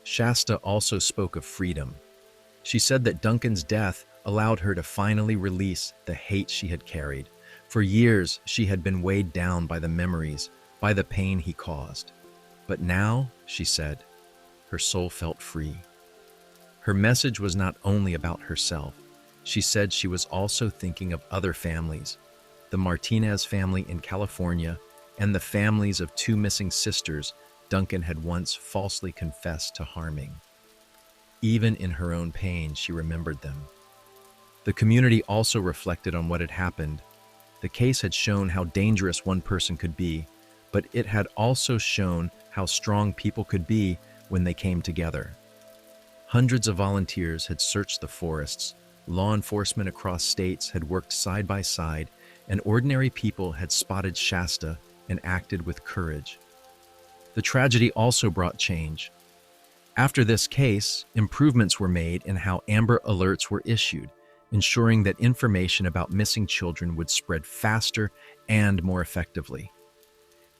Shasta also spoke of freedom. She said that Duncan's death allowed her to finally release the hate she had carried. For years, she had been weighed down by the memories, by the pain he caused. But now, she said, her soul felt free. Her message was not only about herself. She said she was also thinking of other families, the Martinez family in California and the families of 2 missing sisters Duncan had once falsely confessed to harming. Even in her own pain, she remembered them. The community also reflected on what had happened. The case had shown how dangerous one person could be, but it had also shown how strong people could be when they came together. Hundreds of volunteers had searched the forests, law enforcement across states had worked side by side, and ordinary people had spotted Shasta and acted with courage. The tragedy also brought change. After this case, improvements were made in how Amber Alerts were issued, ensuring that information about missing children would spread faster and more effectively.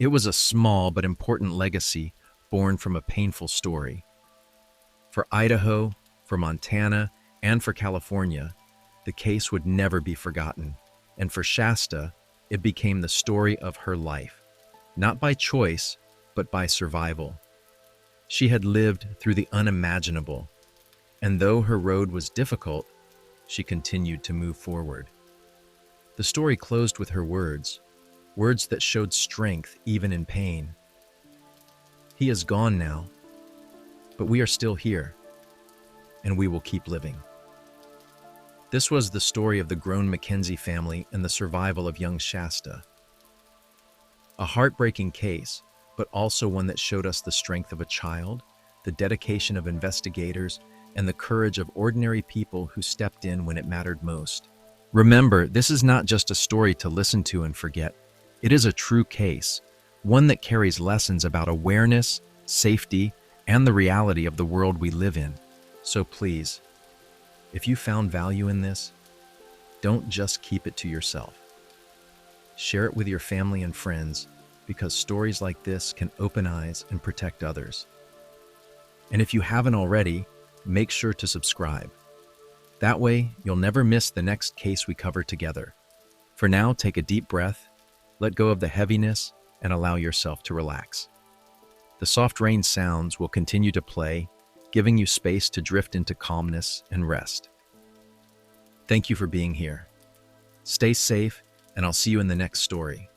It was a small but important legacy born from a painful story. For Idaho, for Montana, and for California, the case would never be forgotten. And for Shasta, it became the story of her life, not by choice, but by survival. She had lived through the unimaginable, and though her road was difficult, she continued to move forward. The story closed with her words, words that showed strength even in pain. He is gone now, but we are still here, and we will keep living. This was the story of the grown Mackenzie family and the survival of young Shasta. A heartbreaking case, but also one that showed us the strength of a child, the dedication of investigators, and the courage of ordinary people who stepped in when it mattered most. Remember, this is not just a story to listen to and forget. It is a true case, one that carries lessons about awareness, safety, and the reality of the world we live in. So please, if you found value in this, don't just keep it to yourself. Share it with your family and friends, because stories like this can open eyes and protect others. And if you haven't already, make sure to subscribe. That way, you'll never miss the next case we cover together. For now, take a deep breath, let go of the heaviness, and allow yourself to relax. The soft rain sounds will continue to play, giving you space to drift into calmness and rest. Thank you for being here. Stay safe, and I'll see you in the next story.